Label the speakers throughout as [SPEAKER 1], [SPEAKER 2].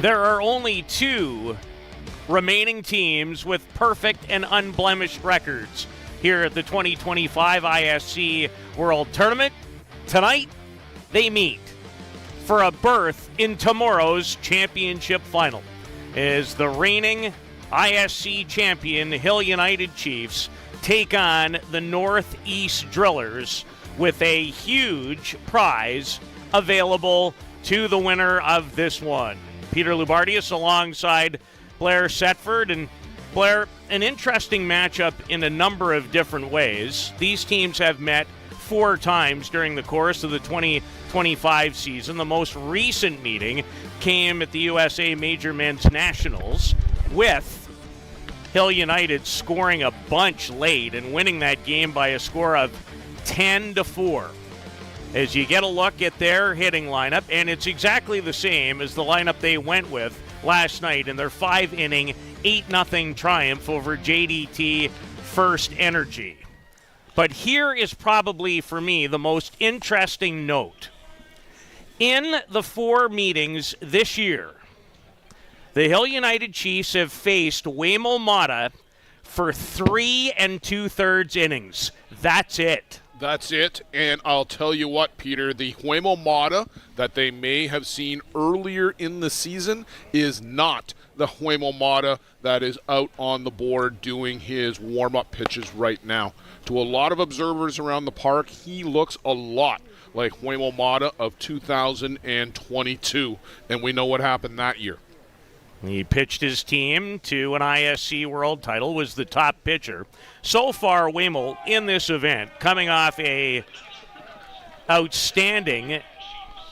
[SPEAKER 1] There are only 2 remaining teams with perfect and unblemished records here at the 2025 ISC World Tournament. Tonight, they meet for a berth in tomorrow's championship final as the reigning ISC champion Hill United Chiefs take on the NorthEast Drillers with a huge prize available to the winner of this one. Peter Loubardias alongside Blair Setford. And Blair, an interesting matchup in a number of different ways. These teams have met 4 times during the course of the 2025 season. The most recent meeting came at the USA Major Men's Nationals, with Hill United scoring a bunch late and winning that game by a score of 10-4. As you get a look at their hitting lineup, and it's exactly the same as the lineup they went with last night in their 5-inning, 8-0 triumph over JDT First Energy. But here is probably, for me, the most interesting note. In the 4 meetings this year, the Hill United Chiefs have faced Huemul Mata for 3 2/3 innings. That's it.
[SPEAKER 2] That's it, and I'll tell you what, Peter, the Huemul Mata that they may have seen earlier in the season is not the Huemul Mata that is out on the board doing his warm-up pitches right now. To a lot of observers around the park, he looks a lot like Huemul Mata of 2022, and we know what happened that year.
[SPEAKER 1] He pitched his team to an ISC World title, was the top pitcher. So far, Huemul in this event, coming off a outstanding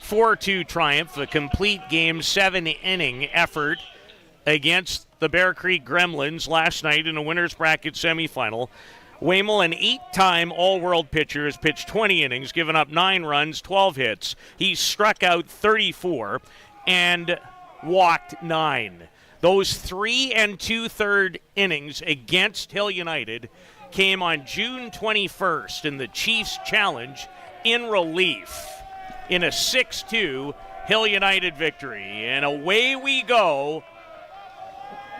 [SPEAKER 1] 4-2 triumph, a complete game 7-inning effort against the Bear Creek Gremlins last night in a winner's bracket semifinal. Huemul, an 8-time All-World pitcher, has pitched 20 innings, given up 9 runs, 12 hits. He's struck out 34 and walked 9. Those 3 2/3 innings against Hill United came on June 21st in the Chiefs Challenge in relief in a 6-2 Hill United victory. And away we go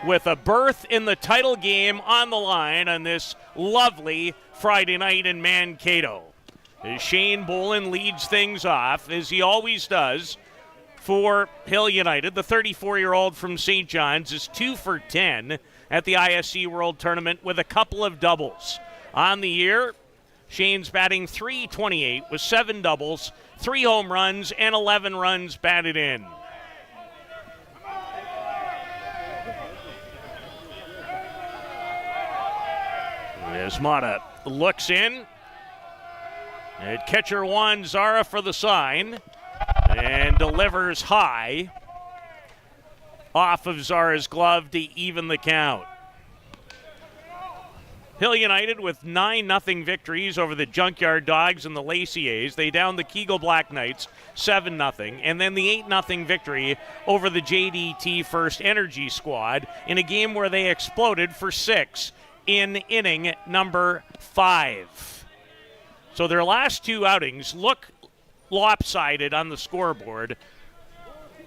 [SPEAKER 1] with a berth in the title game on the line on this lovely Friday night in Mankato. As Shane Boland leads things off, as he always does, for Hill United. The 34-year-old from St. John's is 2 for 10 at the ISC World Tournament with a couple of doubles. On the year, Shane's batting .328 with 7 doubles, 3 home runs, and 11 runs batted in. As Mata looks in, and catcher Juan Zara for the sign, and delivers high off of Zara's glove to even the count. Hill United with 9-0 victories over the Junkyard Dogs and the Lacey A's. They downed the Kegel Black Knights 7-0, and then the 8-0 victory over the JDT First Energy squad in a game where they exploded for 6 in inning number 5. So their last 2 outings look lopsided on the scoreboard.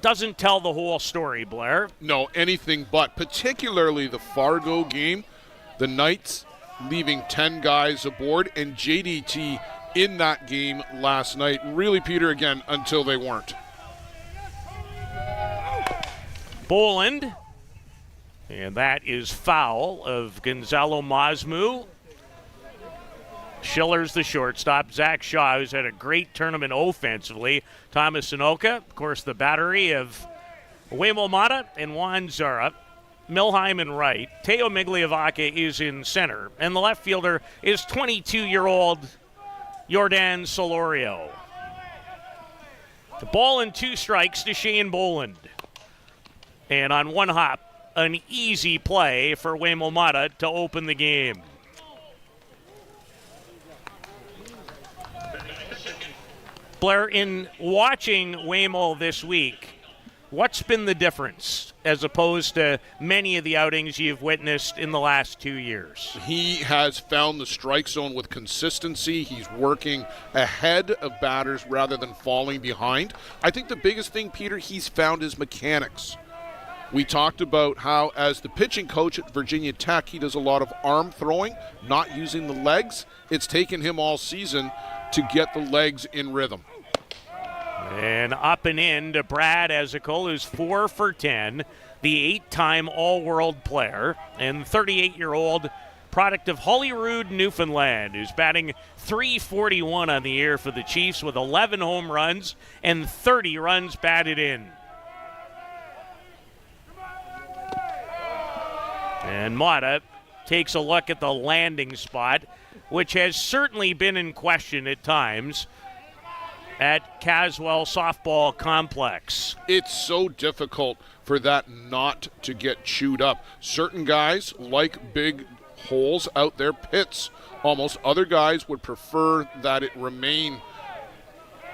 [SPEAKER 1] Doesn't tell the whole story, Blair.
[SPEAKER 2] No, anything but, particularly the Fargo game. The Knights leaving 10 guys aboard, and JDT in that game last night. Really, Peter, again, until they weren't.
[SPEAKER 1] Boland, and that is foul of Gonzalo Masmu. Schiller's the shortstop. Zach Shaw, who's had a great tournament offensively. Thomas Sanoka, of course, the battery of Huemul Mata and Juan Zara. Milheim in right. Teo Migliavaca is in center. And the left fielder is 22-year-old Jordan Solorio. The ball and 2 strikes to Shane Boland. And on one hop, an easy play for Huemul Mata to open the game. Blair, in watching Huemul this week, what's been the difference as opposed to many of the outings you've witnessed in the last 2 years?
[SPEAKER 2] He has found the strike zone with consistency. He's working ahead of batters rather than falling behind. I think the biggest thing, Peter, he's found his mechanics. We talked about how, as the pitching coach at Virginia Tech, he does a lot of arm throwing, not using the legs. It's taken him all season to get the legs in rhythm.
[SPEAKER 1] And up and in to Brad Ezekiel, who's 4 for 10, the 8-time All-World player, and 38-year-old product of Holyrood, Newfoundland, who's batting .341 on the year for the Chiefs with 11 home runs and 30 runs batted in. And Mata takes a look at the landing spot, which has certainly been in question at times at Caswell Softball Complex.
[SPEAKER 2] It's so difficult for that not to get chewed up. Certain guys like big holes out there, pits almost. Other guys would prefer that it remain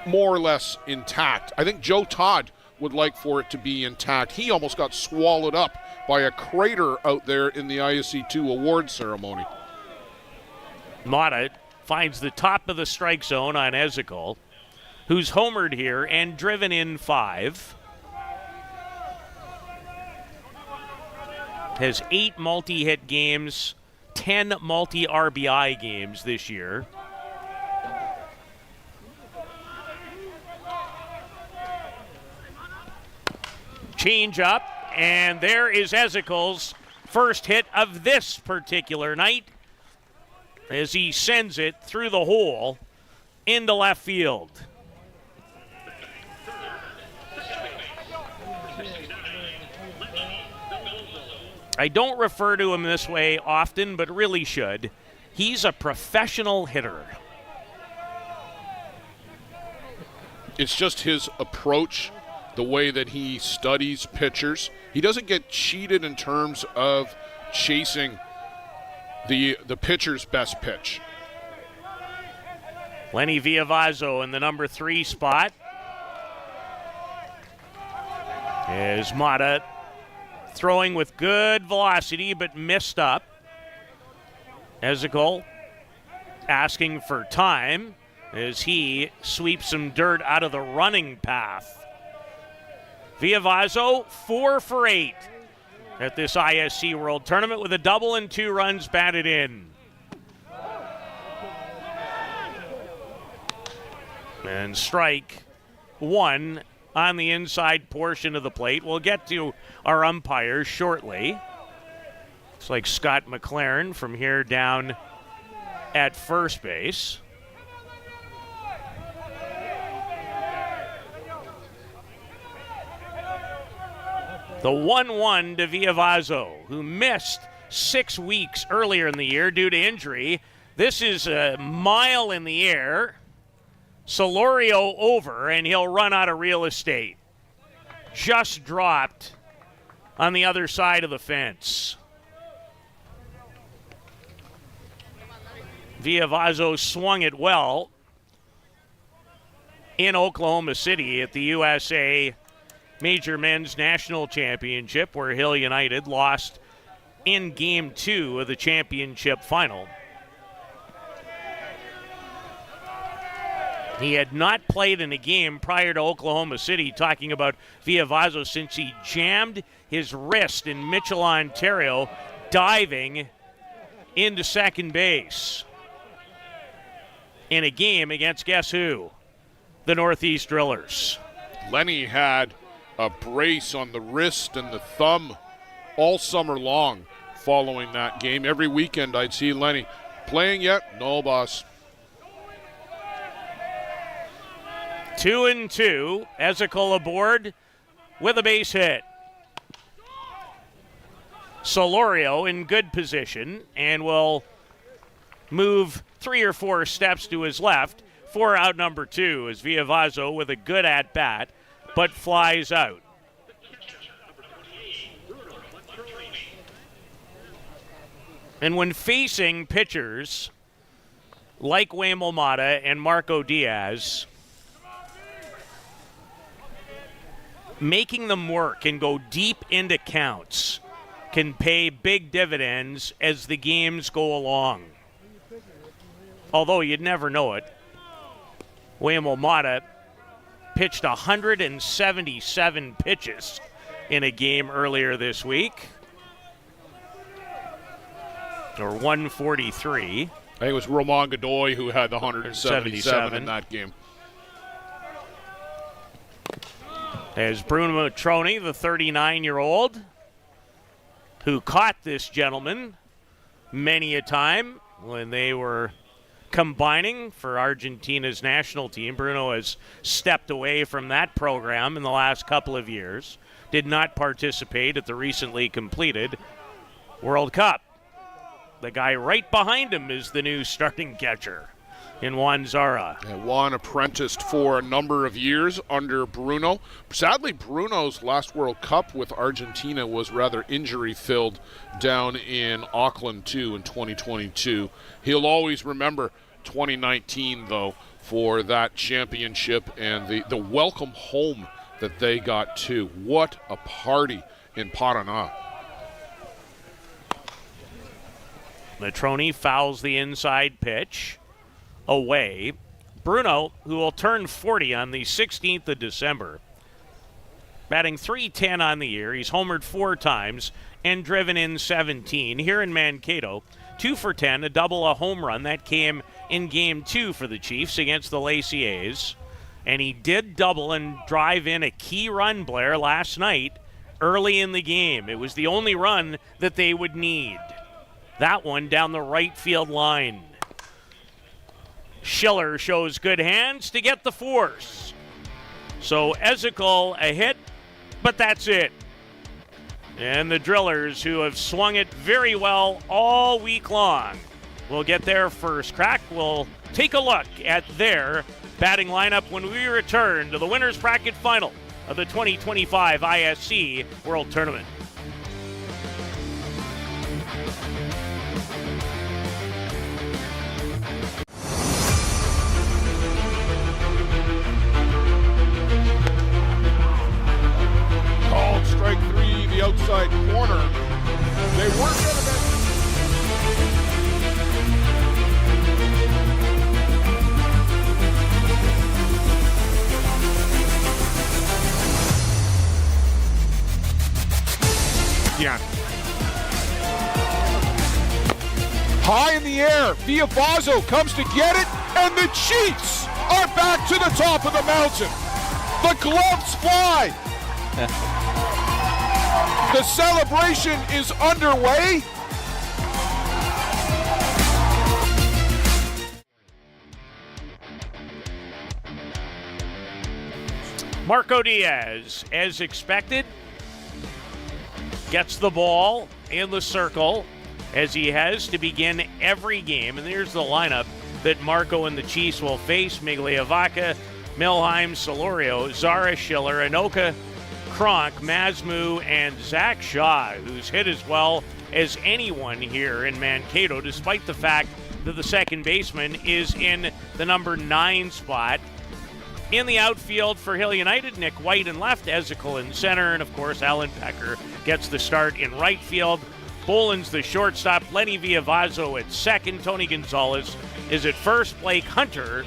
[SPEAKER 2] more or less intact. I think Joe Todd would like for it to be intact. He almost got swallowed up by a crater out there in the ISC2 award ceremony.
[SPEAKER 1] Mata finds the top of the strike zone on Ezekiel, who's homered here and driven in 5. Has 8 multi-hit games, 10 multi-RBI games this year. Change up, and there is Ezekiel's first hit of this particular night as he sends it through the hole into left field. I don't refer to him this way often, but really should. He's a professional hitter.
[SPEAKER 2] It's just his approach, the way that he studies pitchers. He doesn't get cheated in terms of chasing the pitcher's best pitch.
[SPEAKER 1] Lenny Villavazzo in the number 3 spot. As Mata throwing with good velocity but missed up. Ezekiel asking for time as he sweeps some dirt out of the running path. Villavazo 4 for 8 at this ISC World Tournament with a double and 2 runs batted in. And strike 1 on the inside portion of the plate. We'll get to our umpires shortly. Looks like Scott McLaren from here down at first base. The 1-1 to Villavazo, who missed 6 weeks earlier in the year due to injury. This is a mile in the air. Solorio over, and he'll run out of real estate. Just dropped on the other side of the fence. Villavazo swung it well in Oklahoma City at the USA Major Men's National Championship, where Hill United lost in Game 2 of the championship final. He had not played in a game prior to Oklahoma City, talking about Villavazo, since he jammed his wrist in Mitchell, Ontario, diving into second base in a game against guess who? The NorthEast Drillers.
[SPEAKER 2] Lenny had a brace on the wrist and the thumb all summer long following that game. Every weekend I'd see Lenny. Playing yet? No, boss.
[SPEAKER 1] 2-2. Ezekiel aboard with a base hit. Solorio in good position and will move 3 or 4 steps to his left for out number 2 as Villavazo with a good at-bat but flies out. And when facing pitchers like Huemul Mata and Marco Diaz, making them work and go deep into counts can pay big dividends as the games go along. Although you'd never know it, Huemul Mata pitched 177 pitches in a game earlier this week, or 143.
[SPEAKER 2] I think it was Roman Godoy who had the 177 in that game.
[SPEAKER 1] As Bruno Matroni, the 39-year-old, who caught this gentleman many a time when they were combining for Argentina's national team. Bruno has stepped away from that program in the last couple of years. Did not participate at the recently completed World Cup. The guy right behind him is the new starting catcher in Juan Zara.
[SPEAKER 2] Juan apprenticed for a number of years under Bruno. Sadly, Bruno's last World Cup with Argentina was rather injury-filled down in Auckland, too, in 2022. He'll always remember 2019, though, for that championship and the welcome home that they got, too. What a party in Paraná.
[SPEAKER 1] Matroni fouls the inside pitch away. Bruno, who will turn 40 on the 16th of December, batting .310 on the year. He's homered 4 times and driven in 17. Here in Mankato, 2 for 10, a double, a home run. That came in Game 2 for the Chiefs against the Lacey A's. And he did double and drive in a key run, Blair, last night early in the game. It was the only run that they would need. That one down the right field line. Schiller shows good hands to get the force. So Ezekiel a hit, but that's it. And the Drillers, who have swung it very well all week long, will get their first crack. We'll take a look at their batting lineup when we return to the winner's bracket final of the 2025 ISC World Tournament.
[SPEAKER 2] Called strike 3, the outside corner. They weren't going to high in the air. Viavazo comes to get it, and the Chiefs are back to the top of the mountain. The gloves fly. The celebration is underway.
[SPEAKER 1] Marco Diaz, as expected, gets the ball in the circle as he has to begin every game. And here's the lineup that Marco and the Chiefs will face: Migliavaca, Milheim, Solorio, Zara, Schiller, Anoka, Kronk, Masmu, and Zach Shaw, who's hit as well as anyone here in Mankato, despite the fact that the second baseman is in the number 9 spot. In the outfield for Hill United, Nick White in left, Ezekiel in center, and of course Alan Pecker gets the start in right field. Boland's the shortstop, Lenny Viavazo at second, Tony Gonzalez is at first, Blake Hunter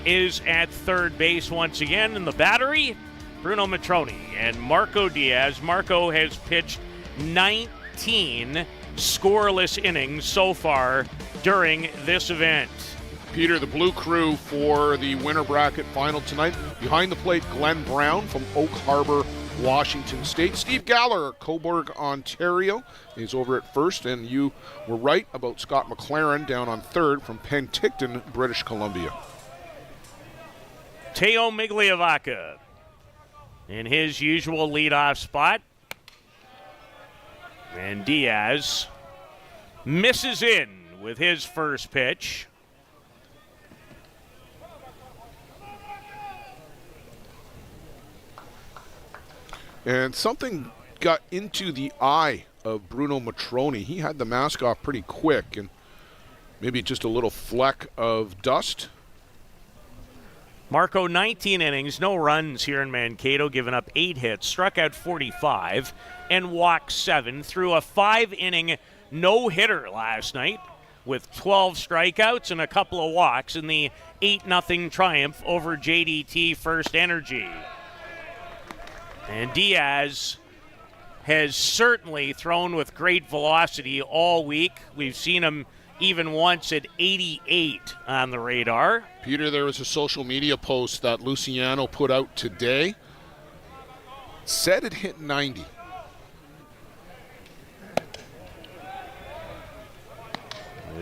[SPEAKER 1] is at third base once again. In the battery, Bruno Matroni and Marco Diaz. Marco has pitched 19 scoreless innings so far during this event.
[SPEAKER 2] Peter, the Blue Crew for the winter bracket final tonight. Behind the plate, Glenn Brown from Oak Harbor, Washington State. Steve Gallagher, Cobourg, Ontario, is over at first. And you were right about Scott McLaren down on third from Penticton, British Columbia.
[SPEAKER 1] Teo Migliavaca in his usual leadoff spot. And Diaz misses in with his first pitch.
[SPEAKER 2] And something got into the eye of Bruno Matroni. He had the mask off pretty quick, and maybe just a little fleck of dust.
[SPEAKER 1] Marco, 19 innings, no runs here in Mankato, given up 8 hits, struck out 45, and walked 7, threw a 5-inning no-hitter last night with 12 strikeouts and a couple of walks in the 8-0 triumph over JDT First Energy. And Diaz has certainly thrown with great velocity all week. We've seen him even once at 88 on the radar.
[SPEAKER 2] Peter, there was a social media post that Luciano put out today. Said it hit 90.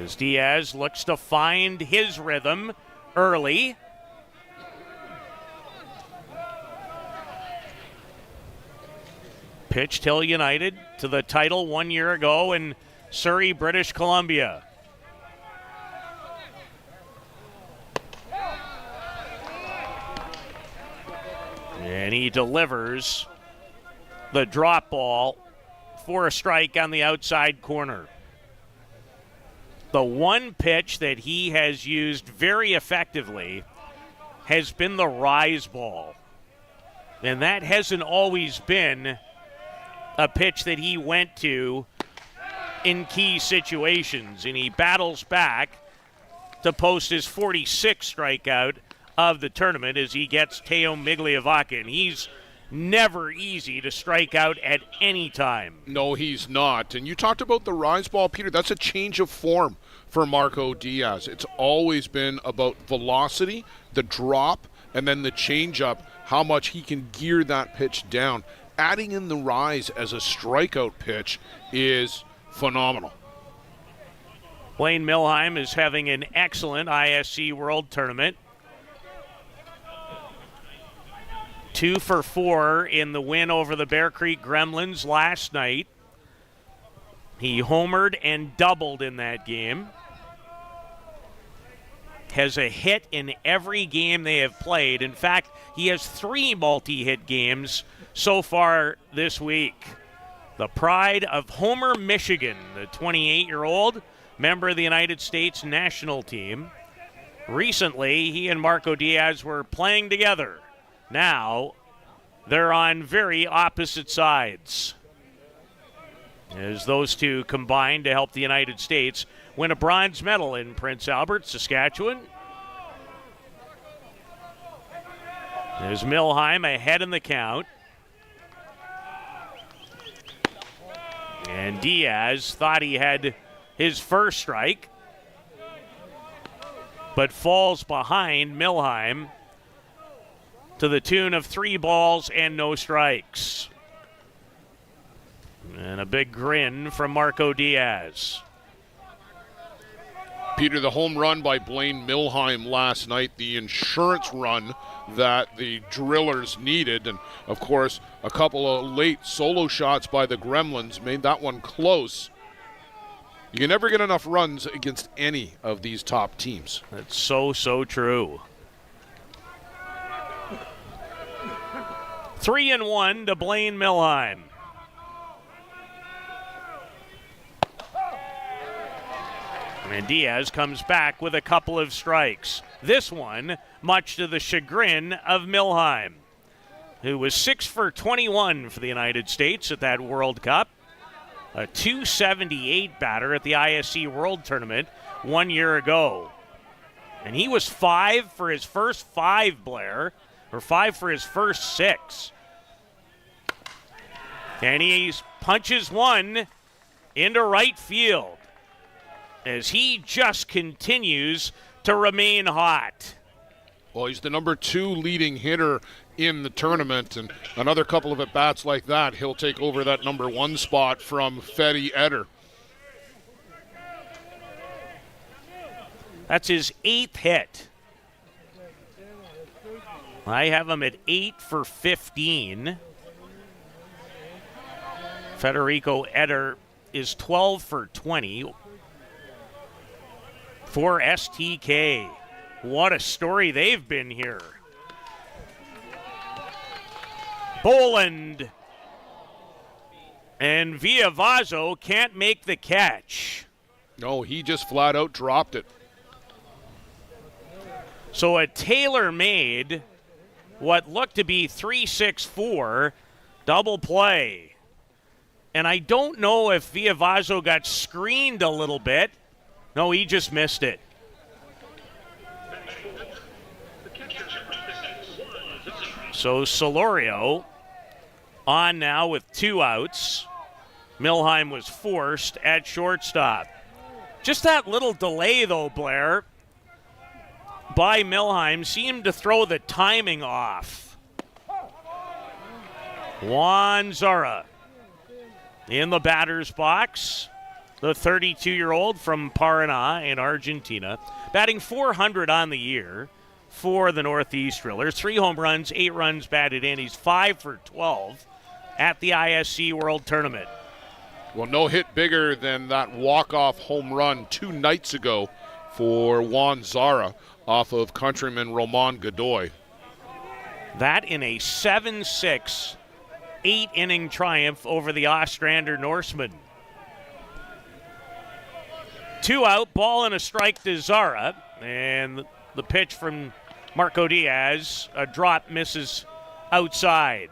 [SPEAKER 1] As Diaz looks to find his rhythm early. Pitched Hill United to the title 1 year ago in Surrey, British Columbia. And he delivers the drop ball for a strike on the outside corner. The one pitch that he has used very effectively has been the rise ball. And that hasn't always been a pitch that he went to in key situations. And he battles back to post his 46th strikeout of the tournament as he gets Teo Migliavaca. And he's never easy to strike out at any time.
[SPEAKER 2] No, he's not. And you talked about the rise ball, Peter. That's a change of form for Marco Diaz. It's always been about velocity, the drop, and then the changeup, how much he can gear that pitch down. Adding in the rise as a strikeout pitch is phenomenal.
[SPEAKER 1] Blaine Milheim is having an excellent ISC World Tournament. 2 for 4 in the win over the Bear Creek Gremlins last night. He homered and doubled in that game. Has a hit in every game they have played. In fact, he has 3 multi-hit games so far this week. The pride of Homer, Michigan, the 28-year-old member of the United States national team. Recently, he and Marco Diaz were playing together. Now, they're on very opposite sides, as those two combine to help the United States win a bronze medal in Prince Albert, Saskatchewan. There's Milheim ahead in the count. And Diaz thought he had his first strike. but falls behind Milheim to the tune of 3 balls and no strikes. And a big grin from Marco Diaz.
[SPEAKER 2] Peter, the home run by Blaine Milheim last night, the insurance run that the Drillers needed, and of course a couple of late solo shots by the Gremlins made that one close. You can never get enough runs against any of these top teams.
[SPEAKER 1] That's so true. 3-1 to Blaine Milheim. And Diaz comes back with a couple of strikes. This one, much to the chagrin of Milheim, who was 6 for 21 for the United States at that World Cup. A .278 batter at the ISC World Tournament 1 year ago. And he was 5 for his first 5, Blair, or 5 for his first 6. And he punches one into right field as he just continues to remain hot.
[SPEAKER 2] Well, he's the number 2 leading hitter in the tournament, and another couple of at-bats like that, he'll take over that number 1 spot from Fetty Eder.
[SPEAKER 1] That's his 8th hit. I have him at 8 for 15. Federico Eder is 12 for 20 for STK. What a story they've been here. Boland and Villavazo can't make the catch.
[SPEAKER 2] No, he just flat out dropped it.
[SPEAKER 1] So a tailor-made, what looked to be 3-6-4 double play. And I don't know if Villavazo got screened a little bit. No, he just missed it. So Solorio on now with 2 outs. Milheim was forced at shortstop. Just that little delay, though, Blair, by Milheim seemed to throw the timing off. Juan Zara in the batter's box. The 32-year-old from Paraná in Argentina, batting .400 on the year for the NorthEast Drillers. 3 home runs, 8 runs batted in. He's 5 for 12 at the ISC World Tournament.
[SPEAKER 2] Well, no hit bigger than that walk-off home run 2 nights ago for Juan Zara off of countryman Roman Godoy.
[SPEAKER 1] That in a 7-6, 8-inning triumph over the Ostrander Norseman. 2 out, ball and a strike to Zara, and the pitch from Marco Diaz, a drop, misses outside.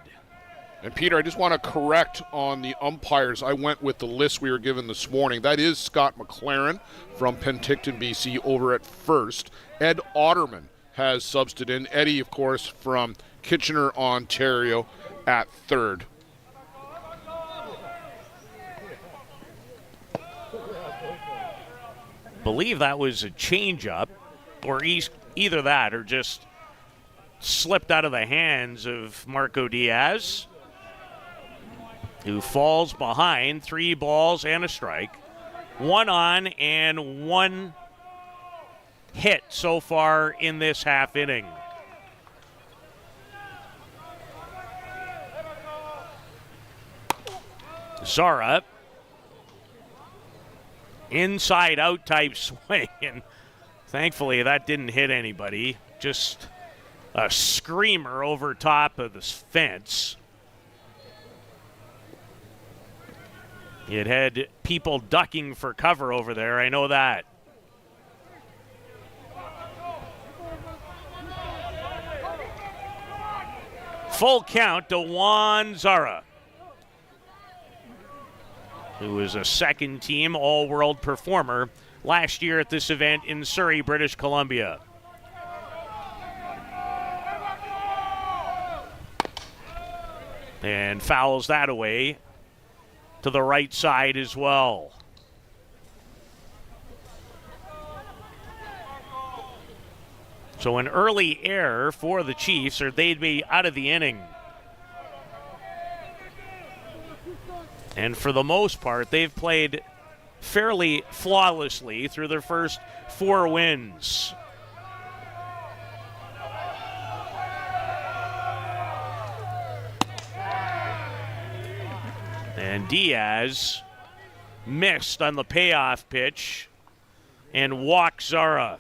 [SPEAKER 2] And Peter, I just want to correct on the umpires. I went with the list we were given this morning. That is Scott McLaren from Penticton, BC, over at first. Ed Otterman has subbed in. Eddie, of course, from Kitchener, Ontario, at third.
[SPEAKER 1] Believe that was a changeup, or either that or just slipped out of the hands of Marco Diaz, who falls behind. 3 balls and a strike. 1 on and 1 hit so far in this half inning. Zara, inside out type swing, and thankfully that didn't hit anybody. Just a screamer over top of this fence. It had people ducking for cover over there, I know that. Full count to Juan Zara, who was a second-team all-world performer last year at this event in Surrey, British Columbia. And fouls that away to the right side as well. So an early error for the Chiefs, or they'd be out of the inning. And for the most part, they've played fairly flawlessly through their first 4 wins. And Diaz missed on the payoff pitch and walked Zara.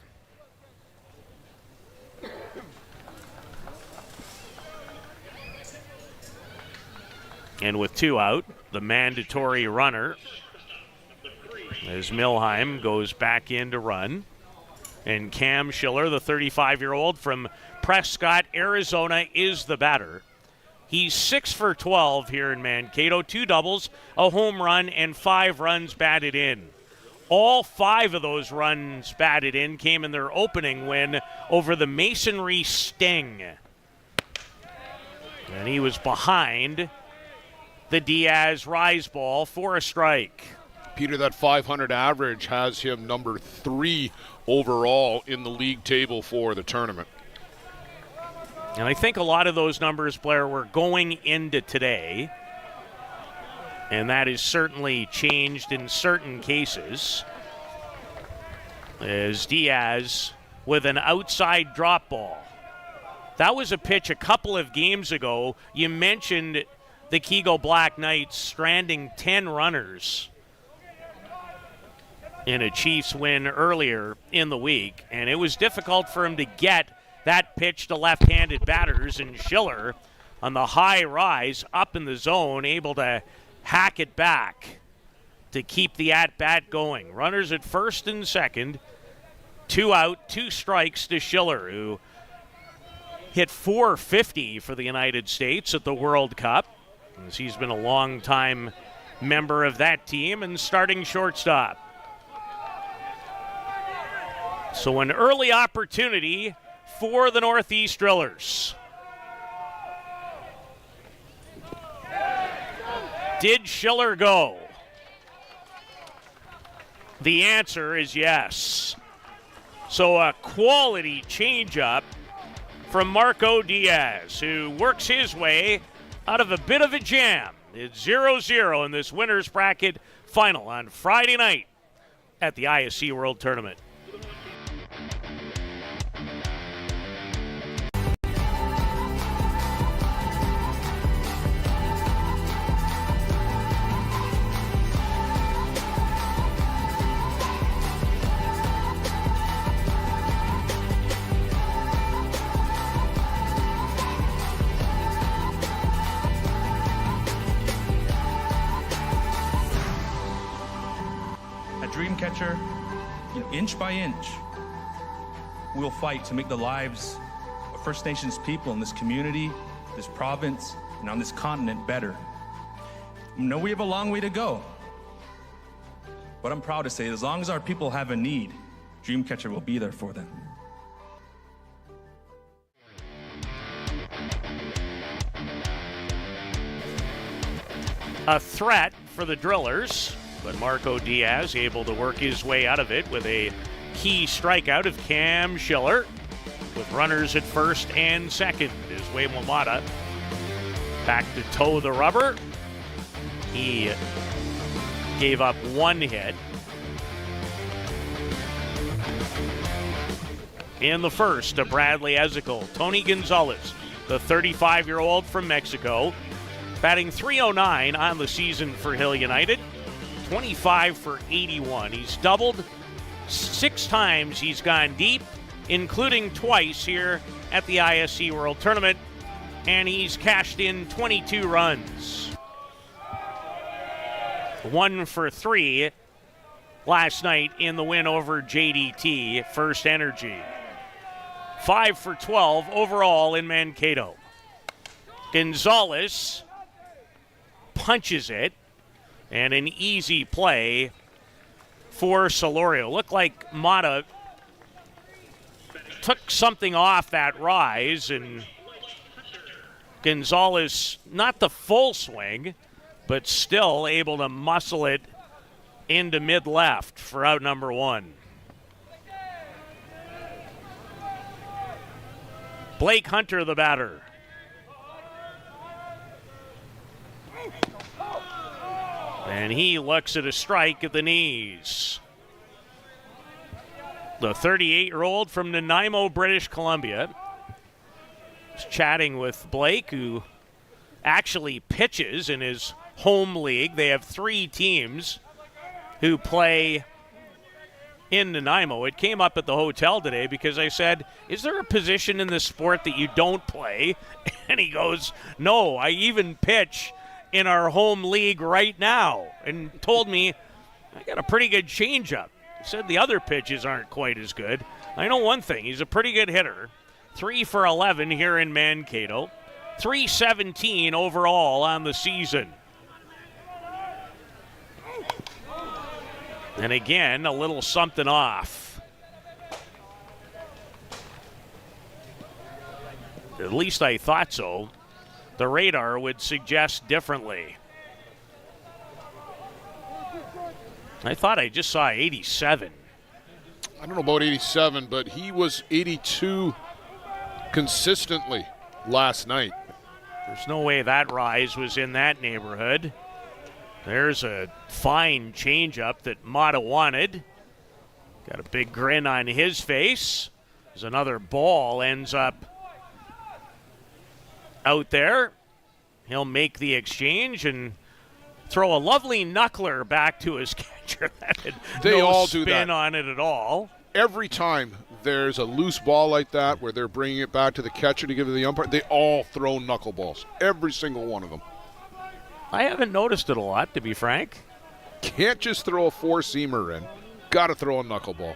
[SPEAKER 1] And with 2 out, the mandatory runner as Milheim goes back in to run. And Cam Schiller, the 35-year-old from Prescott, Arizona, is the batter. He's 6 for 12 here in Mankato, 2 doubles, a home run, and 5 runs batted in. All 5 of those runs batted in came in their opening win over the Masonry Sting. And he was behind the Diaz rise ball for a strike.
[SPEAKER 2] Peter, that 500 average has him number 3 overall in the league table for the tournament.
[SPEAKER 1] And I think a lot of those numbers, Blair, were going into today. And that is certainly changed in certain cases. As Diaz with an outside drop ball. That was a pitch a couple of games ago. You mentioned the Kego Black Knights stranding 10 runners in a Chiefs win earlier in the week. And it was difficult for him to get that pitch to left-handed batters, and Schiller on the high rise up in the zone, able to hack it back to keep the at-bat going. Runners at first and second, 2 out, 2 strikes to Schiller, who hit .450 for the United States at the World Cup, as he's been a long-time member of that team and starting shortstop. So an early opportunity for the Northeast Drillers. Did Schiller go? The answer is yes. So a quality changeup from Marco Diaz, who works his way out of a bit of a jam. It's 0-0 in this winner's bracket final on Friday night at the ISC World Tournament.
[SPEAKER 3] Dreamcatcher, inch by inch, we'll fight to make the lives of First Nations people in this community, this province, and on this continent better. I know we have a long way to go, but I'm proud to say as long as our people have a need, Dreamcatcher will be there for them.
[SPEAKER 1] A threat for the Drillers, but Marco Diaz able to work his way out of it with a key strikeout of Cam Schiller, with runners at first and second as Huemul Mata back to toe the rubber. He gave up 1 hit in the first to Bradley Ezekiel. Tony Gonzalez, the 35-year-old from Mexico, batting .309 on the season for Hill United. 25 for 81. He's doubled 6 times. He's gone deep, including twice here at the ISC World Tournament, and he's cashed in 22 runs. 1 for 3 last night in the win over JDT First Energy. 5 for 12 overall in Mankato. Gonzalez punches it, and an easy play for Solorio. Looked like Mata took something off that rise, and Gonzalez, not the full swing, but still able to muscle it into mid-left for out number 1. Blake Hunter, the batter. And he looks at a strike at the knees. The 38-year-old from Nanaimo, British Columbia, is chatting with Blake, who actually pitches in his home league. They have 3 teams who play in Nanaimo. It came up at the hotel today because I said, is there a position in this sport that you don't play? And he goes, no, I even pitch in our home league right now. And told me, I got a pretty good changeup. He said the other pitches aren't quite as good. I know one thing, he's a pretty good hitter. 3 for 11 here in Mankato. 317 overall on the season. And again, a little something off. At least I thought so. The radar would suggest differently. I thought I just saw 87.
[SPEAKER 2] I don't know about 87, but he was 82 consistently last night.
[SPEAKER 1] There's no way that rise was in that neighborhood. There's a fine changeup that Mata wanted. Got a big grin on his face. As another ball ends up out there. He'll make the exchange and throw a lovely knuckler back to his catcher. That had
[SPEAKER 2] They
[SPEAKER 1] no
[SPEAKER 2] all
[SPEAKER 1] spin
[SPEAKER 2] do that.
[SPEAKER 1] on it at all.
[SPEAKER 2] Every time there's a loose ball like that where they're bringing it back to the catcher to give it to the umpire, they all throw knuckleballs. Every single one of them.
[SPEAKER 1] I haven't noticed it a lot, to be frank.
[SPEAKER 2] Can't just throw a four-seamer in. Got to throw a knuckleball.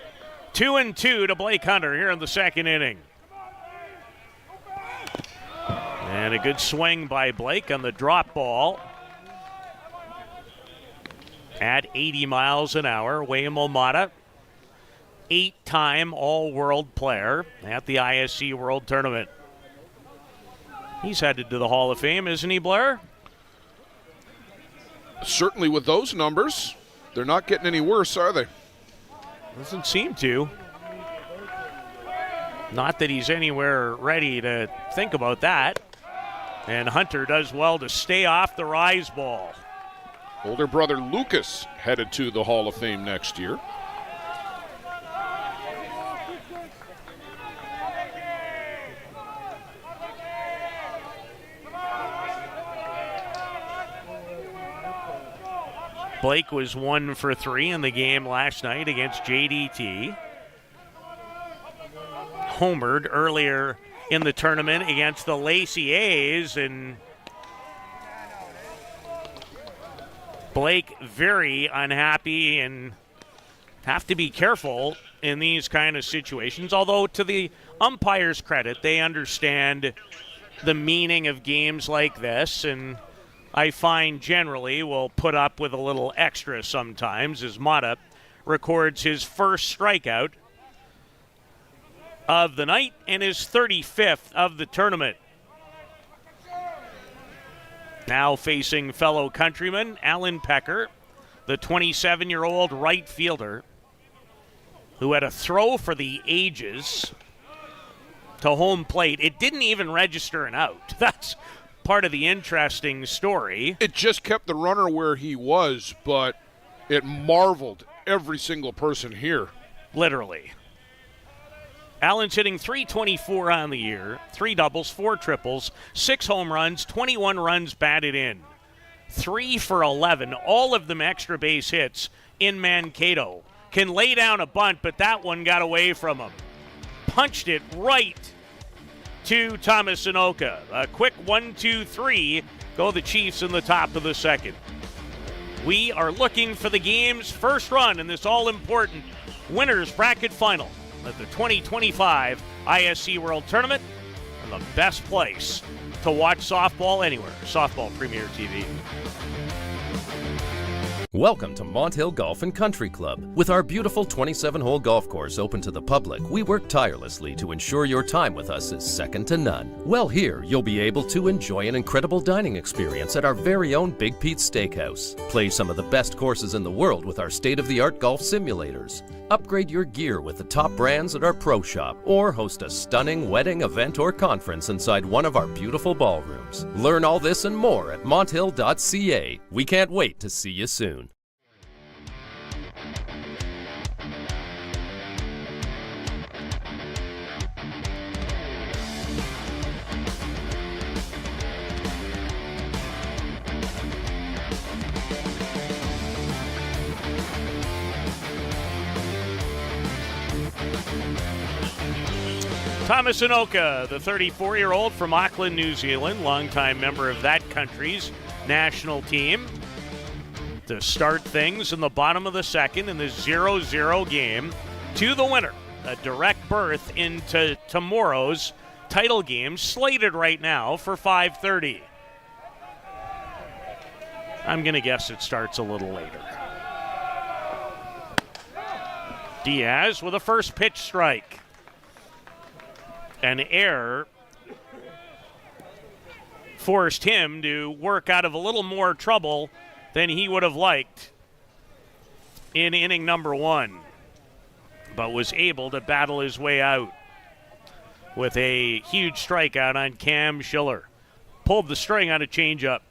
[SPEAKER 1] 2-2 to Blake Hunter here in the second inning. And a good swing by Blake on the drop ball. At 80 miles an hour, Huemul Mata, 8-time All-World player at the ISC World Tournament. He's headed to the Hall of Fame, isn't he, Blair?
[SPEAKER 2] Certainly with those numbers, they're not getting any worse, are they?
[SPEAKER 1] Doesn't seem to. Not that he's anywhere ready to think about that. And Hunter does well to stay off the rise ball.
[SPEAKER 2] Older brother Lucas headed to the Hall of Fame next year.
[SPEAKER 1] Blake was 1 for 3 in the game last night against JDT. Homered earlier in the tournament against the Lacey A's, and Blake very unhappy and have to be careful in these kind of situations. Although to the umpires' credit, they understand the meaning of games like this, and I find generally will put up with a little extra sometimes as Mata records his first strikeout of the night and his 35th of the tournament. Now facing fellow countryman Alan Pecker, the 27-year-old right fielder who had a throw for the ages to home plate. It didn't even register an out. That's part of the interesting story.
[SPEAKER 2] It just kept the runner where he was, but it marveled every single person here.
[SPEAKER 1] Literally. Allen's hitting .324 on the year, 3 doubles, 4 triples, 6 home runs, 21 runs batted in. 3 for 11, all of them extra base hits in Mankato. Can lay down a bunt, but that one got away from him. Punched it right to Thomas Sanoka. A quick 1-2-3. Go the Chiefs in the top of the second. We are looking for the game's first run in this all-important winners bracket final at the 2025 ISC World Tournament, and the best place to watch softball anywhere, Softball Premier TV.
[SPEAKER 4] Welcome to Mont Hill Golf and Country Club. With our beautiful 27-hole golf course open to the public, we work tirelessly to ensure your time with us is second to none. Well, here you'll be able to enjoy an incredible dining experience at our very own Big Pete's Steakhouse. Play some of the best courses in the world with our state-of-the-art golf simulators. Upgrade your gear with the top brands at our pro shop, or host a stunning wedding, event, or conference inside one of our beautiful ballrooms. Learn all this and more at monthill.ca. We can't wait to see you soon.
[SPEAKER 1] Thomas Anoka, the 34-year-old from Auckland, New Zealand, longtime member of that country's national team, to start things in the bottom of the second in the 0-0 game to the winner. A direct berth into tomorrow's title game, slated right now for 5:30. I'm going to guess it starts a little later. Diaz with a first pitch strike. An error forced him to work out of a little more trouble than he would have liked in inning number one, but was able to battle his way out with a huge strikeout on Cam Schiller. Pulled the string on a changeup.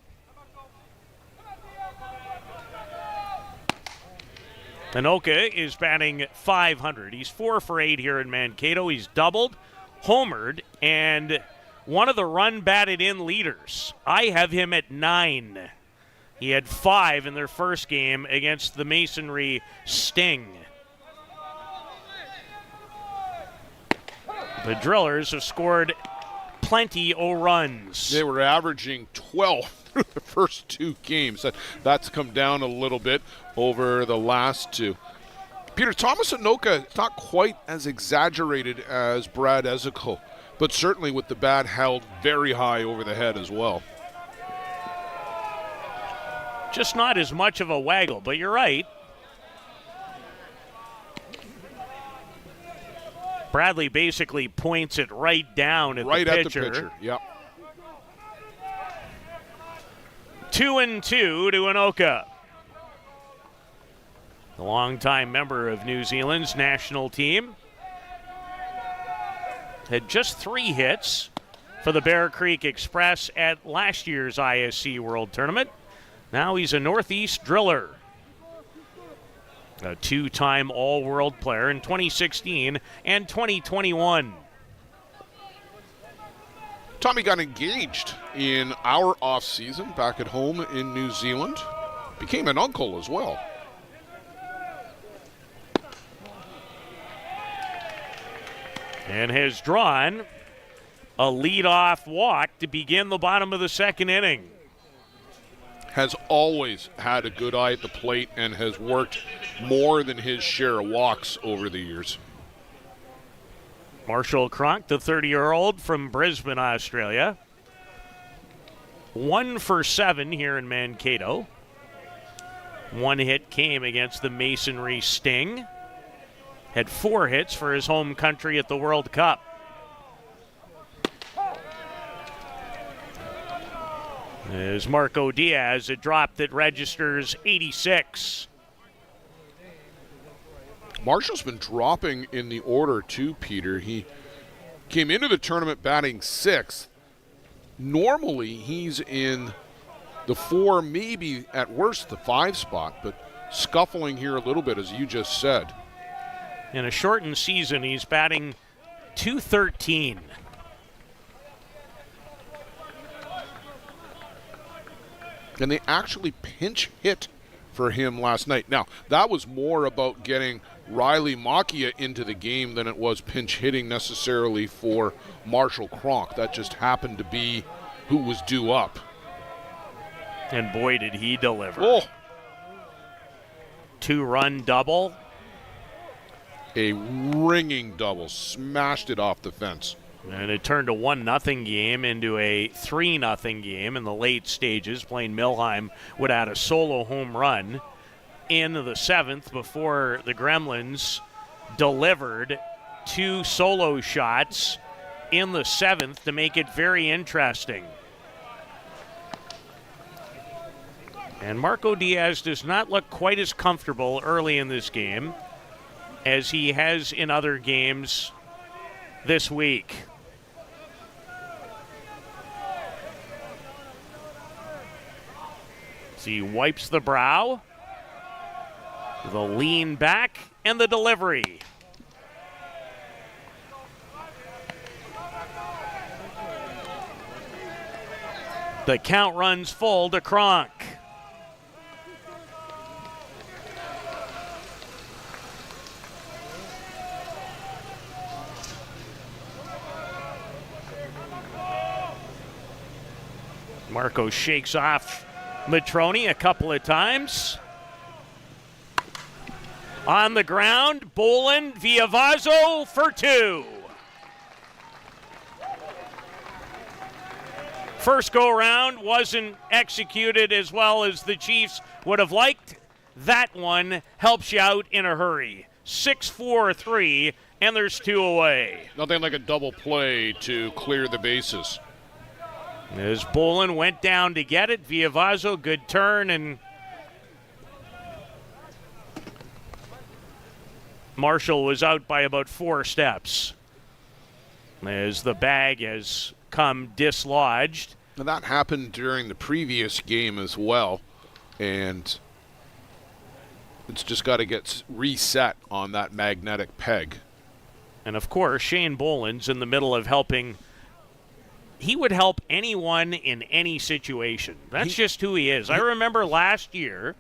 [SPEAKER 1] Anoka is batting .500. He's 4 for 8 here in Mankato. He's doubled, homered, and one of the run batted in leaders. I have him at 9. He had 5 in their first game against the Masonry Sting. The Drillers have scored plenty of runs.
[SPEAKER 2] They were averaging 12 through the first 2 games. That's come down a little bit over the last 2. Peter, Thomas Anoka is not quite as exaggerated as Brad Ezeko, but certainly with the bat held very high over the head as well.
[SPEAKER 1] Just not as much of a waggle, but you're right. Bradley basically points it right down at the pitcher.
[SPEAKER 2] Right at the pitcher, yep.
[SPEAKER 1] 2-2 to Anoka. The longtime member of New Zealand's national team had just 3 hits for the Bear Creek Express at last year's ISC World Tournament. Now he's a NorthEast Driller, a 2-time All-World player in 2016 and 2021.
[SPEAKER 2] Tommy got engaged in our off-season back at home in New Zealand. Became an uncle as well.
[SPEAKER 1] And has drawn a leadoff walk to begin the bottom of the second inning.
[SPEAKER 2] Has always had a good eye at the plate and has worked more than his share of walks over the years.
[SPEAKER 1] Marshall Cronk, the 30-year-old from Brisbane, Australia. 1 for 7 here in Mankato. 1 hit came against the Masonry Sting. Had 4 hits for his home country at the World Cup. There's Marco Diaz, a drop that registers 86.
[SPEAKER 2] Marshall's been dropping in the order too, Peter. He came into the tournament batting 6th. Normally he's in the 4, maybe at worst the 5 spot, but scuffling here a little bit, as you just said.
[SPEAKER 1] In a shortened season, he's batting .213.
[SPEAKER 2] And they actually pinch hit for him last night. Now, that was more about getting Riley Macchia into the game than it was pinch hitting necessarily for Marshall Cronk. That just happened to be who was due up.
[SPEAKER 1] And boy, did he deliver.
[SPEAKER 2] Oh.
[SPEAKER 1] 2-run double.
[SPEAKER 2] A ringing double. Smashed it off the fence.
[SPEAKER 1] And it turned a 1-0 game into a 3-0 game in the late stages. Blaine Milheim would add a solo home run in the 7th before the Gremlins delivered 2 solo shots in the 7th to make it very interesting. And Marco Diaz does not look quite as comfortable early in this game as he has in other games this week. So he wipes the brow, the lean back, and the delivery. The count runs full to Kronk. Marco shakes off Matroni a couple of times. On the ground, Bolin Viavazo for 2. First go-round wasn't executed as well as the Chiefs would have liked. That one helps you out in a hurry. 6-4-3, and there's 2 away.
[SPEAKER 2] Nothing like a double play to clear the bases.
[SPEAKER 1] As Bolin went down to get it, Viavazo, good turn, and Marshall was out by about 4 steps as the bag has come dislodged.
[SPEAKER 2] Now that happened during the previous game as well, and it's just got to get reset on that magnetic peg.
[SPEAKER 1] And of course, Shane Bolin's in the middle of helping. He would help anyone in any situation. That's just who he is. I remember last year,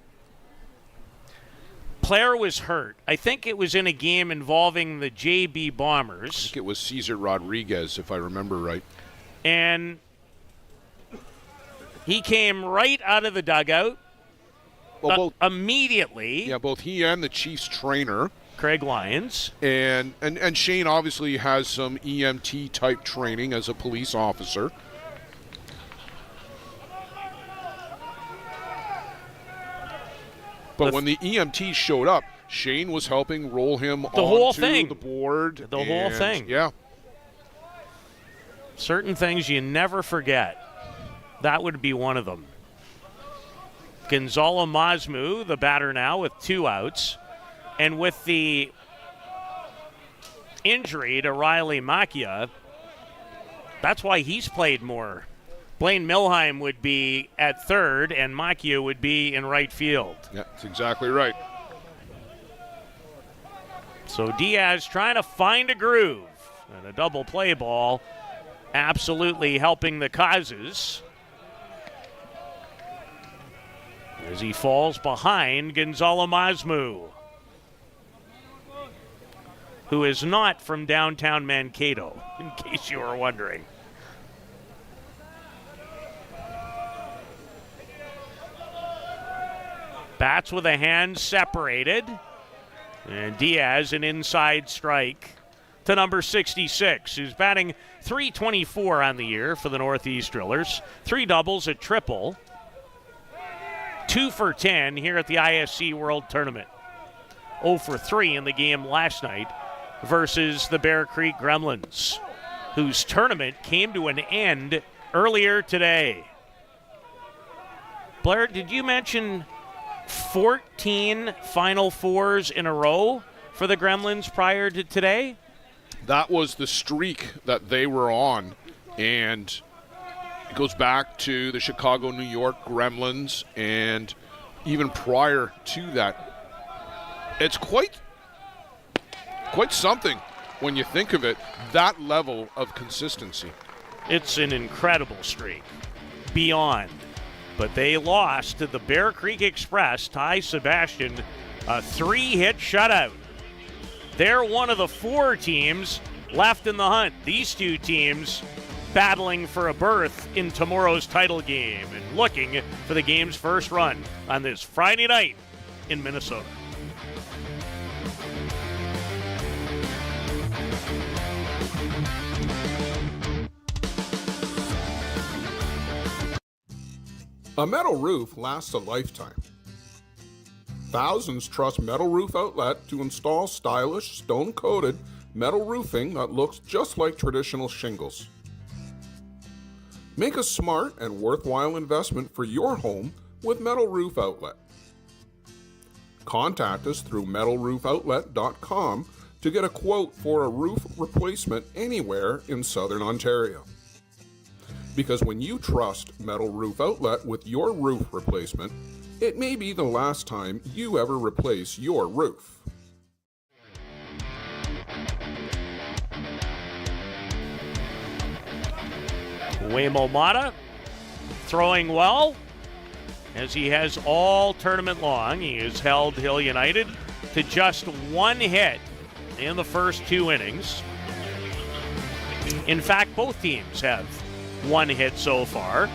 [SPEAKER 1] player was hurt. I think it was in a game involving the JB Bombers.
[SPEAKER 2] I think it was Cesar Rodriguez, if I remember right.
[SPEAKER 1] And he came right out of the dugout immediately.
[SPEAKER 2] Yeah, both he and the Chiefs trainer,
[SPEAKER 1] Craig Lyons.
[SPEAKER 2] And Shane obviously has some EMT type training as a police officer. But when the EMT showed up, Shane was helping roll him onto the board.
[SPEAKER 1] The whole thing.
[SPEAKER 2] Yeah.
[SPEAKER 1] Certain things you never forget. That would be one of them. Gonzalo Masmu, the batter now with 2 outs. And with the injury to Riley Macchia, that's why he's played more. Blaine Milheim would be at third, and Macchia would be in right field.
[SPEAKER 2] Yeah, that's exactly right.
[SPEAKER 1] So Diaz trying to find a groove. And a double play ball absolutely helping the causes. As he falls behind Gonzalo Masmu, who is not from downtown Mankato, in case you were wondering. Bats with a hand separated. And Diaz, an inside strike to number 66, who's batting .324 on the year for the NorthEast Drillers. 3 doubles, a triple. 2 for 10 here at the ISC World Tournament. 0 for 3 in the game last night versus the Bear Creek Gremlins, whose tournament came to an end earlier today. Blair, did you mention 14 Final Fours in a row for the Gremlins prior to today?
[SPEAKER 2] That was the streak that they were on, and it goes back to the Chicago, New York Gremlins, and even prior to that. It's quite something when you think of it, that level of consistency.
[SPEAKER 1] It's an incredible streak, beyond. But they lost to the Bear Creek Express, Ty Sebastian, a 3-hit shutout. They're one of the 4 teams left in the hunt. These 2 teams battling for a berth in tomorrow's title game and looking for the game's first run on this Friday night in Minnesota.
[SPEAKER 5] A metal roof lasts a lifetime. thousands trust Metal Roof Outlet to install stylish, stone-coated metal roofing that looks just like traditional shingles. Make a smart and worthwhile investment for your home with Metal Roof Outlet. Contact us through metalroofoutlet.com to get a quote for a roof replacement anywhere in Southern Ontario. Because when you trust Metal Roof Outlet with your roof replacement, it may be the last time you ever replace your roof.
[SPEAKER 1] Huemul Mata throwing well, as he has all tournament long. He has held Hill United to just one hit in the first 2 innings. In fact, both teams have one hit so far.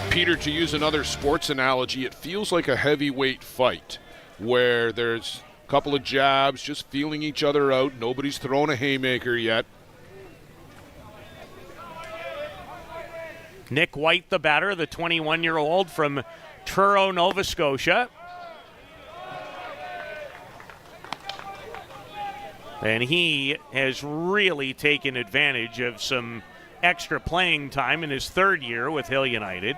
[SPEAKER 2] Peter, to use another sports analogy, it feels like a heavyweight fight where there's a couple of jabs, just feeling each other out. Nobody's thrown a haymaker yet.
[SPEAKER 1] Nick White, the batter, the 21-year-old from Truro, Nova Scotia. And he has really taken advantage of some extra playing time in his third year with Hill United.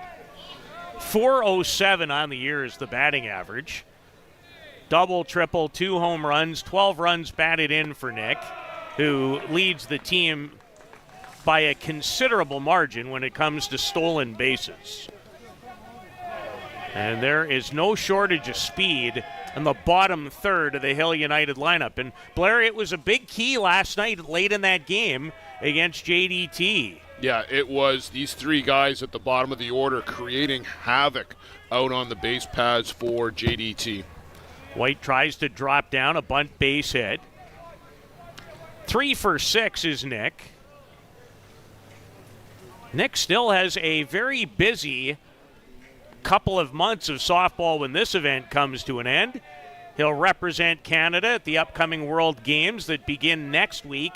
[SPEAKER 1] 407 on the year is the batting average. Double, triple, 2 home runs, 12 runs batted in for Nick, who leads the team by a considerable margin when it comes to stolen bases. And there is no shortage of speed in the bottom third of the Hill United lineup. And Blair, it was a big key last night late in that game against JDT.
[SPEAKER 2] Yeah, it was these 3 guys at the bottom of the order creating havoc out on the base paths for JDT.
[SPEAKER 1] White tries to drop down a bunt base hit. 3 for 6 is Nick. Nick still has a very busy couple of months of softball when this event comes to an end. He'll represent Canada at the upcoming World Games that begin next week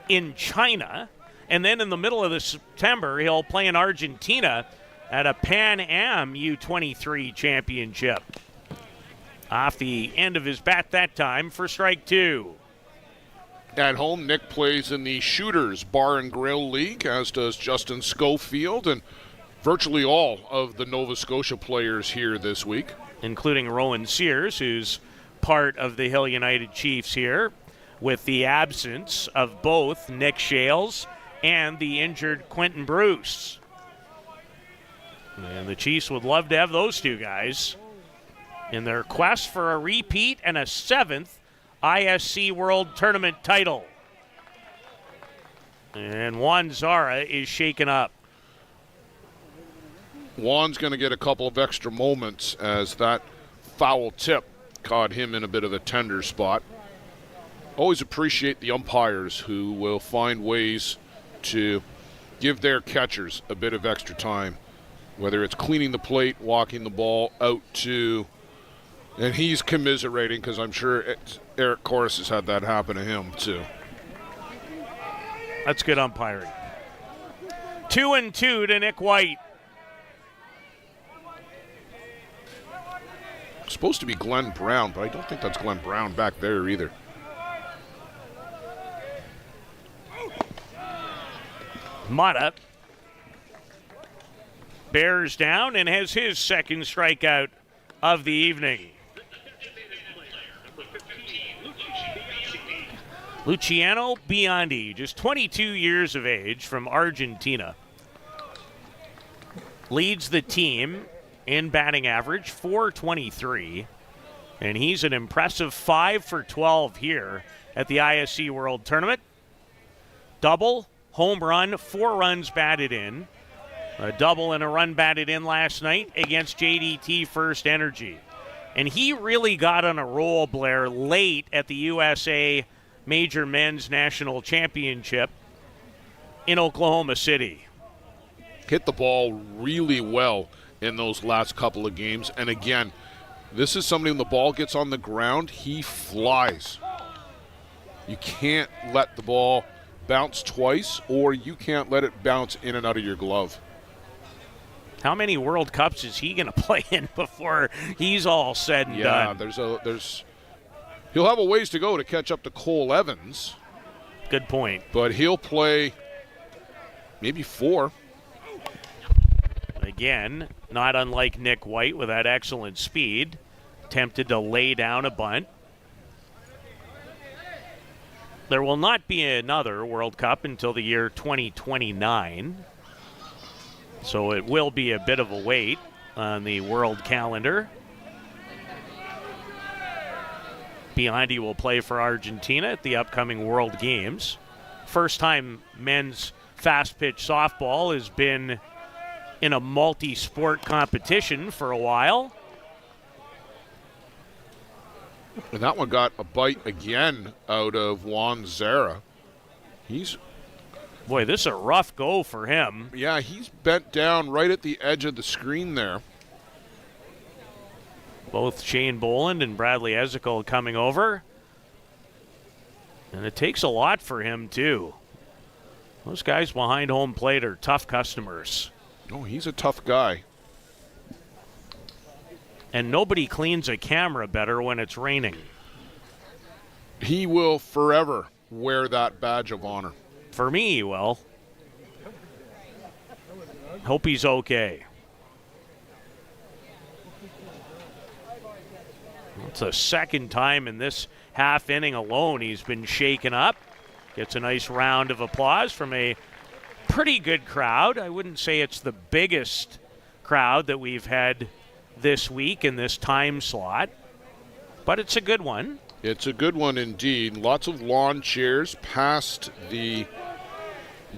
[SPEAKER 1] in China. And then in the middle of September, he'll play in Argentina at a Pan Am U23 championship. Off the end of his bat that time for strike 2.
[SPEAKER 2] At home, Nick plays in the Shooters Bar and Grill League, as does Justin Schofield and virtually all of the Nova Scotia players here this week.
[SPEAKER 1] Including Rowan Sears, who's part of the Hill United Chiefs here, with the absence of both Nick Shales and the injured Quentin Bruce. And the Chiefs would love to have those 2 guys in their quest for a repeat and a 7th ISC World Tournament title. And Juan Zara is shaken up.
[SPEAKER 2] Juan's going to get a couple of extra moments as that foul tip caught him in a bit of a tender spot. Always appreciate the umpires who will find ways to give their catchers a bit of extra time, whether it's cleaning the plate, walking the ball out to, and he's commiserating because I'm sure Eric Corus has had that happen to him too.
[SPEAKER 1] That's good umpiring. 2-2 to Nick White.
[SPEAKER 2] Supposed to be Glenn Brown, but I don't think that's Glenn Brown back there either.
[SPEAKER 1] Mata bears down and has his second strikeout of the evening. Luciano Biondi, just 22 years of age, from Argentina, leads the team in batting average, .423, and he's an impressive 5 for 12 here at the ISC World Tournament. Double, home run, 4 runs batted in. A double and a run batted in last night against JDT First Energy. And he really got on a roll, Blair, late at the USA Major Men's National Championship in Oklahoma City.
[SPEAKER 2] Hit the ball really well in those last couple of games. And again, this is somebody when the ball gets on the ground, he flies. You can't let the ball bounce twice, or you can't let it bounce in and out of your glove.
[SPEAKER 1] How many World Cups is he going to play in before he's all said and done?
[SPEAKER 2] He'll have a ways to go to catch up to Cole Evans.
[SPEAKER 1] Good point.
[SPEAKER 2] But he'll play maybe 4.
[SPEAKER 1] Again, not unlike Nick White with that excellent speed. Tempted to lay down a bunt. There will not be another World Cup until the year 2029. So it will be a bit of a wait on the world calendar. Biondi will play for Argentina at the upcoming World Games. First time men's fast-pitch softball has been in a multi-sport competition for a while.
[SPEAKER 2] And that one got a bite again out of Juan Zara.
[SPEAKER 1] Boy, this is a rough go for him.
[SPEAKER 2] Yeah, he's bent down right at the edge of the screen there.
[SPEAKER 1] Both Shane Boland and Bradley Ezekiel coming over. And it takes a lot for him, too. Those guys behind home plate are tough customers.
[SPEAKER 2] Oh, he's a tough guy.
[SPEAKER 1] And nobody cleans a camera better when it's raining.
[SPEAKER 2] He will forever wear that badge of honor.
[SPEAKER 1] For me, he will. Hope he's okay. It's the second time in this half inning alone he's been shaken up. Gets a nice round of applause from a pretty good crowd. I wouldn't say it's the biggest crowd that we've had this week in this time slot, but it's a good one.
[SPEAKER 2] It's a good one indeed. Lots of lawn chairs past the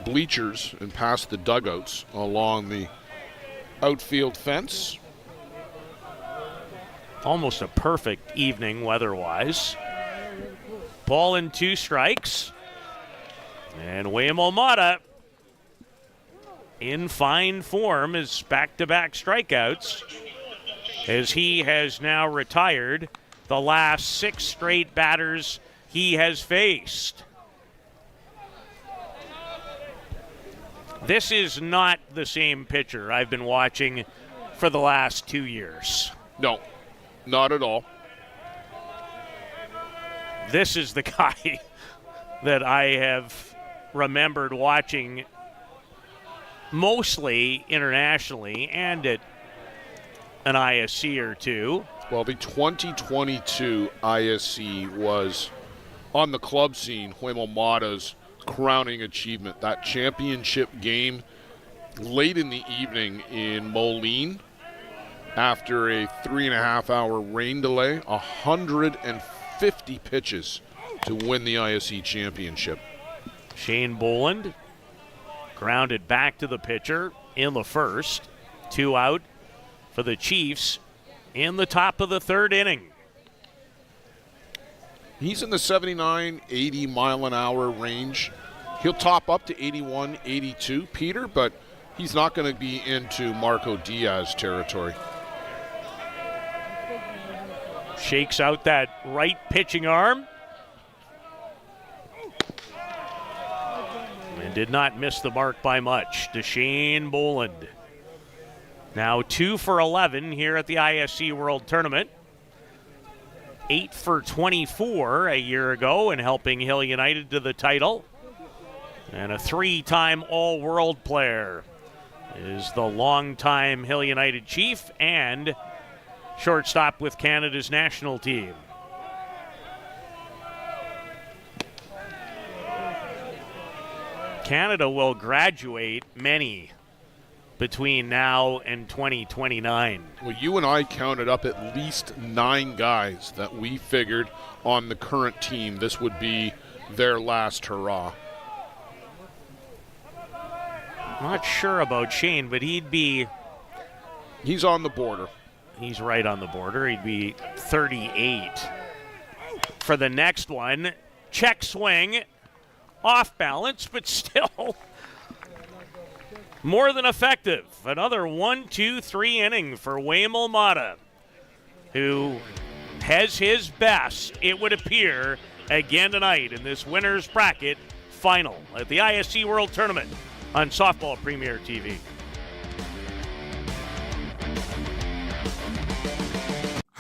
[SPEAKER 2] bleachers and past the dugouts along the outfield fence.
[SPEAKER 1] Almost a perfect evening weather-wise. Ball and 2 strikes. And Huemul Mata in fine form is back-to-back strikeouts as he has now retired the last 6 straight batters he has faced. This is not the same pitcher I've been watching for the last 2 years.
[SPEAKER 2] No, not at all.
[SPEAKER 1] This is the guy that I have remembered watching mostly internationally and at an ISC or two.
[SPEAKER 2] Well, the 2022 ISC was on the club scene, Huemul Mata's crowning achievement. That championship game late in the evening in Moline after a 3.5-hour rain delay, 150 pitches to win the ISC championship.
[SPEAKER 1] Shane Boland grounded back to the pitcher in the first. 2 out for the Chiefs in the top of the 3rd inning.
[SPEAKER 2] He's in the 79, 80 mile an hour range. He'll top up to 81, 82, Peter, but he's not going to be into Marco Diaz territory.
[SPEAKER 1] Shakes out that right pitching arm. And did not miss the mark by much to Shane Boland. Now 2 for 11 here at the ISC World Tournament. 8 for 24 a year ago in helping Hill United to the title. And a 3-time All-World player is the longtime Hill United Chief and shortstop with Canada's national team. Canada will graduate many between now and 2029.
[SPEAKER 2] Well, you and I counted up at least 9 guys that we figured on the current team this would be their last hurrah.
[SPEAKER 1] Not sure about Shane, but
[SPEAKER 2] He's on the border.
[SPEAKER 1] He's right on the border. He'd be 38. For the next one, check swing, off balance, but still more than effective. Another 1-2-3 inning for Huemul Mata, who has his best, it would appear, again tonight in this winner's bracket final at the ISC World Tournament on Softball Premier TV.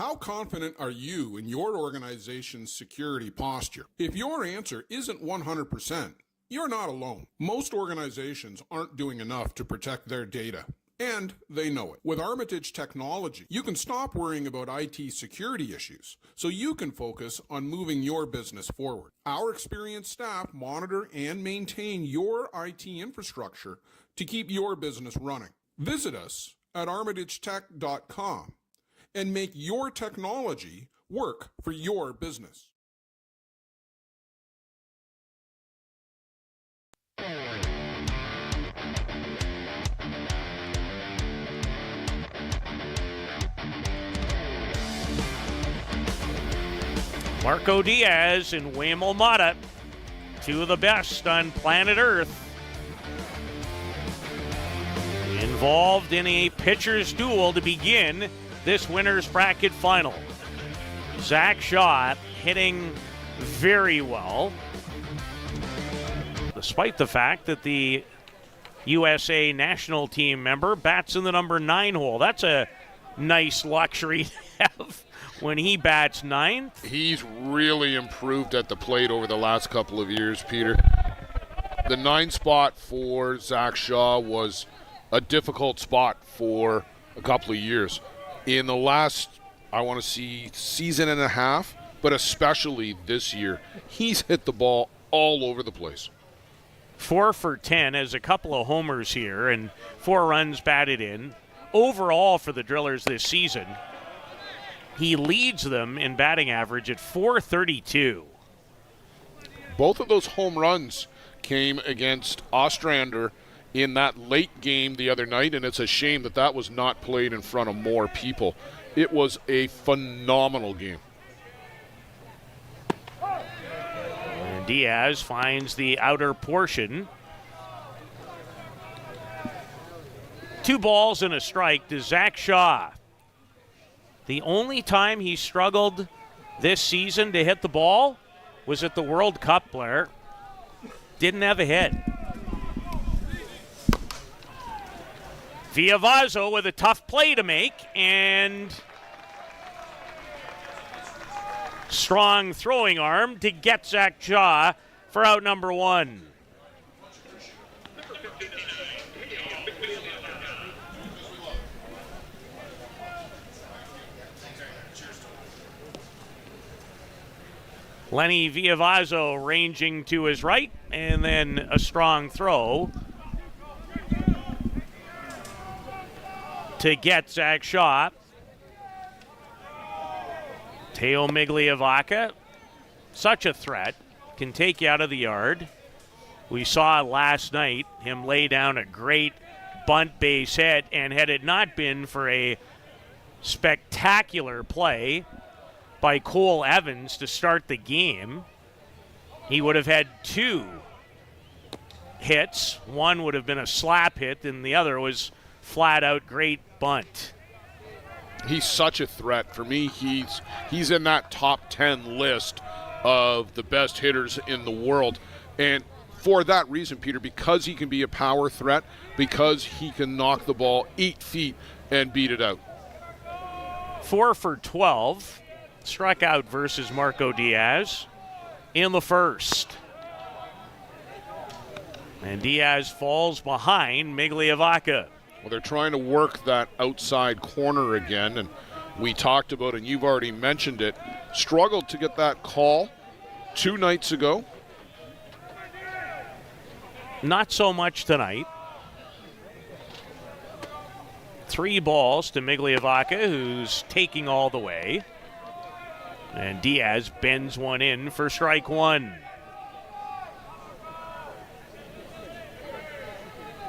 [SPEAKER 5] How confident are you in your organization's security posture? If your answer isn't 100%, you're not alone. Most organizations aren't doing enough to protect their data, and they know it. With Armitage technology, you can stop worrying about IT security issues so you can focus on moving your business forward. Our experienced staff monitor and maintain your IT infrastructure to keep your business running. Visit us at armitagetech.com and make your technology work for your business.
[SPEAKER 1] Marco Diaz and Huemul Mata, two of the best on planet Earth, involved in a pitcher's duel to begin this winner's bracket final. Zach Shaw hitting very well, despite the fact that the USA national team member bats in the number 9 hole. That's a nice luxury to have when he bats 9th.
[SPEAKER 2] He's really improved at the plate over the last couple of years, Peter. The 9 spot for Zach Shaw was a difficult spot for a couple of years. In the last, I want to see, season and a half, but especially this year, he's hit the ball all over the place.
[SPEAKER 1] 4 for 10, has a couple of homers here and 4 runs batted in. Overall for the Drillers this season, he leads them in batting average at .432.
[SPEAKER 2] Both of those home runs came against Ostrander in that late game the other night, and it's a shame that that was not played in front of more people. It was a phenomenal game.
[SPEAKER 1] And Diaz finds the outer portion. 2 balls and a strike to Zach Shaw. The only time he struggled this season to hit the ball was at the World Cup, Blair. Didn't have a hit. Viavazo with a tough play to make, and strong throwing arm to get Zach Shaw for out number 1. Lenny Viavazo ranging to his right, and then a strong throw to get Zach Shaw. Teo Migliavaca, such a threat, can take you out of the yard. We saw last night him lay down a great bunt base hit, and had it not been for a spectacular play by Cole Evans to start the game, he would have had 2 hits. One would have been a slap hit, and the other was flat out great bunt.
[SPEAKER 2] He's such a threat. For me, he's in that top 10 list of the best hitters in the world. And for that reason, Peter, because he can be a power threat, because he can knock the ball 8 feet and beat it out.
[SPEAKER 1] 4 for 12. Struck out versus Marco Diaz in the first. And Diaz falls behind Migliavaca.
[SPEAKER 2] Well, they're trying to work that outside corner again, and we talked about, and you've already mentioned it, struggled to get that call 2 nights ago.
[SPEAKER 1] Not so much tonight. 3 balls to Migliavaca, who's taking all the way. And Diaz bends one in for strike 1.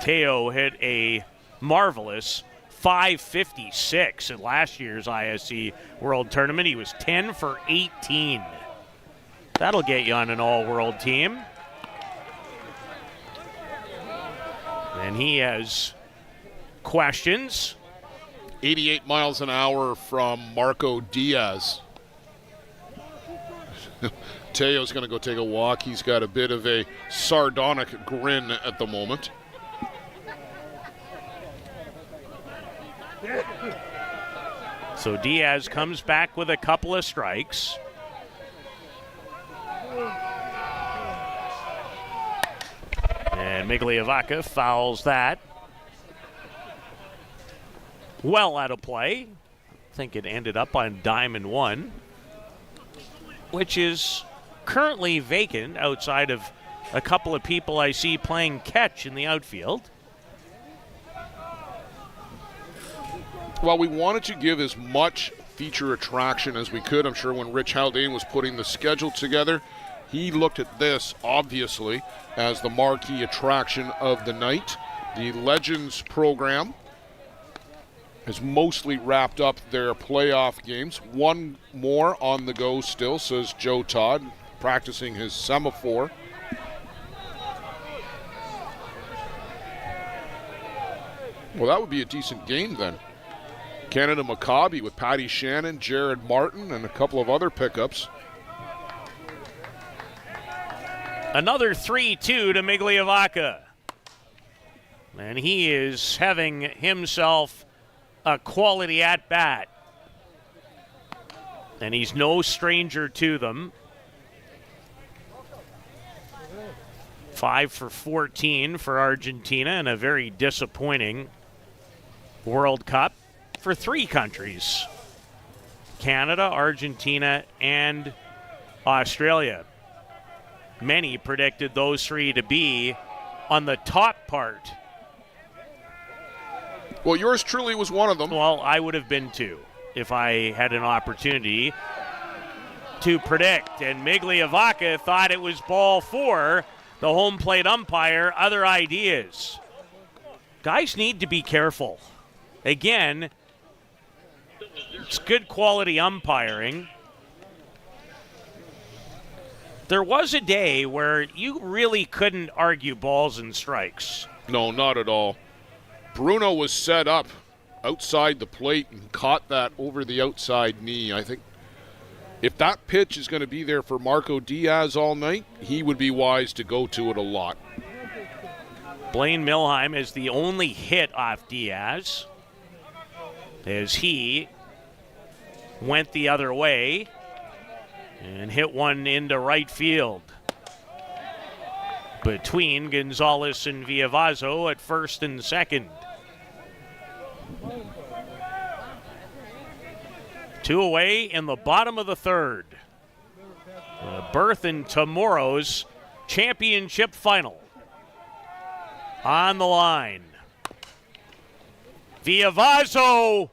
[SPEAKER 1] Teo hit a marvelous .556 at last year's ISC World Tournament. He was 10 for 18. That'll get you on an all-world team. And he has questions.
[SPEAKER 2] 88 miles an hour from Marco Diaz. Teo's going to go take a walk. He's got a bit of a sardonic grin at the moment.
[SPEAKER 1] So Diaz comes back with a couple of strikes. And Migliavaca fouls that. Well out of play. I think it ended up on diamond 1, which is currently vacant outside of a couple of people I see playing catch in the outfield.
[SPEAKER 2] Well, we wanted to give as much feature attraction as we could. I'm sure when Rich Haldane was putting the schedule together, he looked at this, obviously, as the marquee attraction of the night. The Legends program has mostly wrapped up their playoff games. One more on the go still, says Joe Todd, practicing his semaphore. Well, that would be a decent game then. Canada Maccabi with Patty Shannon, Jared Martin, and a couple of other pickups.
[SPEAKER 1] Another 3-2 to Migliavaca. And he is having himself a quality at-bat. And he's no stranger to them. 5 for 14 for Argentina and a very disappointing World Cup for 3 countries: Canada, Argentina, and Australia. Many predicted those 3 to be on the top part.
[SPEAKER 2] Well, yours truly was one of them.
[SPEAKER 1] Well, I would have been too if I had an opportunity to predict. And Migliavaca thought it was ball 4. The home plate umpire, other ideas. Guys need to be careful. Again, it's good quality umpiring. There was a day where you really couldn't argue balls and strikes.
[SPEAKER 2] No, not at all. Bruno was set up outside the plate and caught that over the outside knee. I think if that pitch is going to be there for Marco Diaz all night, he would be wise to go to it a lot.
[SPEAKER 1] Blaine Milheim is the only hit off Diaz, as he went the other way and hit one into right field between Gonzalez and Villavazo at first and second. 2 away in the bottom of the third. A berth in tomorrow's championship final on the line. Villavazo,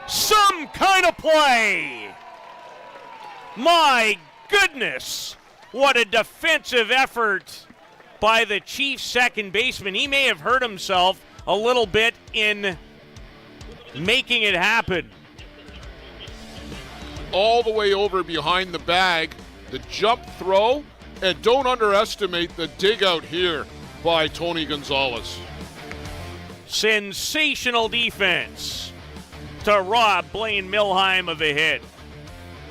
[SPEAKER 1] some kind of play. My goodness, what a defensive effort by the Chiefs second baseman. He may have hurt himself a little bit in making it happen.
[SPEAKER 2] All the way over behind the bag, the jump throw, and don't underestimate the dig out here by Tony Gonzalez.
[SPEAKER 1] Sensational defense to rob Blaine Milheim of a hit.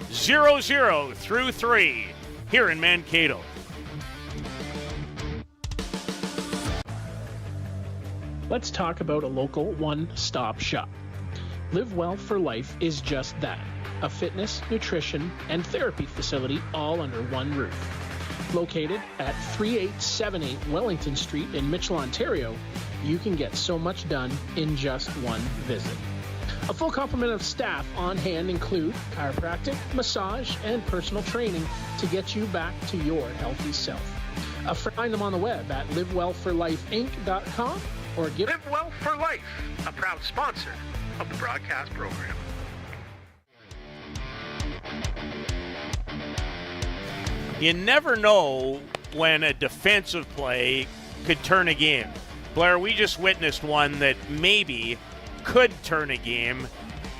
[SPEAKER 1] 0-0 through 3 here in Mankato.
[SPEAKER 6] Let's talk about a local one-stop shop. Live Well for Life is just that. A fitness, nutrition, and therapy facility all under one roof. Located at 3878 Wellington Street in Mitchell, Ontario, you can get so much done in just one visit. A full complement of staff on hand include chiropractic, massage, and personal training to get you back to your healthy self. Find them on the web at livewellforlifeinc.com or give
[SPEAKER 7] Live Well for Life, a proud sponsor of the broadcast program.
[SPEAKER 1] You never know when a defensive play could turn a game. Blair, we just witnessed one that maybe could turn a game,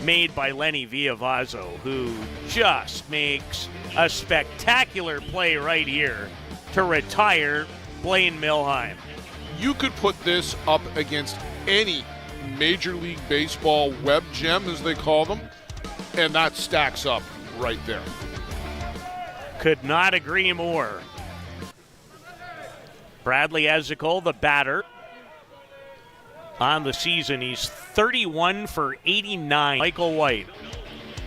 [SPEAKER 1] made by Lenny Villavazo, who just makes a spectacular play right here to retire Blaine Milheim.
[SPEAKER 2] You could put this up against any Major League Baseball web gem, as they call them, and that stacks up right there.
[SPEAKER 1] Could not agree more. Bradley Ezekiel, the batter, on the season. He's 31 for 89. Michael White.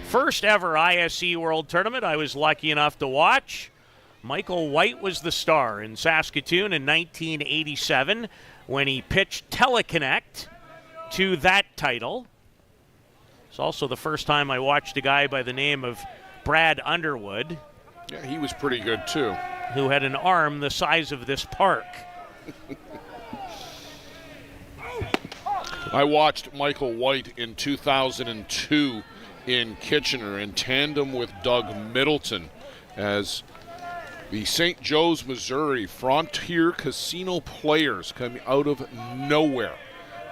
[SPEAKER 1] First ever ISC World Tournament I was lucky enough to watch. Michael White was the star in Saskatoon in 1987 when he pitched Teleconnect to that title. It's also the first time I watched a guy by the name of Brad Underwood.
[SPEAKER 2] Yeah, he was pretty good too.
[SPEAKER 1] Who had an arm the size of this park.
[SPEAKER 2] I watched Michael White in 2002 in Kitchener in tandem with Doug Middleton as the St. Joe's, Missouri Frontier Casino players come out of nowhere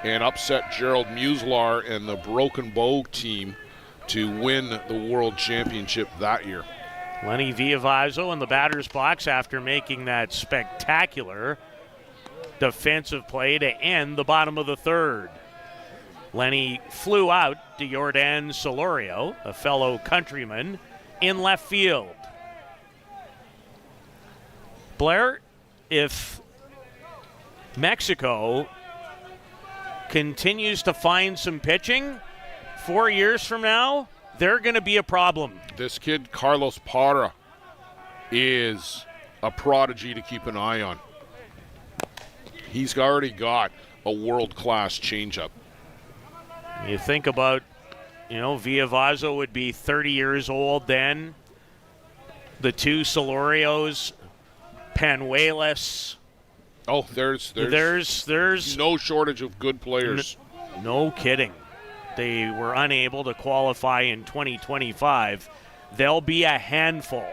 [SPEAKER 2] and upset Gerald Muslar and the Broken Bow team to win the World Championship that year.
[SPEAKER 1] Lenny Viavazo in the batter's box after making that spectacular defensive play to end the bottom of the third. Lenny flew out to Jordan Solorio, a fellow countryman, in left field. Blair, if Mexico continues to find some pitching 4 years from now, they're going to be a problem.
[SPEAKER 2] This kid, Carlos Parra, is a prodigy to keep an eye on. He's already got a world-class changeup.
[SPEAKER 1] You think about, Viavazo would be 30 years old then. The two Solorios, Panuelos.
[SPEAKER 2] Oh, there's no shortage of good players.
[SPEAKER 1] No kidding. They were unable to qualify in 2025. They'll be a handful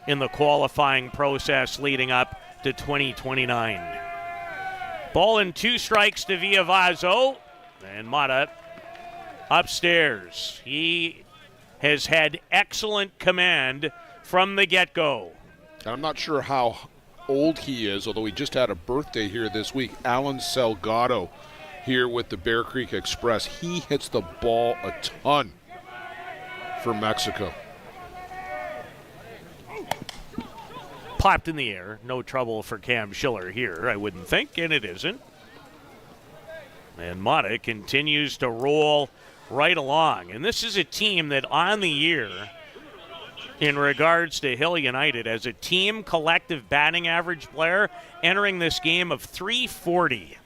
[SPEAKER 1] in the qualifying process leading up to 2029. Ball and 2 strikes to Viavazo, and Mata upstairs. He has had excellent command from the get-go.
[SPEAKER 2] I'm not sure how old he is, although he just had a birthday here this week. Alan Salgado here with the Bear Creek Express. He hits the ball a ton for Mexico.
[SPEAKER 1] Popped in the air. No trouble for Cam Schiller here, I wouldn't think, and it isn't. And Mata continues to roll right along. And this is a team that on the year, in regards to Hill United, as a team collective batting average player, entering this game of .340.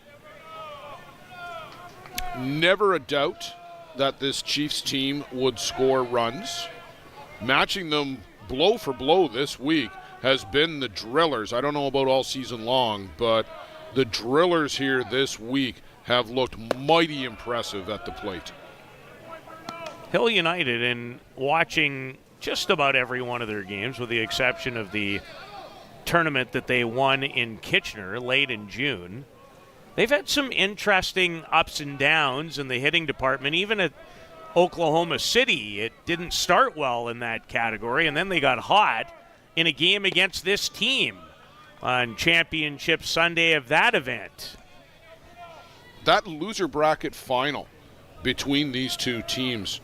[SPEAKER 2] Never a doubt that this Chiefs team would score runs. Matching them blow for blow this week has been the Drillers. I don't know about all season long, but the Drillers here this week have looked mighty impressive at the plate.
[SPEAKER 1] Hill United, in watching just about every one of their games, with the exception of the tournament that they won in Kitchener late in June, they've had some interesting ups and downs in the hitting department. Even at Oklahoma City, it didn't start well in that category, and then they got hot in a game against this team on Championship Sunday of that event.
[SPEAKER 2] That loser bracket final between these two teams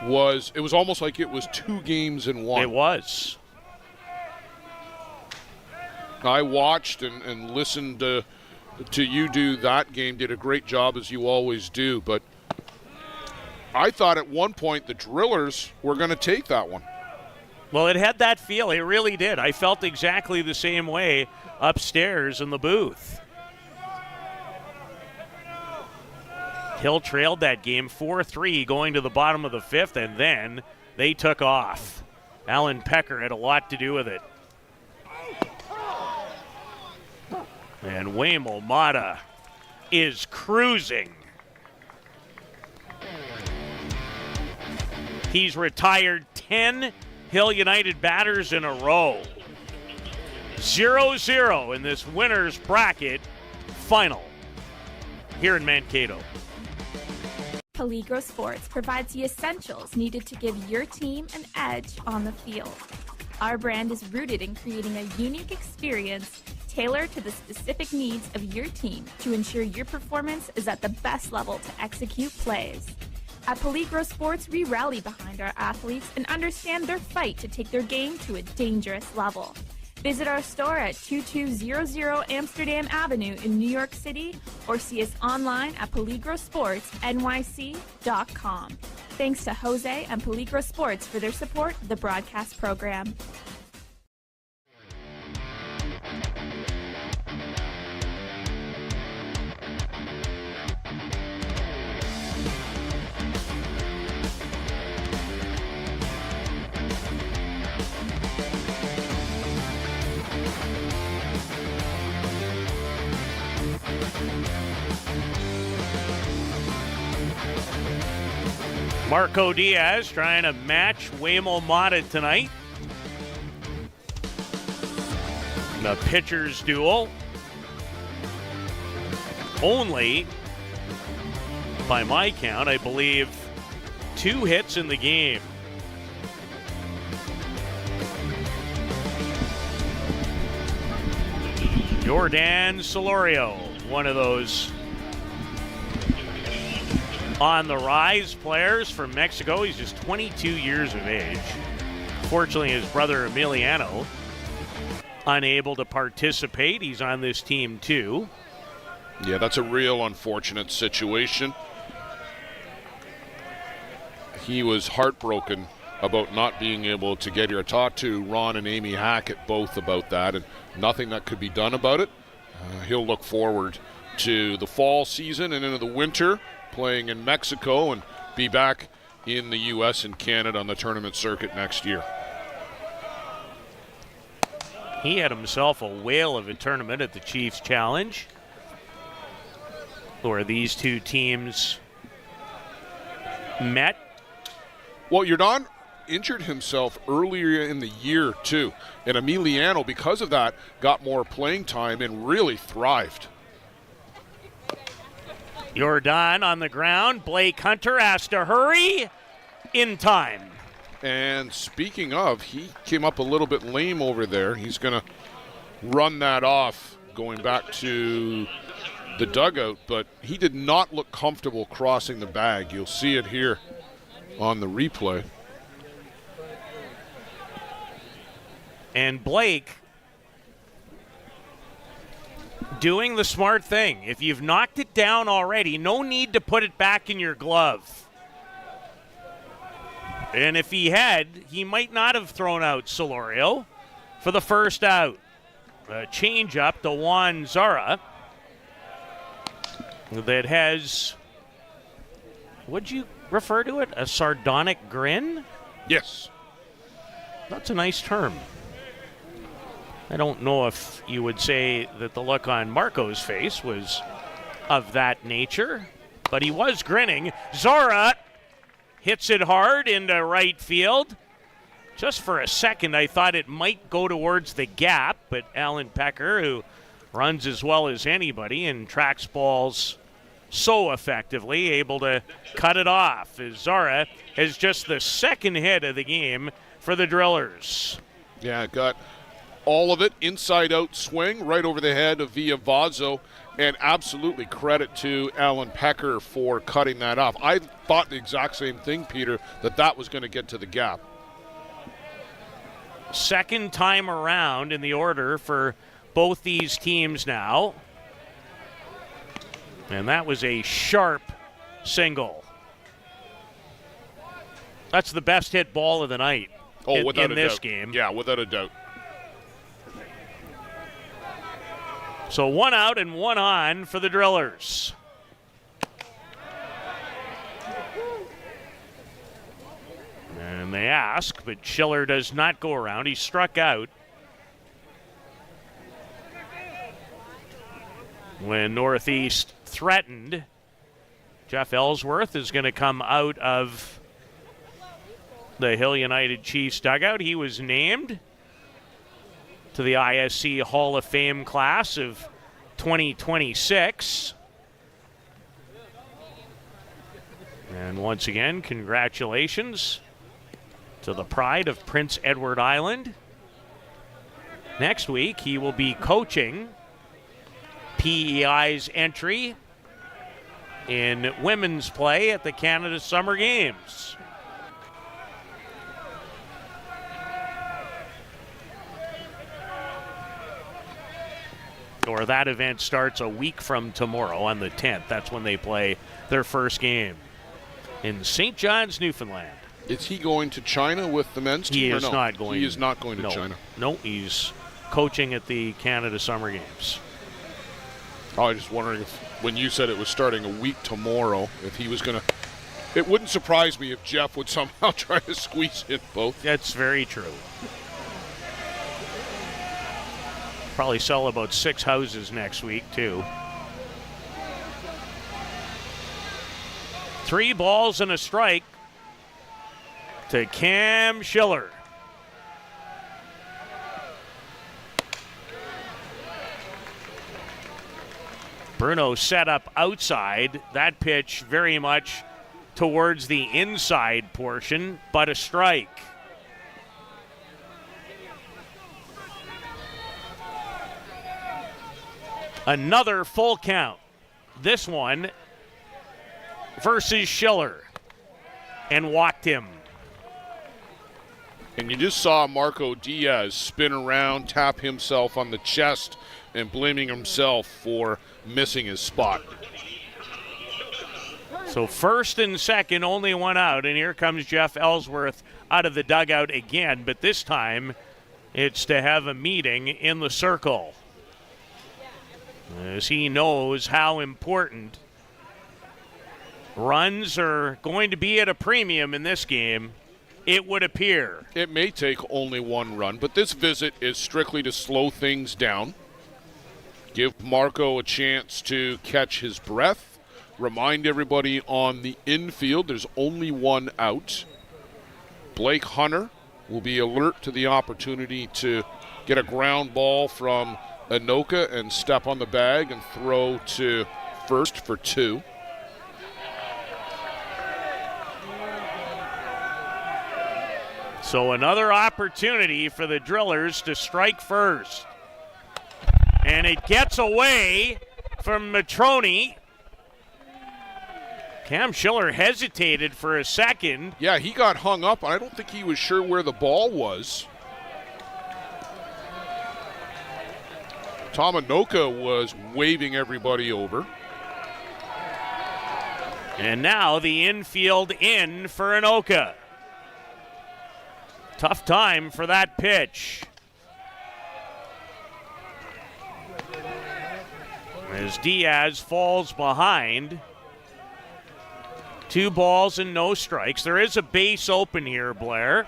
[SPEAKER 2] was almost like it was 2 games in one.
[SPEAKER 1] It was.
[SPEAKER 2] I watched and listened to you do that game, did a great job as you always do, but I thought at one point the Drillers were going to take that one.
[SPEAKER 1] Well, it had that feel. It really did. I felt exactly the same way upstairs in the booth. Hill trailed that game 4-3 going to the bottom of the 5th, and then they took off. Alan Pecker had a lot to do with it. And Huemul Mata is cruising. He's retired 10 Hill United batters in a row. 0-0 in this winner's bracket final here in Mankato.
[SPEAKER 8] Peligro Sports provides the essentials needed to give your team an edge on the field. Our brand is rooted in creating a unique experience tailored to the specific needs of your team to ensure your performance is at the best level to execute plays. At Peligro Sports, we rally behind our athletes and understand their fight to take their game to a dangerous level. Visit our store at 2200 Amsterdam Avenue in New York City or see us online at peligrosportsnyc.com. Thanks to Jose and Peligro Sports for their support of the broadcast program.
[SPEAKER 1] Marco Diaz trying to match Huemul Mata tonight. The pitcher's duel. Only, by my count, I believe, 2 hits in the game. Jordan Solorio, one of those on the rise players from Mexico. He's just 22 years of age. Fortunately, his brother Emiliano unable to participate. He's on this team too.
[SPEAKER 2] Yeah, that's a real unfortunate situation. He was heartbroken about not being able to get here. I talked to Ron and Amy Hackett both about that, and nothing that could be done about it. He'll look forward to the fall season and into the winter, playing in Mexico, and be back in the U.S. and Canada on the tournament circuit next year.
[SPEAKER 1] He had himself a whale of a tournament at the Chiefs Challenge, where these two teams met.
[SPEAKER 2] Well, Jordan injured himself earlier in the year, too. And Emiliano, because of that, got more playing time and really thrived.
[SPEAKER 1] Jordan on the ground. Blake Hunter has to hurry in time.
[SPEAKER 2] And speaking of, he came up a little bit lame over there. He's going to run that off going back to the dugout, but he did not look comfortable crossing the bag. You'll see it here on the replay.
[SPEAKER 1] And Blake doing the smart thing. If you've knocked it down already, no need to put it back in your glove. And if he had, he might not have thrown out Solorio for the first out. A change up to Juan Zara that has, would you refer to it, a sardonic grin?
[SPEAKER 2] Yes.
[SPEAKER 1] That's a nice term. I don't know if you would say that the look on Marco's face was of that nature, but he was grinning. Zara hits it hard into right field. Just for a second, I thought it might go towards the gap, but Alan Pecker, who runs as well as anybody and tracks balls so effectively, able to cut it off, as Zara has just the second hit of the game for the Drillers.
[SPEAKER 2] Yeah, got all of it, inside-out swing right over the head of Villavazo, and absolutely credit to Alan Pecker for cutting that off. I thought the exact same thing, Peter, that was going to get to the gap.
[SPEAKER 1] Second time around in the order for both these teams now. And that was a sharp single. That's the best hit ball of the night in this game.
[SPEAKER 2] Yeah, without a doubt.
[SPEAKER 1] So 1 out and 1 on for the Drillers. And they ask, but Schiller does not go around. He struck out when Northeast threatened. Jeff Ellsworth is going to come out of the Hill United Chiefs dugout. He was named to the ISC Hall of Fame class of 2026. And once again, congratulations to the pride of Prince Edward Island. Next week, he will be coaching PEI's entry in women's play at the Canada Summer Games. or that event starts a week from tomorrow on the 10th. That's when they play their first game in St. John's, Newfoundland.
[SPEAKER 2] Is he going to China with the men's team?
[SPEAKER 1] He
[SPEAKER 2] or
[SPEAKER 1] is
[SPEAKER 2] no?
[SPEAKER 1] not going.
[SPEAKER 2] He is not going to China.
[SPEAKER 1] No, he's coaching at the Canada Summer Games.
[SPEAKER 2] I was just wondering if, when you said it was starting a week tomorrow, if he was going to. It wouldn't surprise me if Jeff would somehow try to squeeze in both.
[SPEAKER 1] That's very true. Probably sell about 6 houses next week, too. 3 balls and a strike to Cam Schiller. Bruno set up outside. That pitch very much towards the inside portion, but a strike. Another full count. This one versus Schiller, and walked him.
[SPEAKER 2] And you just saw Marco Diaz spin around, tap himself on the chest, and blaming himself for missing his spot.
[SPEAKER 1] So first and second, only one out, and here comes Jeff Ellsworth out of the dugout again, but this time it's to have a meeting in the circle, as he knows how important runs are going to be at a premium in this game, it would appear.
[SPEAKER 2] It may take only one run, but this visit is strictly to slow things down, give Marco a chance to catch his breath, remind everybody on the infield there's only one out. Blake Hunter will be alert to the opportunity to get a ground ball from Anoka and step on the bag and throw to first for 2.
[SPEAKER 1] So another opportunity for the Drillers to strike first. And it gets away from Matroni. Cam Schiller hesitated for a second.
[SPEAKER 2] Yeah, he got hung up. I don't think he was sure where the ball was. Tom Anoka was waving everybody over.
[SPEAKER 1] And now the infield in for Anoka. Tough time for that pitch. As Diaz falls behind. 2 balls and no strikes. There is a base open here, Blair.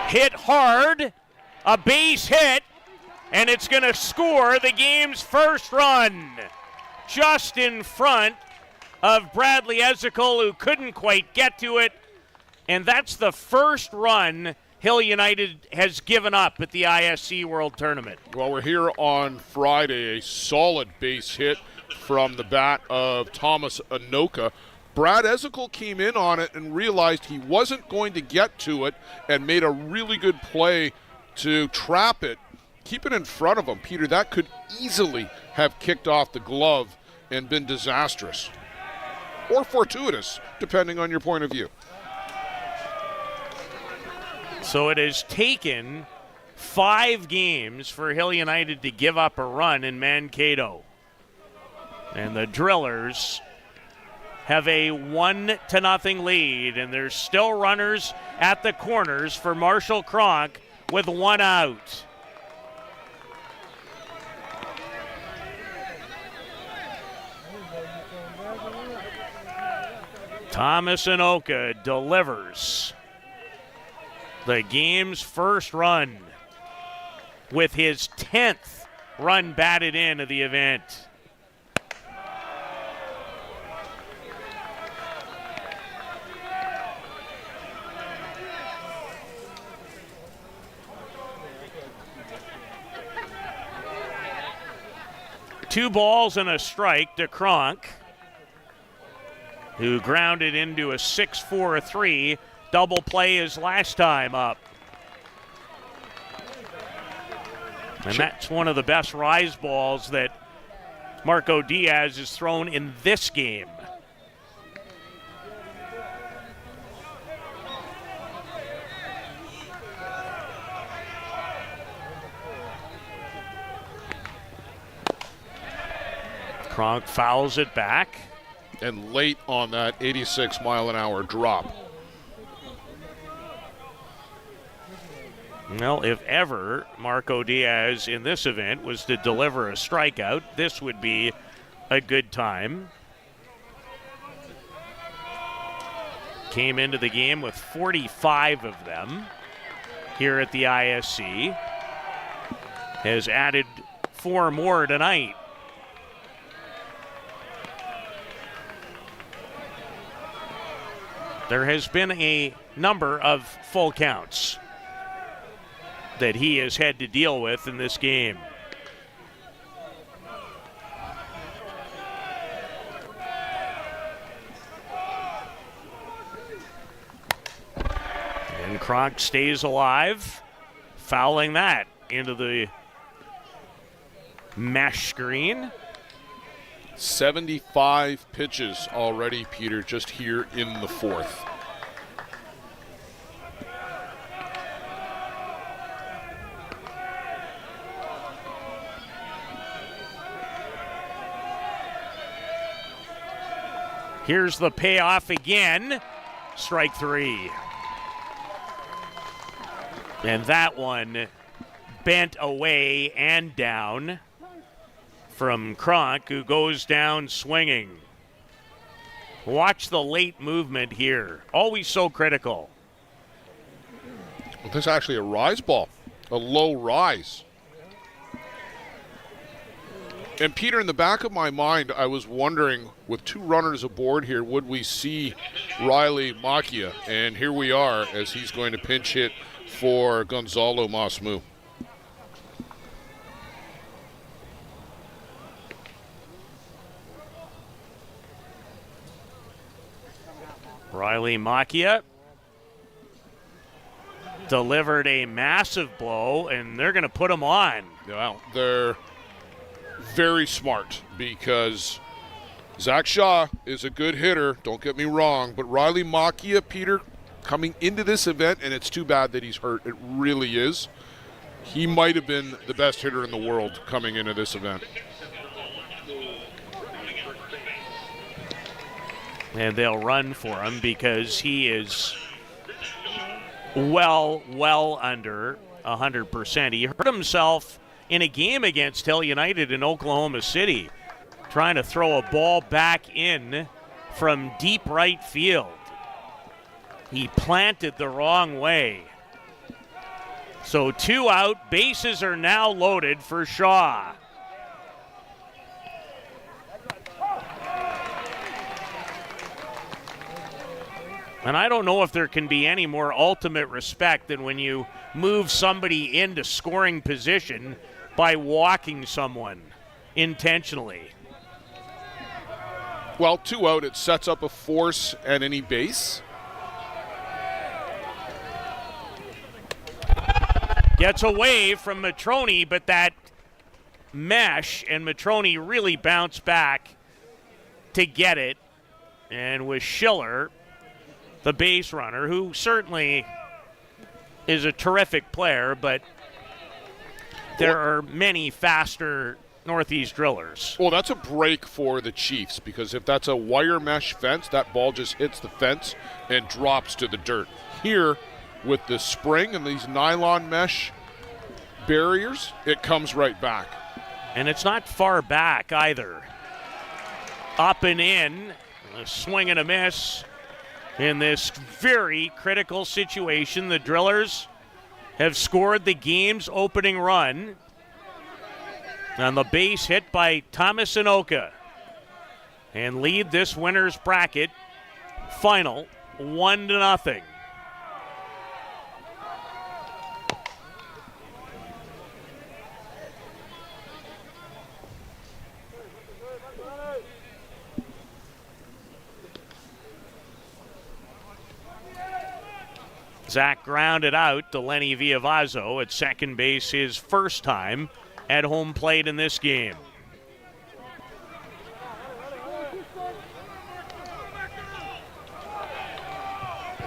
[SPEAKER 1] Hit hard, a base hit, and it's going to score the game's first run. Just in front of Bradley Ezekiel, who couldn't quite get to it. And that's the first run Hill United has given up at the ISC World Tournament.
[SPEAKER 2] Well, we're here on Friday. A solid base hit from the bat of Thomas Anoka. Brad Ezekiel came in on it and realized he wasn't going to get to it and made a really good play to trap it, keep it in front of him. Peter, that could easily have kicked off the glove and been disastrous. Or fortuitous, depending on your point of view.
[SPEAKER 1] So it has taken 5 games for Hill United to give up a run in Mankato. And the Drillers have a 1-0 lead, and there's still runners at the corners for Marshall Cronk with 1 out. Thomas Anoka delivers the game's first run with his 10th run batted in of the event. Two balls and a strike to Cronk, who grounded into a 6-4-3 double play his last time up. And that's one of the best rise balls that Marco Diaz has thrown in this game. Kronk fouls it back.
[SPEAKER 2] And late on that 86-mile-an-hour drop.
[SPEAKER 1] Well, if ever Marco Diaz in this event was to deliver a strikeout, this would be a good time. Came into the game with 45 of them here at the ISC. Has added 4 more tonight. There has been a number of full counts that he has had to deal with in this game. And Kronk stays alive, fouling that into the mesh screen.
[SPEAKER 2] 75 pitches already, Peter, just here in the 4th.
[SPEAKER 1] Here's the payoff again. Strike 3. And that one bent away and down from Kronk, who goes down swinging. Watch the late movement here. Always so critical.
[SPEAKER 2] Well, this is actually a rise ball, a low rise. And Peter, in the back of my mind, I was wondering, with 2 runners aboard here, would we see Riley Macchia? And here we are, as he's going to pinch hit for Gonzalo Masmu.
[SPEAKER 1] Riley Macchia delivered a massive blow, and they're going to put him on.
[SPEAKER 2] Well, they're very smart because Zach Shaw is a good hitter, don't get me wrong, but Riley Macchia, Peter, coming into this event, and it's too bad that he's hurt. It really is. He might have been the best hitter in the world coming into this event.
[SPEAKER 1] And they'll run for him because he is well under 100%. He hurt himself in a game against Hill United in Oklahoma City, trying to throw a ball back in from deep right field. He planted the wrong way. So 2 out, bases are now loaded for Shaw. And I don't know if there can be any more ultimate respect than when you move somebody into scoring position by walking someone intentionally.
[SPEAKER 2] Well, 2 out, it sets up a force at any base.
[SPEAKER 1] Gets away from Matrone, but that mesh, and Matrone really bounced back to get it. And with Schiller, the base runner, who certainly is a terrific player, but there are many faster Northeast drillers.
[SPEAKER 2] Well, that's a break for the Chiefs, because if that's a wire mesh fence, that ball just hits the fence and drops to the dirt. Here, with the spring and these nylon mesh barriers, it comes right back.
[SPEAKER 1] And it's not far back either. Up and in, a swing and a miss. In this very critical situation, the Drillers have scored the game's opening run on the base hit by Thomas Inoka and lead this winner's bracket final 1-0. Zach grounded out to Lenny Villavazzo at second base, his first time at home plate in this game.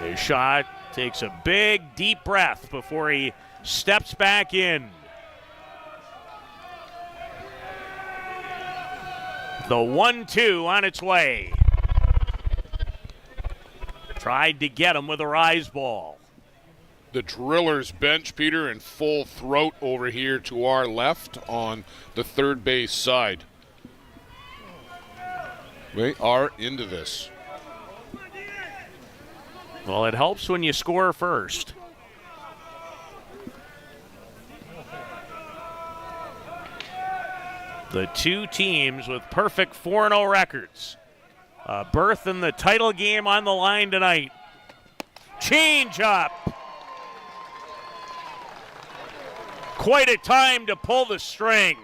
[SPEAKER 1] His shot takes a big, deep breath before he steps back in. The 1-2 on its way. Tried to get him with a rise ball.
[SPEAKER 2] The Drillers bench, Peter, in full throat over here to our left on the third base side. They are into this.
[SPEAKER 1] Well, it helps when you score first. The two teams with perfect 4-0 records. A berth in the title game on the line tonight. Change up. Quite a time to pull the string.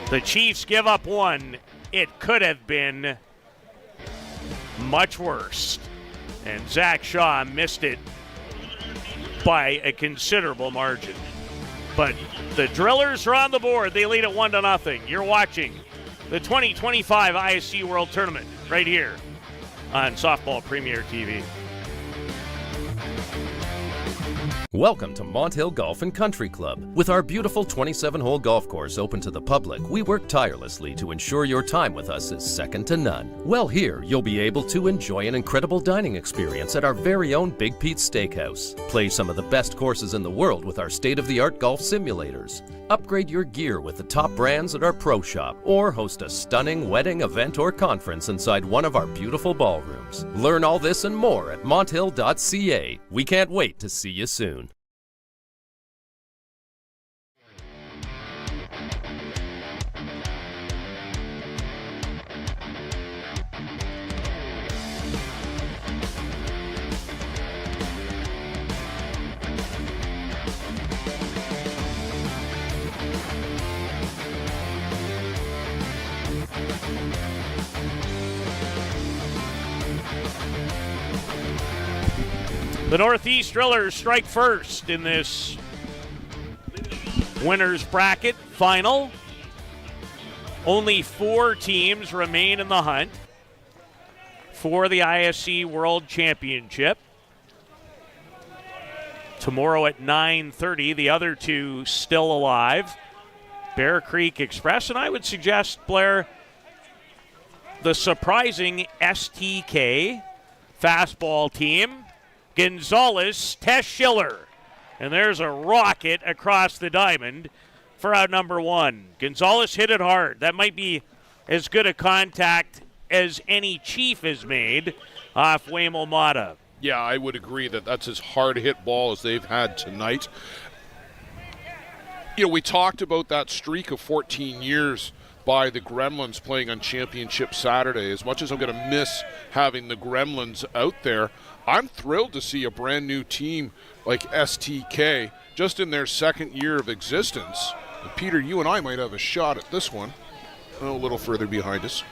[SPEAKER 1] The Chiefs give up one. It could have been much worse. And Zach Shaw missed it by a considerable margin. But the Drillers are on the board. They lead at 1-0. You're watching the 2025 ISC World Tournament right here on Softball Premier TV.
[SPEAKER 4] Welcome to Mont Hill Golf and Country Club. With our beautiful 27-hole golf course open to the public, we work tirelessly to ensure your time with us is second to none. Well, here you'll be able to enjoy an incredible dining experience at our very own Big Pete's Steakhouse. Play some of the best courses in the world with our state-of-the-art golf simulators. Upgrade your gear with the top brands at our pro shop, or host a stunning wedding, event, or conference inside one of our beautiful ballrooms. Learn all this and more at monthill.ca. We can't wait to see you soon.
[SPEAKER 1] The Northeast Drillers strike first in this winners bracket final. Only 4 teams remain in the hunt for the ISC World Championship. Tomorrow at 9:30, the other 2 still alive. Bear Creek Express, and I would suggest, Blair, the surprising STK fastball team, Gonzalez, Tess Schiller. And there's a rocket across the diamond for out number 1. Gonzalez hit it hard. That might be as good a contact as any Chief has made off Huemul Mata.
[SPEAKER 2] Yeah, I would agree that that's as hard a hit ball as they've had tonight. You know, we talked about that streak of 14 years by the Gremlins playing on Championship Saturday. As much as I'm going to miss having the Gremlins out there, I'm thrilled to see a brand new team like STK just in their second year of existence. And Peter, you and I might have a shot at this one. Oh, a little further behind us.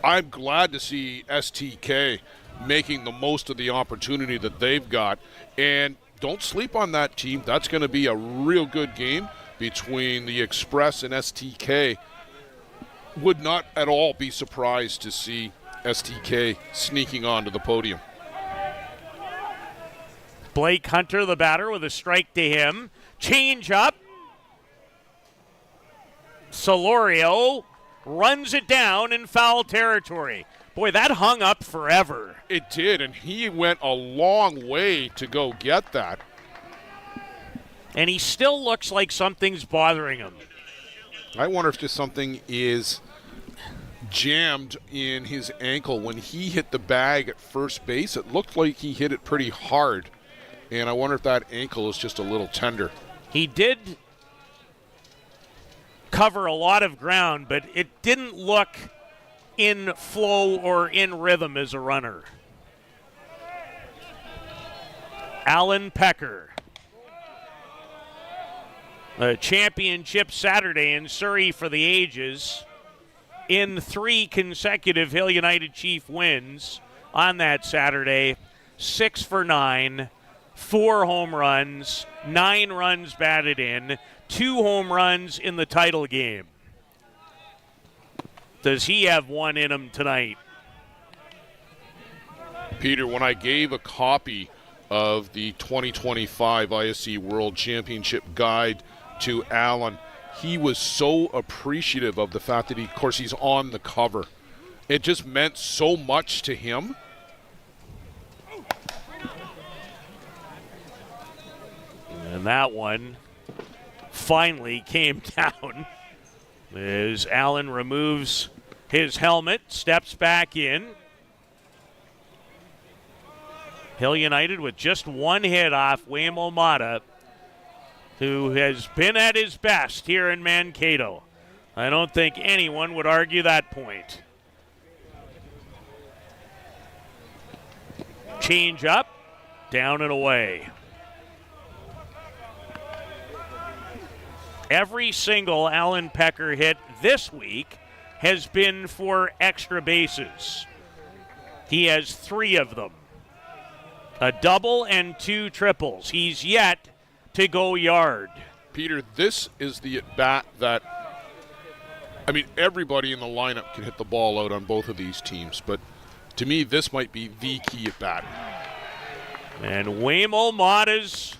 [SPEAKER 2] I'm glad to see STK making the most of the opportunity that they've got. And don't sleep on that team. That's going to be a real good game between the Express and STK. Would not at all be surprised to see STK sneaking onto the podium.
[SPEAKER 1] Blake Hunter, the batter, with a strike to him. Change up. Solorio runs it down in foul territory. Boy, that hung up forever.
[SPEAKER 2] It did, and he went a long way to go get that.
[SPEAKER 1] And he still looks like something's bothering him.
[SPEAKER 2] I wonder if just something is jammed in his ankle. When he hit the bag at first base, it looked like he hit it pretty hard. And I wonder if that ankle is just a little tender.
[SPEAKER 1] He did cover a lot of ground, but it didn't look in flow or in rhythm as a runner. Alan Pecker. A championship Saturday in Surrey for the ages. In 3 consecutive Hill United Chief wins on that Saturday. 6 for 9. 4 home runs, 9 runs batted in, 2 home runs in the title game. Does he have one in him tonight?
[SPEAKER 2] Peter, when I gave a copy of the 2025 ISC World Championship Guide to Alan, he was so appreciative of the fact that of course, he's on the cover. It just meant so much to him.
[SPEAKER 1] And that one finally came down as Allen removes his helmet, steps back in. Hill United with just one hit off Huemul Mata, who has been at his best here in Mankato. I don't think anyone would argue that point. Change up, down and away. Every single Alan Pecker hit this week has been for extra bases. He has 3 of them. A double and 2 triples. He's yet to go yard.
[SPEAKER 2] Peter, this is the at-bat that, I mean, everybody in the lineup can hit the ball out on both of these teams, but to me, this might be the key at-bat.
[SPEAKER 1] And Huemul Mata's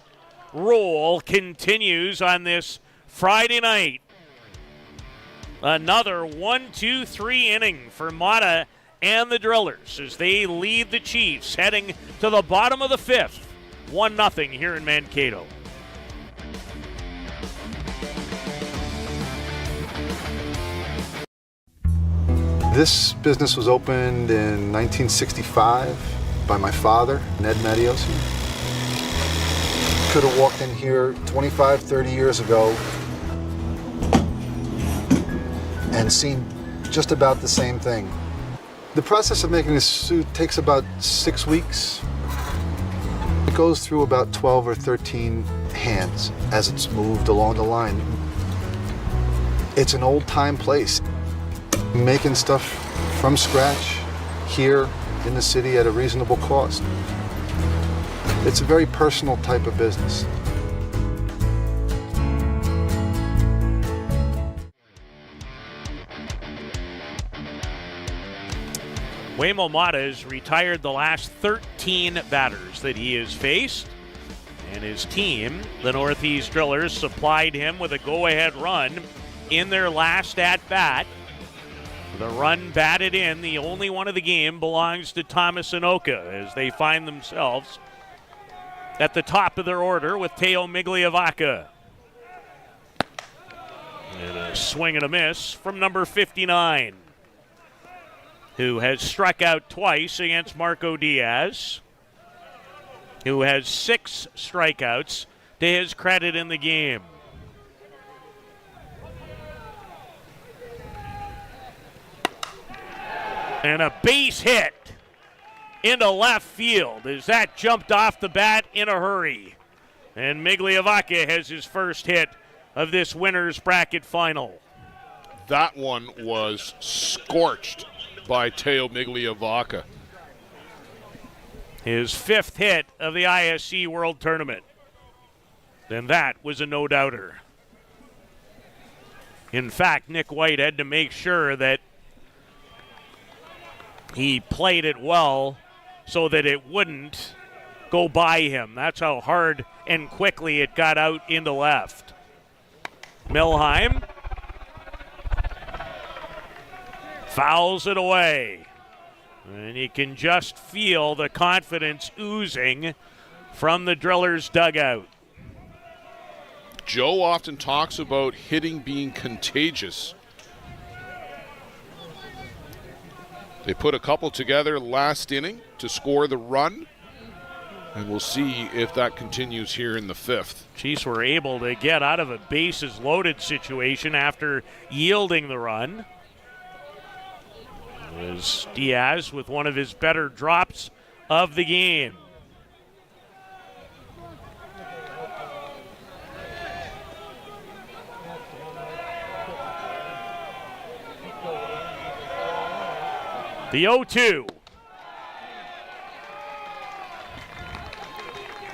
[SPEAKER 1] roll continues on this Friday night. Another 1-2-3 inning for Mata and the Drillers as they lead the Chiefs heading to the bottom of the 5th. 1-0 here in Mankato.
[SPEAKER 9] This business was opened in 1965 by my father, Ned Matiosi. Could have walked in here 25, 30 years ago and seen just about the same thing. The process of making this suit takes about 6 weeks. It goes through about 12 or 13 hands as it's moved along the line. It's an old-time place. Making stuff from scratch here in the city at a reasonable cost. It's a very personal type of business.
[SPEAKER 1] Huemul Mata has retired the last 13 batters that he has faced, and his team, the NorthEast Drillers, supplied him with a go-ahead run in their last at-bat. The run batted in, the only one of the game, belongs to Thomas and Oka as they find themselves at the top of their order with Teo Migliavaca. And a swing and a miss from number 59, who has struck out twice against Marco Diaz, who has 6 strikeouts to his credit in the game. And a base hit into left field as that jumped off the bat in a hurry. And Migliavaca has his first hit of this winner's bracket final.
[SPEAKER 2] That one was scorched by Teo Migliavaca.
[SPEAKER 1] His 5th hit of the ISC World Tournament. And that was a no-doubter. In fact, Nick White had to make sure that he played it well so that it wouldn't go by him. That's how hard and quickly it got out into left. Milheim fouls it away. And you can just feel the confidence oozing from the Drillers' dugout.
[SPEAKER 2] Joe often talks about hitting being contagious. They put a couple together last inning to score the run, and we'll see if that continues here in the 5th.
[SPEAKER 1] Chiefs were able to get out of a bases-loaded situation after yielding the run. It was Diaz with one of his better drops of the game. The 0-2.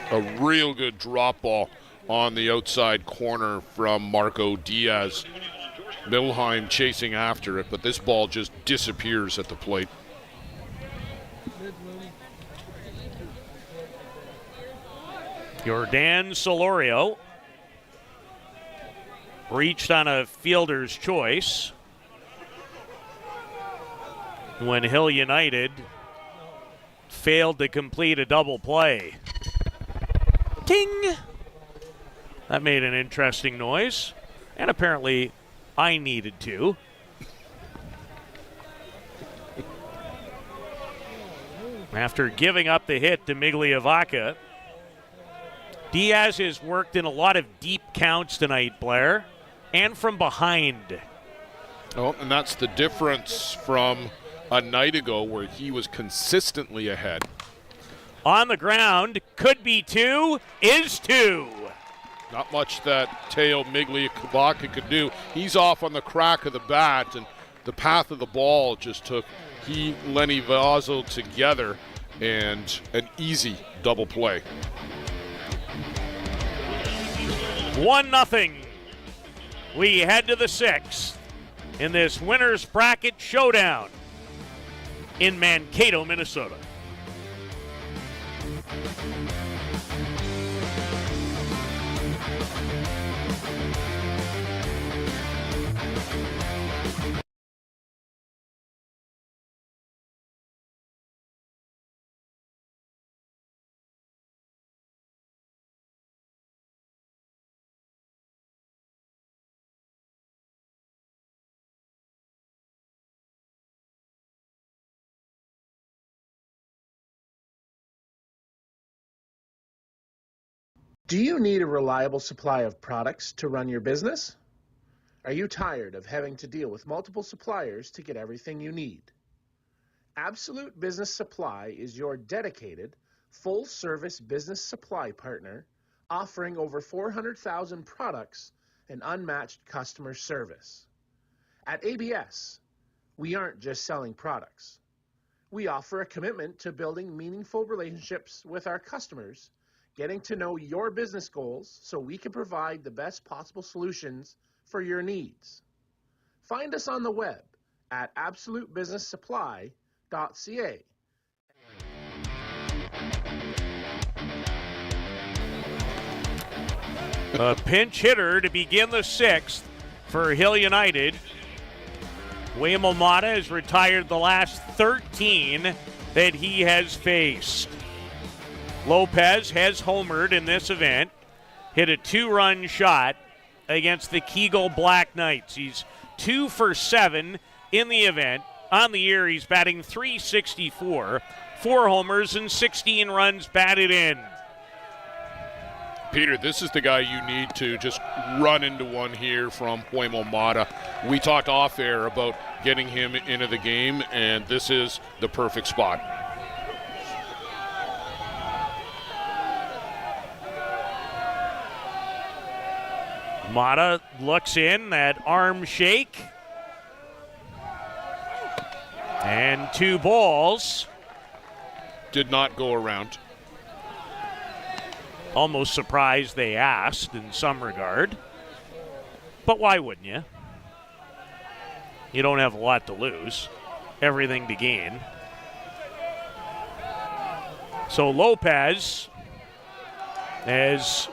[SPEAKER 2] A real good drop ball on the outside corner from Marco Diaz. Milheim chasing after it, but this ball just disappears at the plate.
[SPEAKER 1] Jordan Solorio reached on a fielder's choice when Hill United failed to complete a double play. Ting! That made an interesting noise, and apparently I needed to. After giving up the hit to Migliavaca, Diaz has worked in a lot of deep counts tonight, Blair, and from behind.
[SPEAKER 2] Oh, and that's the difference from a night ago where he was consistently ahead.
[SPEAKER 1] On the ground, could be two, is two.
[SPEAKER 2] Not much that Teo Migliavaca could do. He's off on the crack of the bat, and the path of the ball just took Lenny Vazzo together, and an easy double play.
[SPEAKER 1] 1-0. We head to the sixth in this winner's bracket showdown in Mankato, Minnesota.
[SPEAKER 10] Do you need a reliable supply of products to run your business? Are you tired of having to deal with multiple suppliers to get everything you need? Absolute Business Supply is your dedicated, full-service business supply partner, offering over 400,000 products and unmatched customer service. At ABS, we aren't just selling products. We offer a commitment to building meaningful relationships with our customers, getting to know your business goals so we can provide the best possible solutions for your needs. Find us on the web at absolutebusinesssupply.ca.
[SPEAKER 1] A pinch hitter to begin the sixth for Hill United. Huemul Mata has retired the last 13 that he has faced. Lopez has homered in this event, hit a 2-run shot against the Kegel Black Knights. He's 2 for 7 in the event. On the year, he's batting .364, 4 homers and 16 runs batted in.
[SPEAKER 2] Peter, this is the guy you need to just run into one here from Huemul Mata. We talked off air about getting him into the game, and this is the perfect spot.
[SPEAKER 1] Mata looks in, that arm shake. And 2 balls.
[SPEAKER 2] Did not go around.
[SPEAKER 1] Almost surprised they asked in some regard. But why wouldn't you? You don't have a lot to lose, everything to gain. So Lopez, as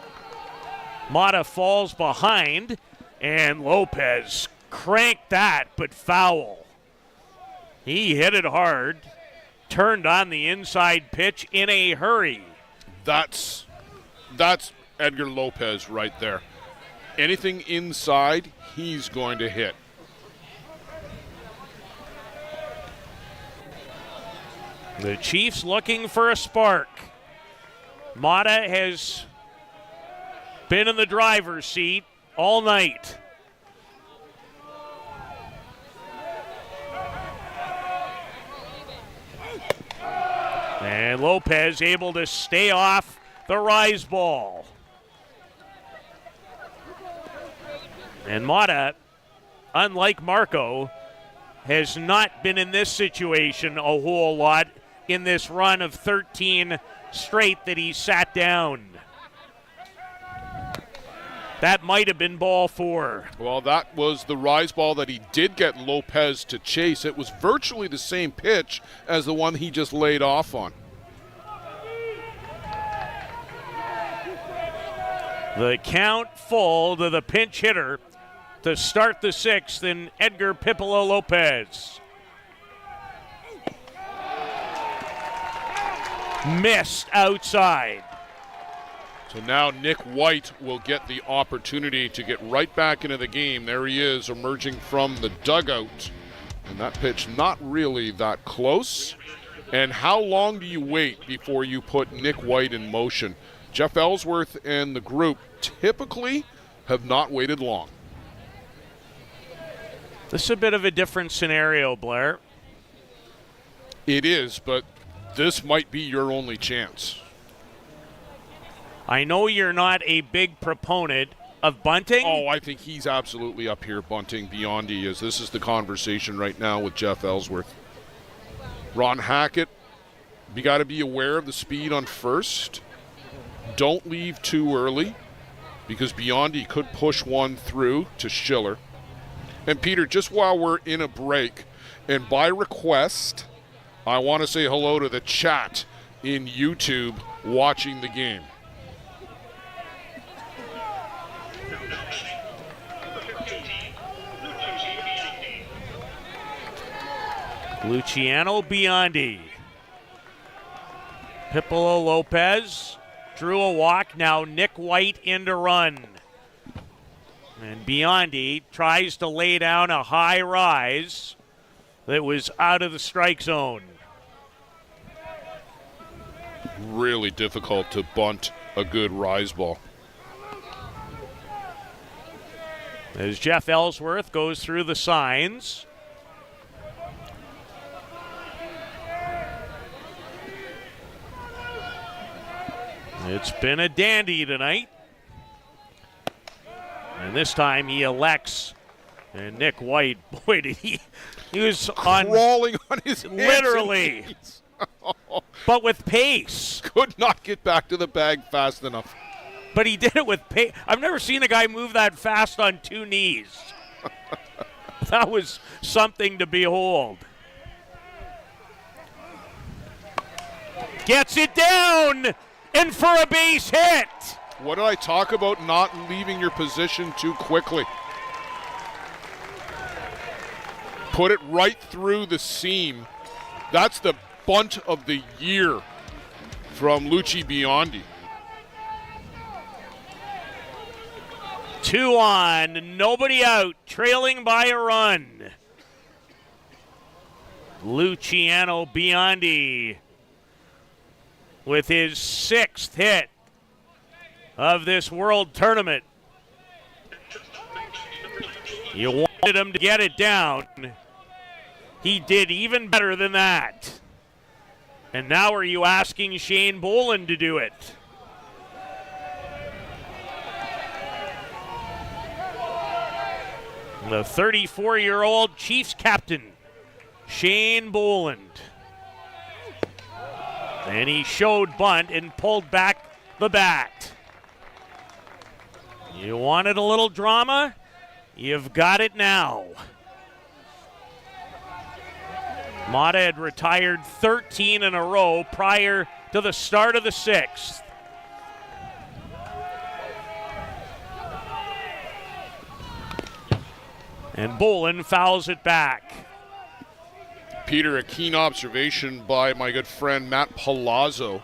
[SPEAKER 1] Mata falls behind, and Lopez cranked that, but foul. He hit it hard, turned on the inside pitch in a hurry.
[SPEAKER 2] That's Edgar Lopez right there. Anything inside, he's going to hit.
[SPEAKER 1] The Chiefs looking for a spark. Mata has been in the driver's seat all night. And Lopez able to stay off the rise ball. And Mata, unlike Marco, has not been in this situation a whole lot in this run of 13 straight that he sat down. That might have been ball 4.
[SPEAKER 2] Well, that was the rise ball that he did get Lopez to chase. It was virtually the same pitch as the one he just laid off on.
[SPEAKER 1] The count full to the pinch hitter, to start the sixth in Edgar Pipolo Lopez. Missed outside.
[SPEAKER 2] So now Nick White will get the opportunity to get right back into the game. There he is, emerging from the dugout. And that pitch not really that close. And how long do you wait before you put Nick White in motion? Jeff Ellsworth and the group typically have not waited long.
[SPEAKER 1] This is a bit of a different scenario, Blair.
[SPEAKER 2] It is, but this might be your only chance.
[SPEAKER 1] I know you're not a big proponent of bunting.
[SPEAKER 2] Oh, I think he's absolutely up here bunting beyond he is. This is the conversation right now with Jeff Ellsworth. Ron Hackett, you got to be aware of the speed on first. Don't leave too early because Biondi could push one through to Schiller. And Peter, just while we're in a break, and by request, I want to say hello to the chat in YouTube watching the game.
[SPEAKER 1] Luciano Biondi. Pipolo Lopez drew a walk. Now Nick White in to run. And Biondi tries to lay down a high rise that was out of the strike zone.
[SPEAKER 2] Really difficult to bunt a good rise ball.
[SPEAKER 1] As Jeff Ellsworth goes through the signs. It's been a dandy tonight. And this time he elects. And Nick White, boy, did he was
[SPEAKER 2] crawling on his
[SPEAKER 1] literally.
[SPEAKER 2] Hands.
[SPEAKER 1] But with pace.
[SPEAKER 2] Could not get back to the bag fast enough.
[SPEAKER 1] But he did it with pace. I've never seen a guy move that fast on two knees. That was something to behold. Gets it down, and for a base hit.
[SPEAKER 2] What did I talk about not leaving your position too quickly? Put it right through the seam. That's the bunt of the year from Luci Biondi.
[SPEAKER 1] 2 on, nobody out, trailing by a run. Luciano Biondi with his 6th hit of this World Tournament. You wanted him to get it down. He did even better than that. And now are you asking Shane Boland to do it? The 34-year-old Chiefs captain, Shane Boland. And he showed bunt and pulled back the bat. You wanted a little drama? You've got it now. Mata had retired 13 in a row prior to the start of the 6th. And Boland fouls it back.
[SPEAKER 2] Peter, a keen observation by my good friend Matt Palazzo.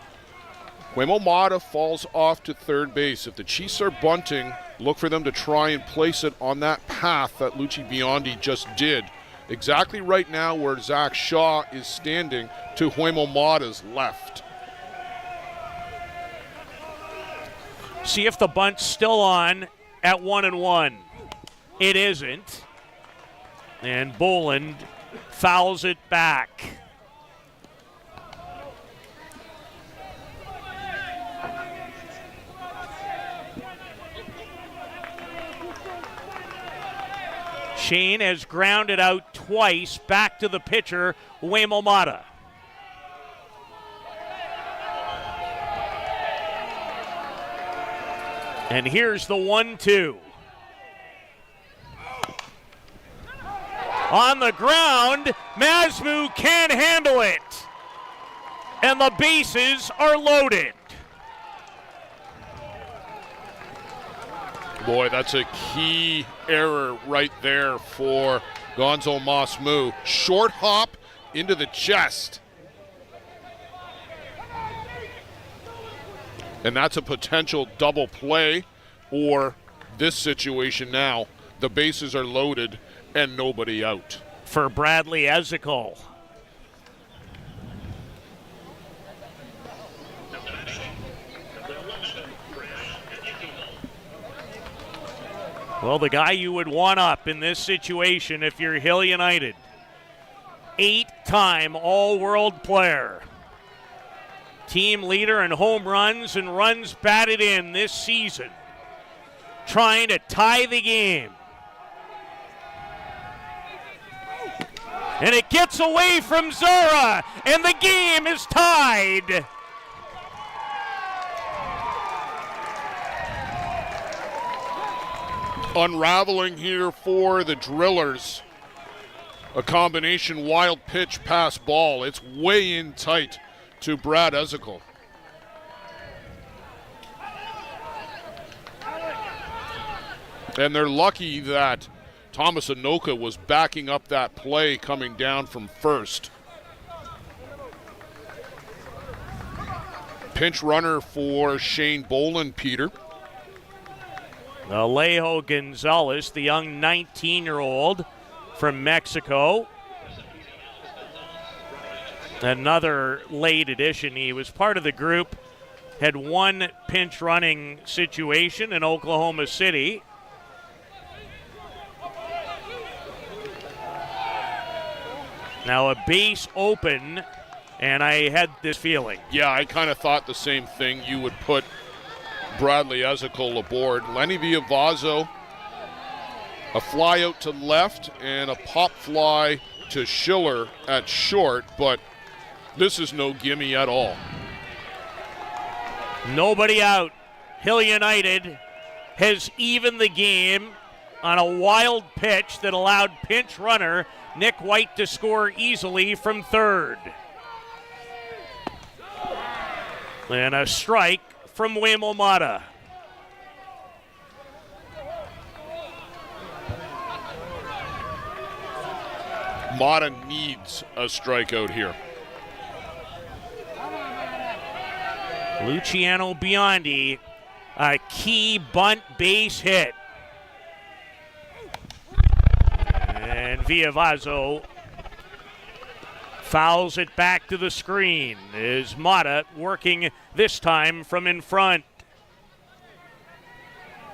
[SPEAKER 2] Huemul Mata falls off to third base. If the Chiefs are bunting, look for them to try and place it on that path that Luci Biondi just did. Exactly right now where Zach Shaw is standing to Huemul Mata's left.
[SPEAKER 1] See if the bunt's still on at 1-1. It isn't. And Boland fouls it back. Shane has grounded out twice back to the pitcher, Huemul Mata. And here's the 1-2. On the ground, Masmu can't handle it. And the bases are loaded.
[SPEAKER 2] Boy, that's a key error right there for Gonzo Mosmu. Short hop into the chest. And that's a potential double play, or this situation now, the bases are loaded and nobody out.
[SPEAKER 1] For Bradley Ezekiel. Well, the guy you would want up in this situation if you're Hill United. 8-time All-World player. Team leader in home runs and runs batted in this season. Trying to tie the game. And it gets away from Zara, and the game is tied.
[SPEAKER 2] Unraveling here for the Drillers. A combination wild pitch pass ball. It's way in tight to Brad Ezekiel. And they're lucky that Thomas Anoka was backing up that play coming down from first. Pinch runner for Shane Boland, Peter.
[SPEAKER 1] Alejo Gonzalez, the young 19-year-old from Mexico. Another late addition. He was part of the group, had one pinch running situation in Oklahoma City. Now a base open, and I had this feeling.
[SPEAKER 2] Yeah, I kind of thought the same thing. You would put Bradley Ezekiel aboard. Lenny Viavazo, a fly out to left and a pop fly to Schiller at short, but this is no gimme at all.
[SPEAKER 1] Nobody out. Hill United has evened the game on a wild pitch that allowed pinch runner Nick White to score easily from third. And a strike from Huemul Mata.
[SPEAKER 2] Mata needs a strikeout here.
[SPEAKER 1] Luciano Biondi, a key bunt base hit. And Viavazo fouls it back to the screen. Is Mata working this time from in front.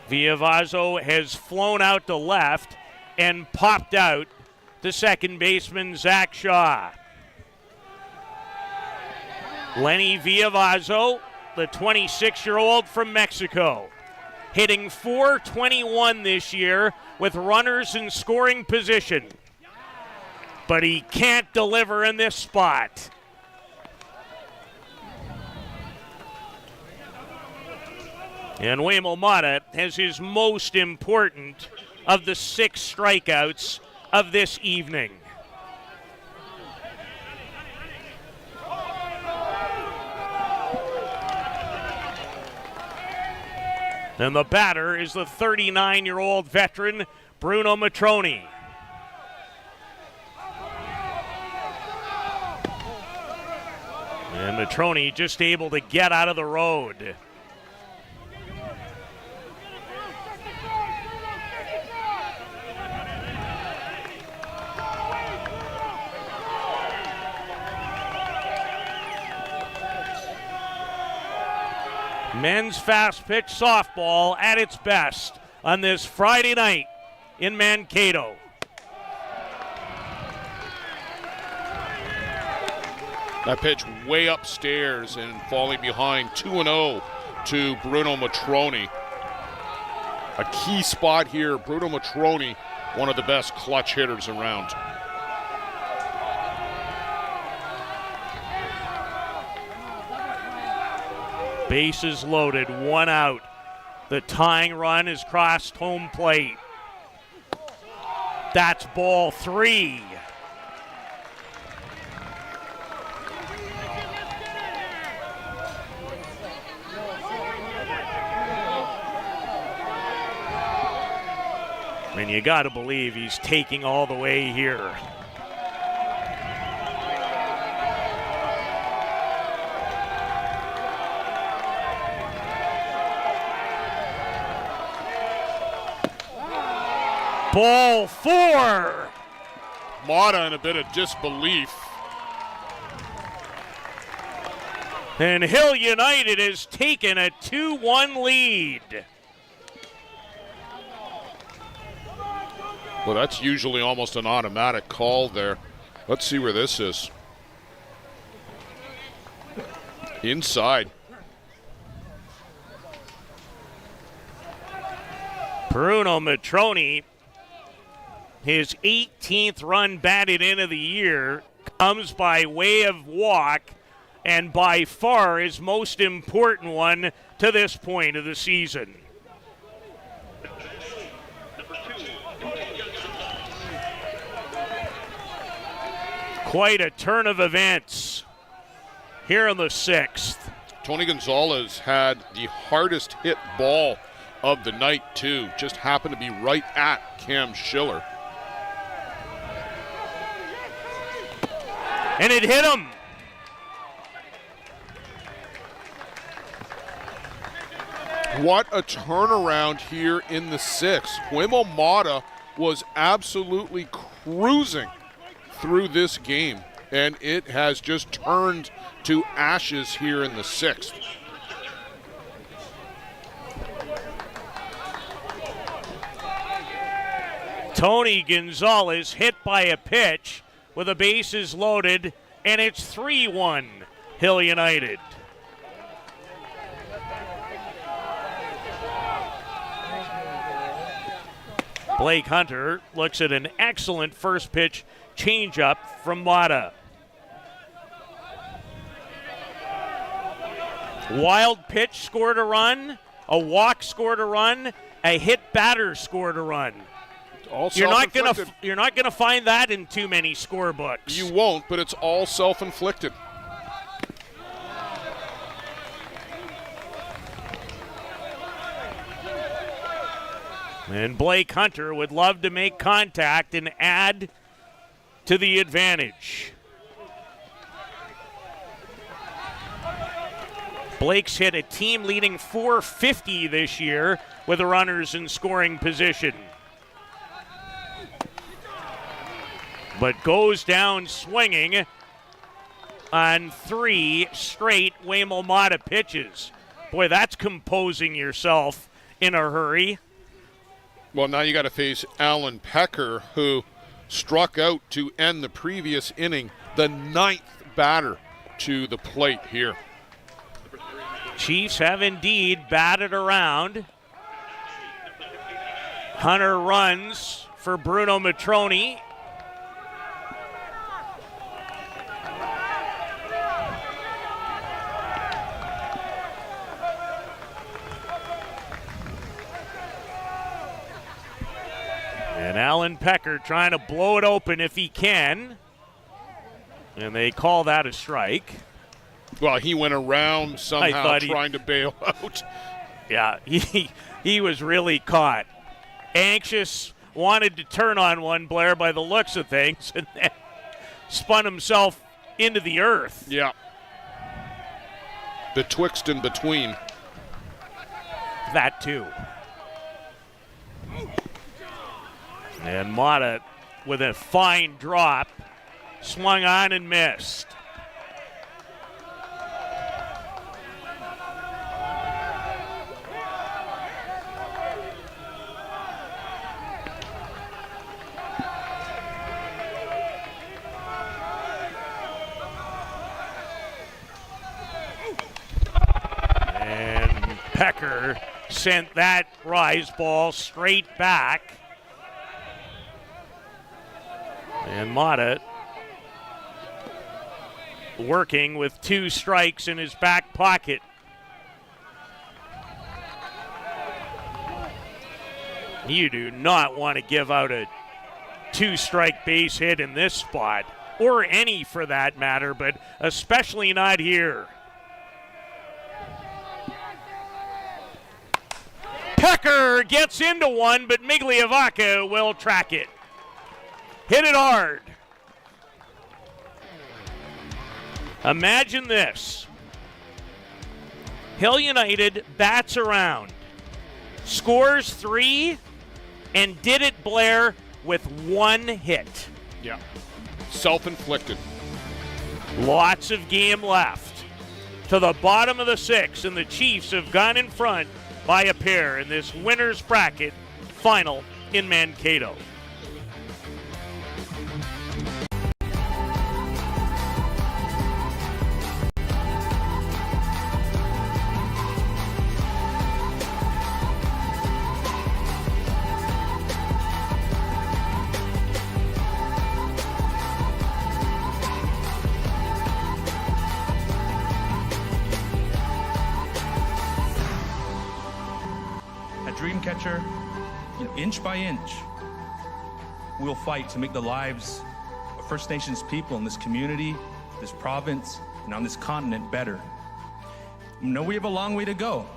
[SPEAKER 1] Viavazo has flown out to left and popped out to second baseman Zach Shaw. Lenny Viavazo, the 26-year-old from Mexico, hitting .421 this year with runners in scoring position. But he can't deliver in this spot. And Huemul Mata has his most important of the 6 strikeouts of this evening. And the batter is the 39-year-old veteran, Bruno Matroni. And Matroni just able to get out of the road. Men's fast pitch softball at its best on this Friday night in Mankato.
[SPEAKER 2] That pitch way upstairs and falling behind 2-0 to Bruno Matroni. A key spot here. Bruno Matroni, one of the best clutch hitters around.
[SPEAKER 1] Bases loaded, 1 out. The tying run is crossed home plate. That's ball 3. And you got to believe he's taking all the way here. Ball 4.
[SPEAKER 2] Mata in a bit of disbelief.
[SPEAKER 1] And Hill United has taken a 2-1 lead.
[SPEAKER 2] Well, that's usually almost an automatic call there. Let's see where this is. Inside.
[SPEAKER 1] Bruno Matroni, his 18th run batted in of the year, comes by way of walk, and by far his most important one to this point of the season. Quite a turn of events here in the 6th.
[SPEAKER 2] Tony Gonzalez had the hardest hit ball of the night, too. Just happened to be right at Cam Schiller.
[SPEAKER 1] And it hit him.
[SPEAKER 2] What a turnaround here in the 6th. Huemul Mata was absolutely cruising through this game, and it has just turned to ashes here in the 6th.
[SPEAKER 1] Tony Gonzalez hit by a pitch with the bases loaded, and it's 3-1 Hill United. Blake Hunter looks at an excellent first pitch changeup from Mata. Wild pitch scored a run, a walk scored a run, a hit batter scored a run.
[SPEAKER 2] All
[SPEAKER 1] you're not gonna find that in too many scorebooks.
[SPEAKER 2] You won't, but it's all self-inflicted.
[SPEAKER 1] And Blake Hunter would love to make contact and add to the advantage. Blake's hit a team-leading .450 this year with the runners in scoring position. But goes down swinging on 3 straight Huemul Mata pitches. Boy, that's composing yourself in a hurry.
[SPEAKER 2] Well, now you got to face Alan Pecker, who struck out to end the previous inning, the 9th batter to the plate here.
[SPEAKER 1] Chiefs have indeed batted around. Hunter runs for Bruno Matroni. And Alan Pecker trying to blow it open if he can. And they call that a strike.
[SPEAKER 2] Well, he went around somehow trying to bail out.
[SPEAKER 1] Yeah, he was really caught. Anxious, wanted to turn on one, Blair, by the looks of things, and then spun himself into the earth.
[SPEAKER 2] Yeah. Betwixt and between.
[SPEAKER 1] That too. And Mata with a fine drop, swung on and missed. And Pecker sent that rise ball straight back. And Mata working with 2 strikes in his back pocket. You do not want to give out a 2-strike base hit in this spot, or any for that matter, but especially not here. Pecker gets into one, but Migliavaca will track it. Hit it hard. Imagine this. Hill United bats around, scores 3, and did it, Blair, with 1 hit.
[SPEAKER 2] Yeah. Self-inflicted.
[SPEAKER 1] Lots of game left. To the bottom of the 6th, and the Chiefs have gone in front by a pair in this winner's bracket final in Mankato.
[SPEAKER 3] Dreamcatcher, inch by inch, we'll fight to make the lives of First Nations people in this community, this province, and on this continent better. I know we have a long way to go,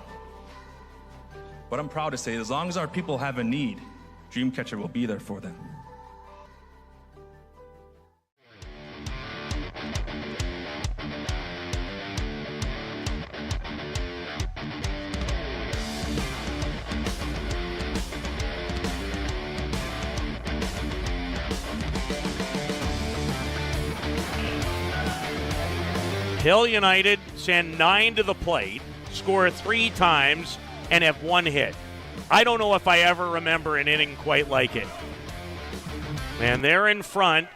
[SPEAKER 3] but I'm proud to say as long as our people have a need, Dreamcatcher will be there for them.
[SPEAKER 1] Hill United send 9 to the plate, score 3 times, and have 1 hit. I don't know if I ever remember an inning quite like it. And they're in front,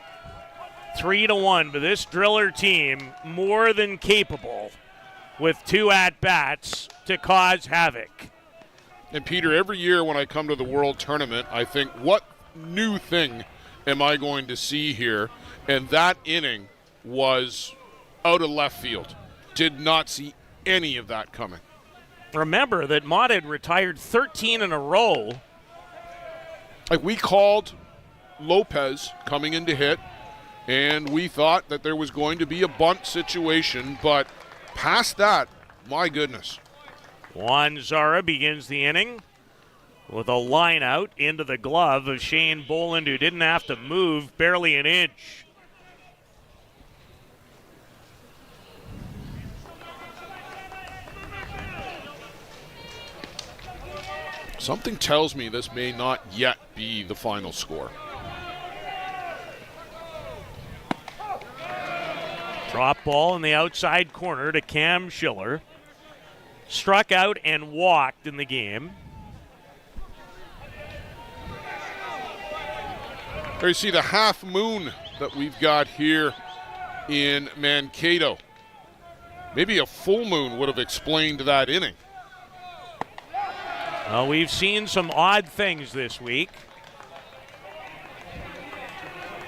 [SPEAKER 1] 3-1, but this Driller team more than capable with 2 at-bats to cause havoc.
[SPEAKER 2] And Peter, every year when I come to the World Tournament, I think, what new thing am I going to see here? And that inning was out of left field. Did not see any of that coming.
[SPEAKER 1] Remember that Mata had retired 13 in a row.
[SPEAKER 2] Like, we called Lopez coming in to hit, and we thought that there was going to be a bunt situation, but past that, my goodness.
[SPEAKER 1] Juan Zara begins the inning with a line out into the glove of Shane Boland, who didn't have to move barely an inch.
[SPEAKER 2] Something tells me this may not yet be the final score.
[SPEAKER 1] Drop ball in the outside corner to Cam Schiller. Struck out and walked in the game.
[SPEAKER 2] There you see the half moon that we've got here in Mankato. Maybe a full moon would have explained that inning.
[SPEAKER 1] Well, we've seen some odd things this week.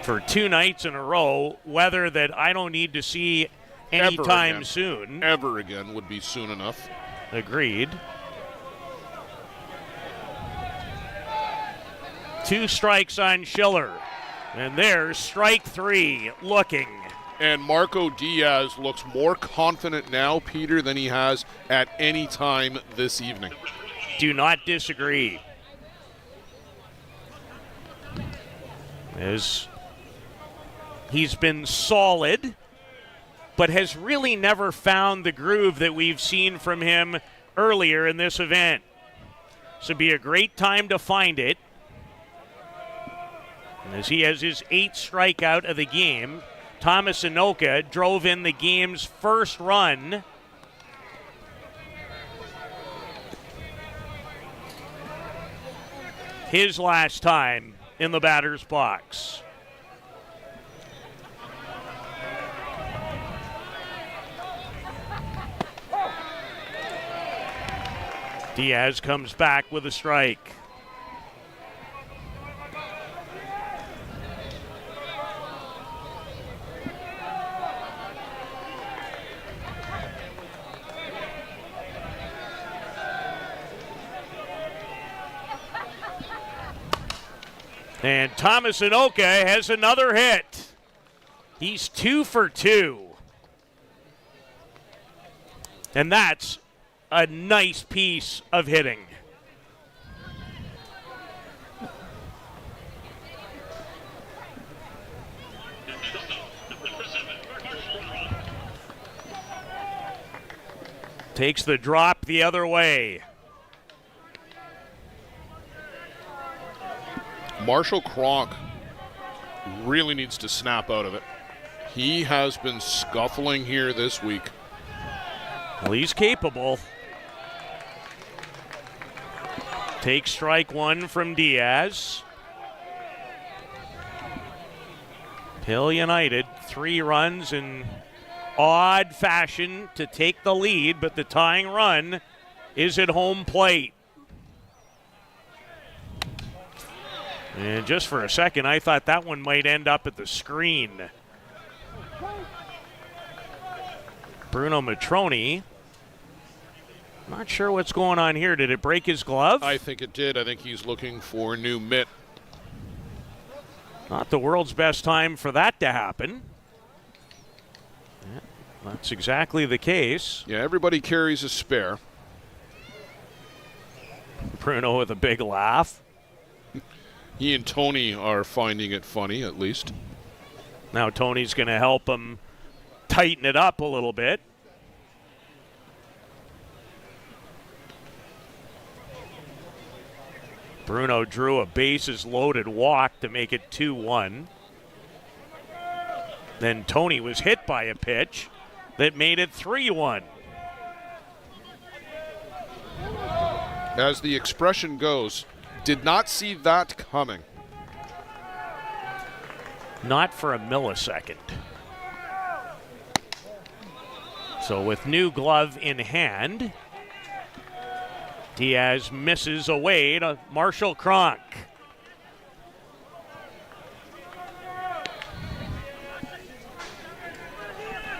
[SPEAKER 1] For 2 nights in a row, weather that I don't need to see anytime soon.
[SPEAKER 2] Ever again would be soon enough.
[SPEAKER 1] Agreed. 2 strikes on Schiller. And there's strike 3 looking.
[SPEAKER 2] And Marco Diaz looks more confident now, Peter, than he has at any time this evening.
[SPEAKER 1] Do not disagree. As he's been solid, but has really never found the groove that we've seen from him earlier in this event. This would be a great time to find it. As he has his 8th strikeout of the game, Thomas Anoka drove in the game's first run. His last time in the batter's box. Diaz comes back with a strike. And Thomas Anoka has another hit. He's 2 for 2. And that's a nice piece of hitting. Takes the drop the other way.
[SPEAKER 2] Marshall Kronk really needs to snap out of it. He has been scuffling here this week.
[SPEAKER 1] Well, he's capable. Take strike one from Diaz. Hill United, 3 runs in odd fashion to take the lead, but the tying run is at home plate. And just for a second, I thought that one might end up at the screen. Bruno Matroni. Not sure what's going on here. Did it break his glove?
[SPEAKER 2] I think it did. I think he's looking for a new mitt.
[SPEAKER 1] Not the world's best time for that to happen. Yeah, that's exactly the case.
[SPEAKER 2] Yeah, everybody carries a spare.
[SPEAKER 1] Bruno with a big laugh.
[SPEAKER 2] He and Tony are finding it funny, at least.
[SPEAKER 1] Now Tony's going to help him tighten it up a little bit. Bruno drew a bases-loaded walk to make it 2-1. Then Tony was hit by a pitch that made it 3-1.
[SPEAKER 2] As the expression goes, did not see that coming.
[SPEAKER 1] Not for a millisecond. So with new glove in hand, Diaz misses away to Marshall Kronk.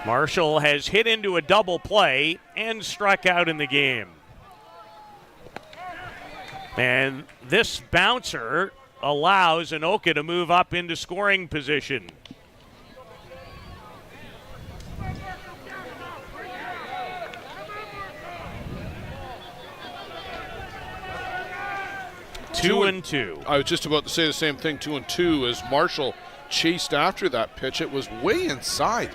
[SPEAKER 1] Marshall has hit into a double play and struck out in the game. And this bouncer allows Anoka to move up into scoring position. Two and two.
[SPEAKER 2] I was just about to say the same thing, 2-2, as Marshall chased after that pitch. It was way inside.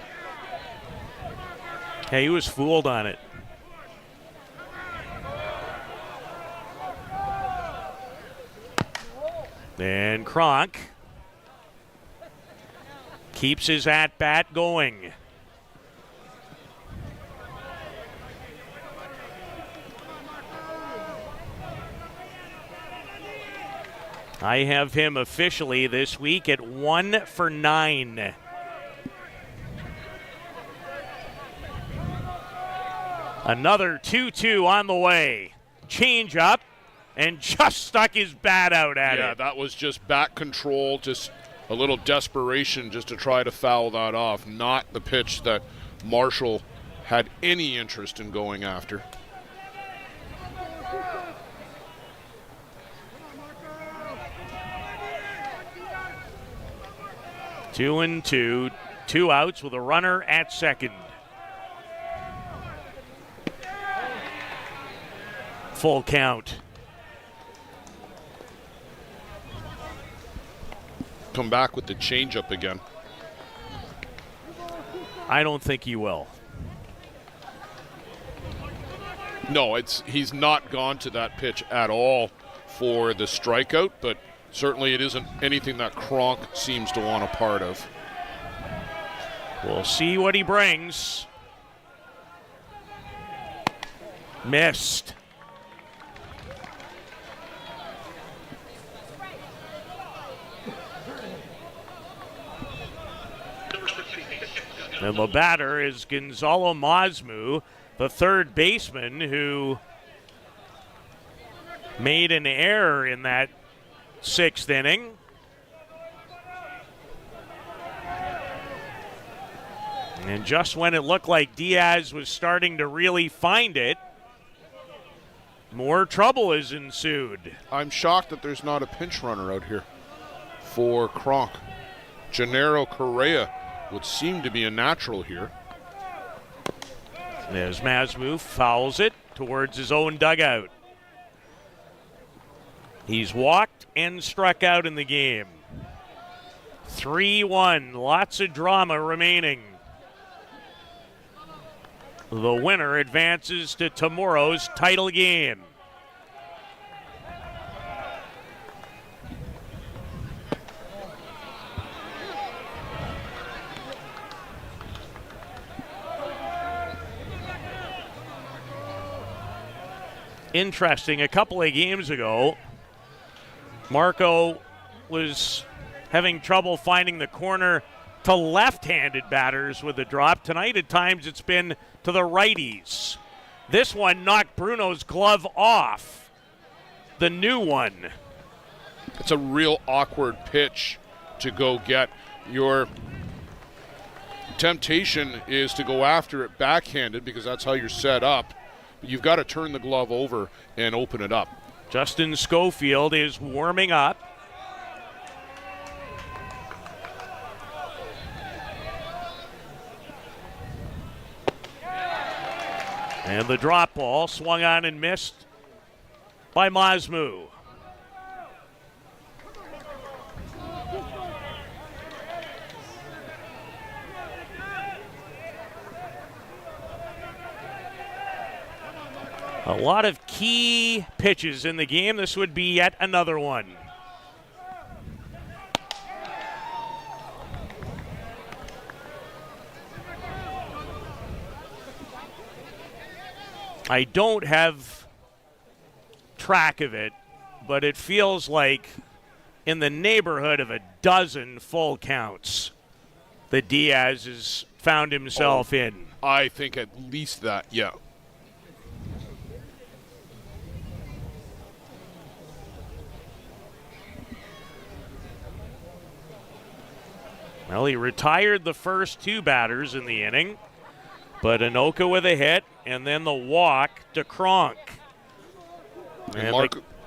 [SPEAKER 1] Hey, he was fooled on it. And Kronk keeps his at-bat going. I have him officially this week at 1 for 9. Another 2-2 on the way. Change up and just stuck his bat out at it.
[SPEAKER 2] Yeah, that was just bat control, just a little desperation just to try to foul that off. Not the pitch that Marshall had any interest in going after.
[SPEAKER 1] Two and two, 2 outs with a runner at second. Full count.
[SPEAKER 2] Come back with the changeup again.
[SPEAKER 1] I don't think he will.
[SPEAKER 2] No, he's not gone to that pitch at all for the strikeout, but certainly it isn't anything that Kronk seems to want a part of.
[SPEAKER 1] We'll see what he brings. Missed. And the batter is Gonzalo Masmu, the third baseman who made an error in that 6th inning. And just when it looked like Diaz was starting to really find it, more trouble has ensued.
[SPEAKER 2] I'm shocked that there's not a pinch runner out here for Kronk. Gennaro Correa would seem to be a natural here.
[SPEAKER 1] As Masmu fouls it towards his own dugout. He's walked and struck out in the game. 3-1, lots of drama remaining. The winner advances to tomorrow's title game. Interesting, a couple of games ago, Marco was having trouble finding the corner to left-handed batters with a drop. Tonight, at times, it's been to the righties. This one knocked Bruno's glove off. The new one.
[SPEAKER 2] It's a real awkward pitch to go get. Your temptation is to go after it backhanded because that's how you're set up. You've got to turn the glove over and open it up.
[SPEAKER 1] Justin Schofield is warming up. And the drop ball swung on and missed by Masmu. A lot of key pitches in the game. This would be yet another one. I don't have track of it, but it feels like in the neighborhood of a dozen full counts that Diaz has found himself in.
[SPEAKER 2] I think at least that, yeah.
[SPEAKER 1] Well, he retired the first two batters in the inning, but Anoka with a hit, and then the walk to Kronk.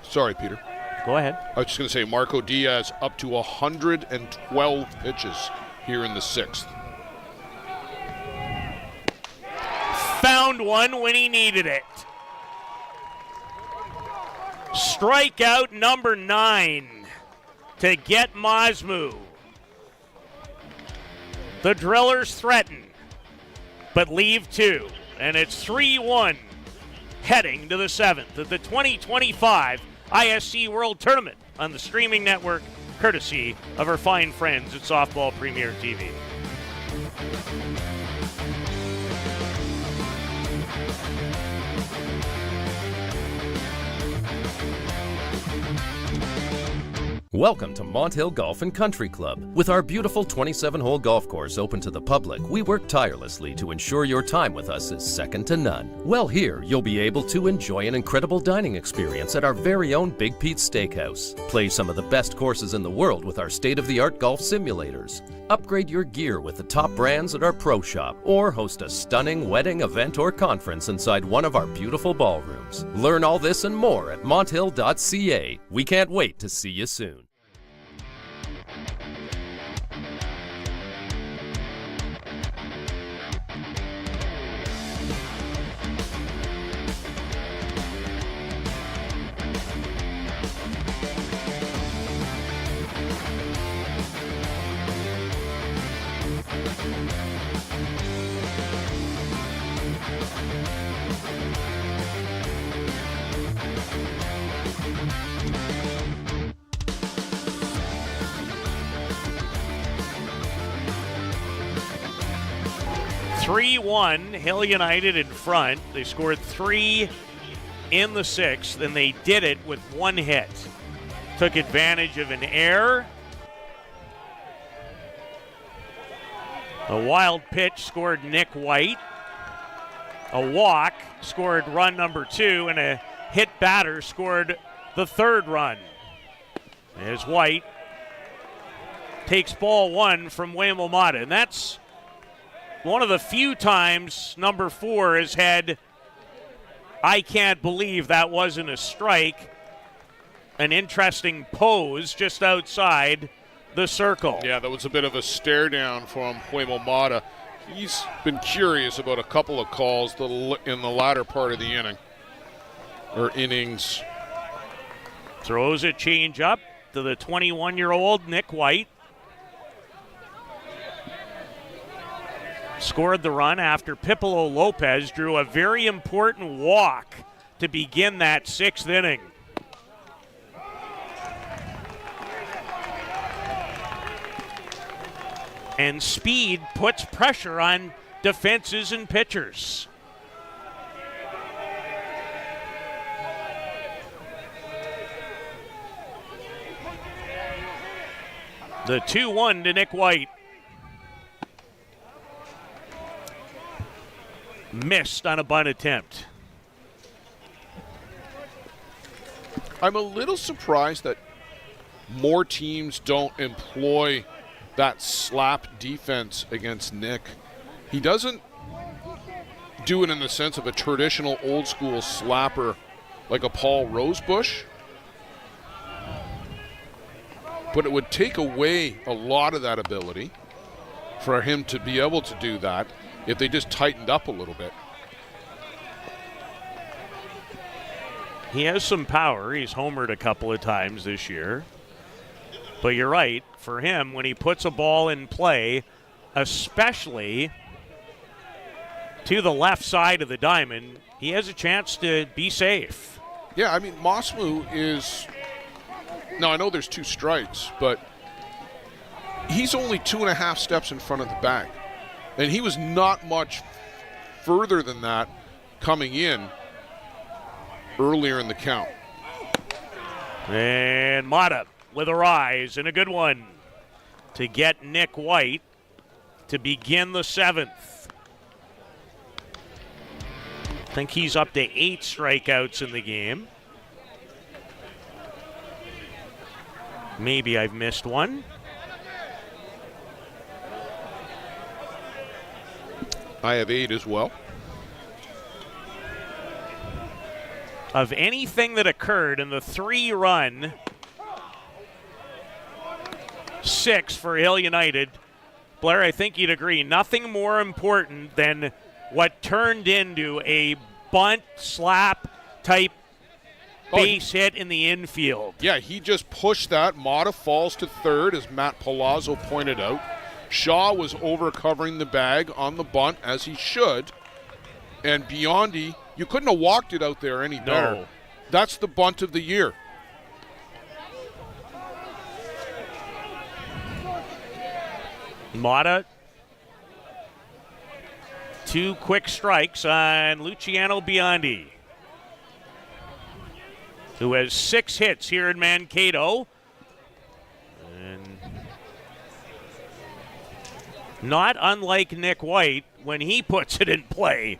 [SPEAKER 2] Sorry, Peter.
[SPEAKER 1] Go ahead.
[SPEAKER 2] I was just going to say Marco Diaz up to 112 pitches here in the sixth.
[SPEAKER 1] Found one when he needed it. Strikeout number 9 to get Masmu. The Drillers threaten, but leave 2, and it's 3-1 heading to the 7th of the 2025 ISC World Tournament on the streaming network, courtesy of our fine friends at Softball Premier TV.
[SPEAKER 4] Welcome to Mont Hill Golf and Country Club. With our beautiful 27-hole golf course open to the public, we work tirelessly to ensure your time with us is second to none. Well, here you'll be able to enjoy an incredible dining experience at our very own Big Pete's Steakhouse. Play some of the best courses in the world with our state-of-the-art golf simulators. Upgrade your gear with the top brands at our pro shop, or host a stunning wedding, event, or conference inside one of our beautiful ballrooms. Learn all this and more at monthill.ca. We can't wait to see you soon.
[SPEAKER 1] Hill United in front. They scored 3 in the 6th, and they did it with 1 hit. Took advantage of an error. A wild pitch scored Nick White. A walk scored run number 2, and a hit batter scored the 3rd run. As White takes ball 1 from Huemul Mata, and that's one of the few times number 4 has had, I can't believe that wasn't a strike, an interesting pose just outside the circle.
[SPEAKER 2] Yeah, that was a bit of a stare down from Huemul Mata. He's been curious about a couple of calls in the latter part of the inning, or innings.
[SPEAKER 1] Throws a change up to the 21-year-old Nick White. scored the run after Pipolo Lopez drew a very important walk to begin that 6th inning. And speed puts pressure on defenses and pitchers. The 2-1 to Nick White. Missed on a bunt attempt.
[SPEAKER 2] I'm a little surprised that more teams don't employ that slap defense against Nick. He doesn't do it in the sense of a traditional old school slapper like a Paul Rosebush. But it would take away a lot of that ability for him to be able to do that if they just tightened up a little bit.
[SPEAKER 1] He has some power. He's homered a couple of times this year. But you're right, for him, when he puts a ball in play, especially to the left side of the diamond, he has a chance to be safe.
[SPEAKER 2] Yeah, I mean, Mosmu is... Now, I know there's 2 strikes, but he's only 2.5 steps in front of the bag. And he was not much further than that coming in earlier in the count.
[SPEAKER 1] And Mata with a rise and a good one to get Nick White to begin the 7th. I think he's up to 8 strikeouts in the game. Maybe I've missed one.
[SPEAKER 2] I have 8 as well.
[SPEAKER 1] Of anything that occurred in the 3-run 6 for Hill United, Blair, I think you'd agree, nothing more important than what turned into a bunt slap type base hit in the infield.
[SPEAKER 2] Yeah, he just pushed that. Mata falls to third, as Matt Palazzo pointed out. Shaw was over covering the bag on the bunt, as he should. And Biondi, you couldn't have walked it out there any better.
[SPEAKER 1] No.
[SPEAKER 2] That's the bunt of the year.
[SPEAKER 1] Mata, 2 quick strikes on Luciano Biondi, who has 6 hits here in Mankato. And not unlike Nick White, when he puts it in play,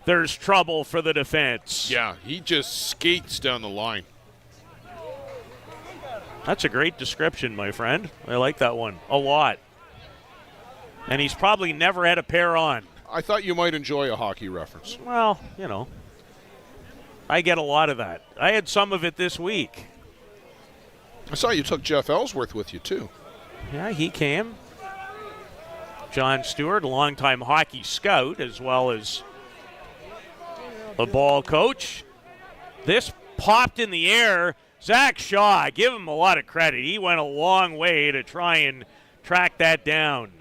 [SPEAKER 1] there's trouble for the defense.
[SPEAKER 2] Yeah, he just skates down the line.
[SPEAKER 1] That's a great description, my friend. I like that one a lot. And he's probably never had a pair on.
[SPEAKER 2] I thought you might enjoy a hockey reference.
[SPEAKER 1] Well, you know, I get a lot of that. I had some of it this week.
[SPEAKER 2] I saw you took Jeff Ellsworth with you, too.
[SPEAKER 1] Yeah, he came. John Stewart, a longtime hockey scout, as well as a ball coach. This popped in the air. Zach Shaw, give him a lot of credit. He went a long way to try and track that down.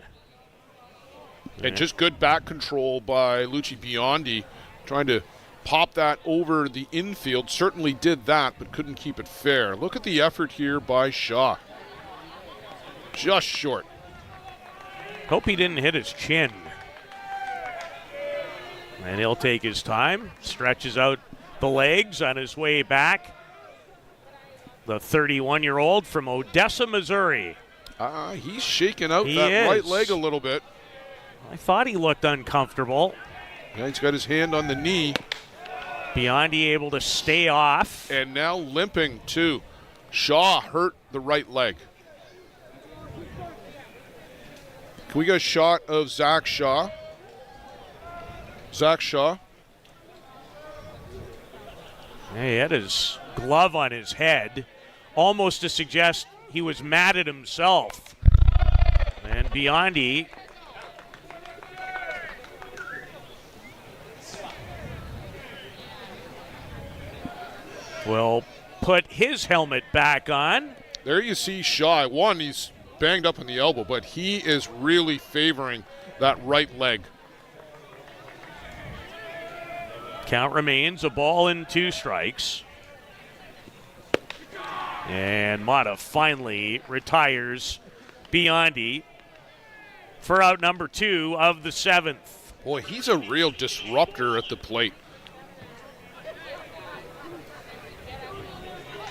[SPEAKER 2] And just good back control by Luci Biondi, trying to pop that over the infield. Certainly did that, but couldn't keep it fair. Look at the effort here by Shaw. Just short.
[SPEAKER 1] Hope he didn't hit his chin. And he'll take his time, stretches out the legs on his way back. The 31-year-old from Odessa, Missouri.
[SPEAKER 2] He's shaking out right leg a little bit.
[SPEAKER 1] I thought he looked uncomfortable.
[SPEAKER 2] Yeah, he's got his hand on the knee.
[SPEAKER 1] Biondi able to stay off.
[SPEAKER 2] And now limping, too. Shaw hurt the right leg. Can we get a shot of Zach Shaw? Zach Shaw.
[SPEAKER 1] Yeah, he had his glove on his head, almost to suggest he was mad at himself. And Biondi will put his helmet back on.
[SPEAKER 2] There you see Shaw. One, he's banged up in the elbow, but he is really favoring that right leg
[SPEAKER 1] Count remains a ball and 2 strikes. And Mata finally retires Biondi for out number 2 of the 7th.
[SPEAKER 2] Boy, he's a real disruptor at the plate.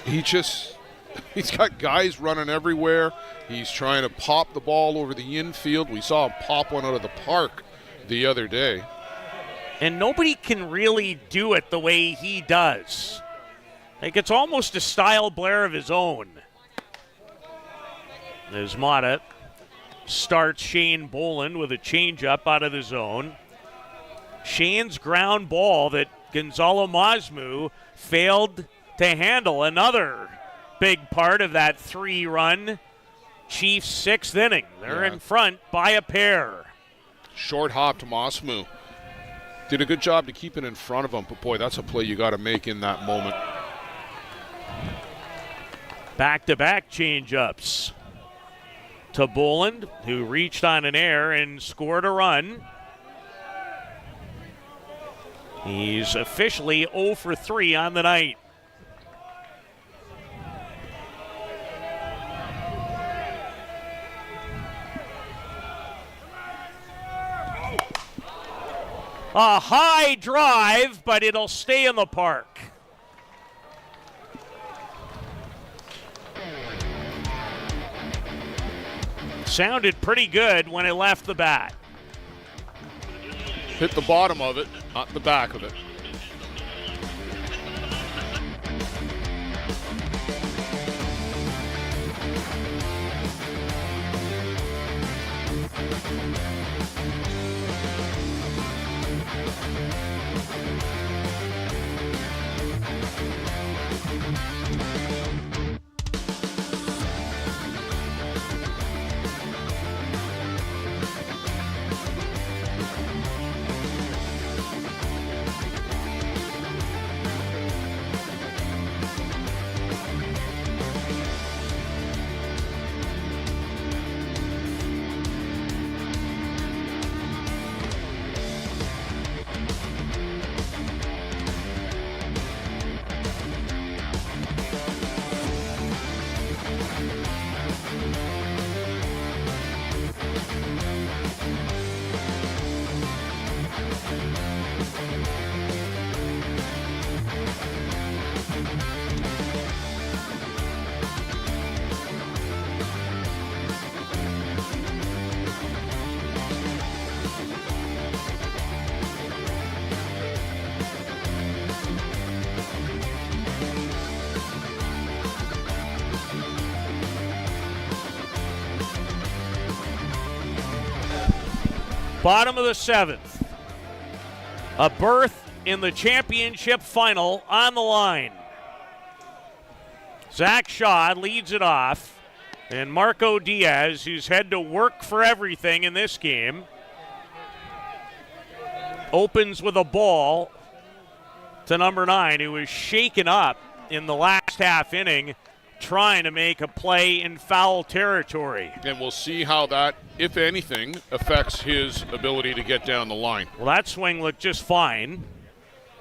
[SPEAKER 2] He's got guys running everywhere. He's trying to pop the ball over the infield. We saw him pop one out of the park the other day.
[SPEAKER 1] And nobody can really do it the way he does. Like, it's almost a style Blair of his own. As Mata starts Shane Boland with a changeup out of the zone. Shane's ground ball that Gonzalo Masmu failed to handle. Another big part of that 3-run Chiefs 6th inning. They're in front by a pair.
[SPEAKER 2] Short hop to Masmu. Did a good job to keep it in front of him, but boy, that's a play you got to make in that moment.
[SPEAKER 1] Back-to-back change-ups to Boland, who reached on an air and scored a run. He's officially 0 for 3 on the night. A high drive, but it'll stay in the park. Sounded pretty good when it left the bat.
[SPEAKER 2] Hit the bottom of it, not the back of it.
[SPEAKER 1] Bottom of the 7th. A berth in the championship final on the line. Zach Shaw leads it off. And Marco Diaz, who's had to work for everything in this game, opens with a ball to number 9, who was shaken up in the last half inning trying to make a play in foul territory.
[SPEAKER 2] And we'll see how that, if anything, affects his ability to get down the line.
[SPEAKER 1] Well, that swing looked just fine.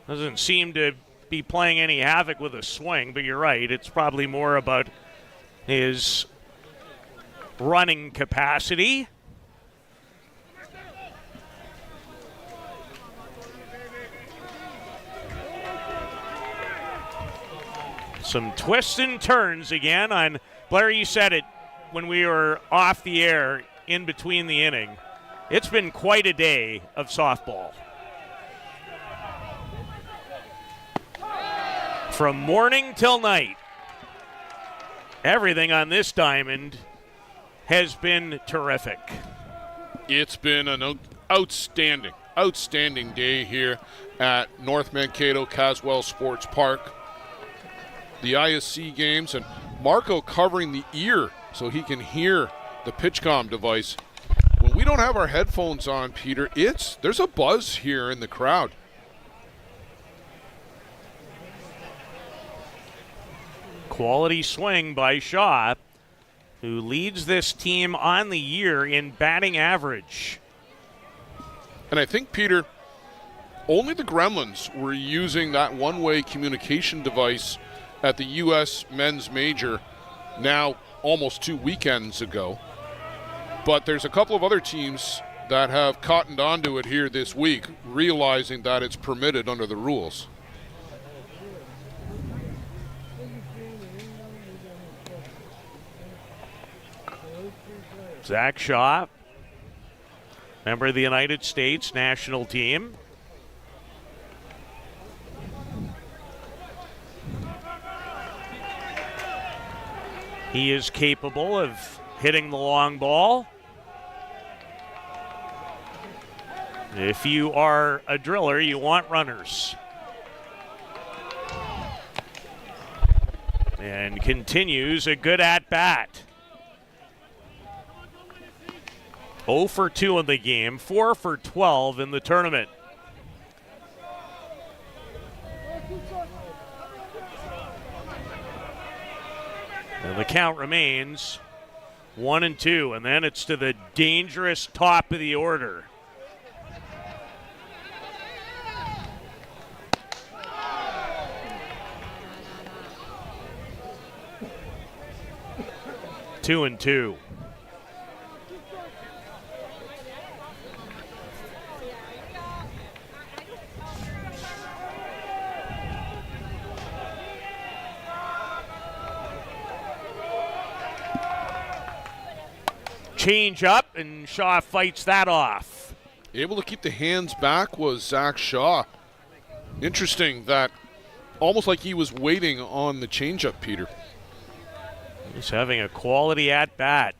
[SPEAKER 1] Doesn't seem to be playing any havoc with a swing, but you're right. It's probably more about his running capacity. Some twists and turns again on Blair. You said it when we were off the air in between the inning. It's been quite a day of softball. From morning till night, everything on this diamond has been terrific.
[SPEAKER 2] It's been an outstanding day here at North Mankato Caswell Sports Park. The ISC games, and Marco covering the ear so he can hear the PitchCom device. When we don't have our headphones on, Peter, there's a buzz here in the crowd.
[SPEAKER 1] Quality swing by Shaw, who leads this team on the year in batting average.
[SPEAKER 2] And I think, Peter, only the Gremlins were using that one-way communication device at the U.S. Men's Major now almost 2 weekends ago. But there's a couple of other teams that have cottoned onto it here this week, realizing that it's permitted under the rules.
[SPEAKER 1] Zach Shaw, member of the United States national team. He is capable of hitting the long ball. If you are a driller, you want runners. And continues a good at-bat. 0 for 2 in the game, 4 for 12 in the tournament. And the count remains 1-2, and then it's to the dangerous top of the order. Two and two. Change up, and Shaw fights that off.
[SPEAKER 2] Able to keep the hands back was Zach Shaw. Interesting that almost like he was waiting on the changeup, Peter.
[SPEAKER 1] He's having a quality at-bat.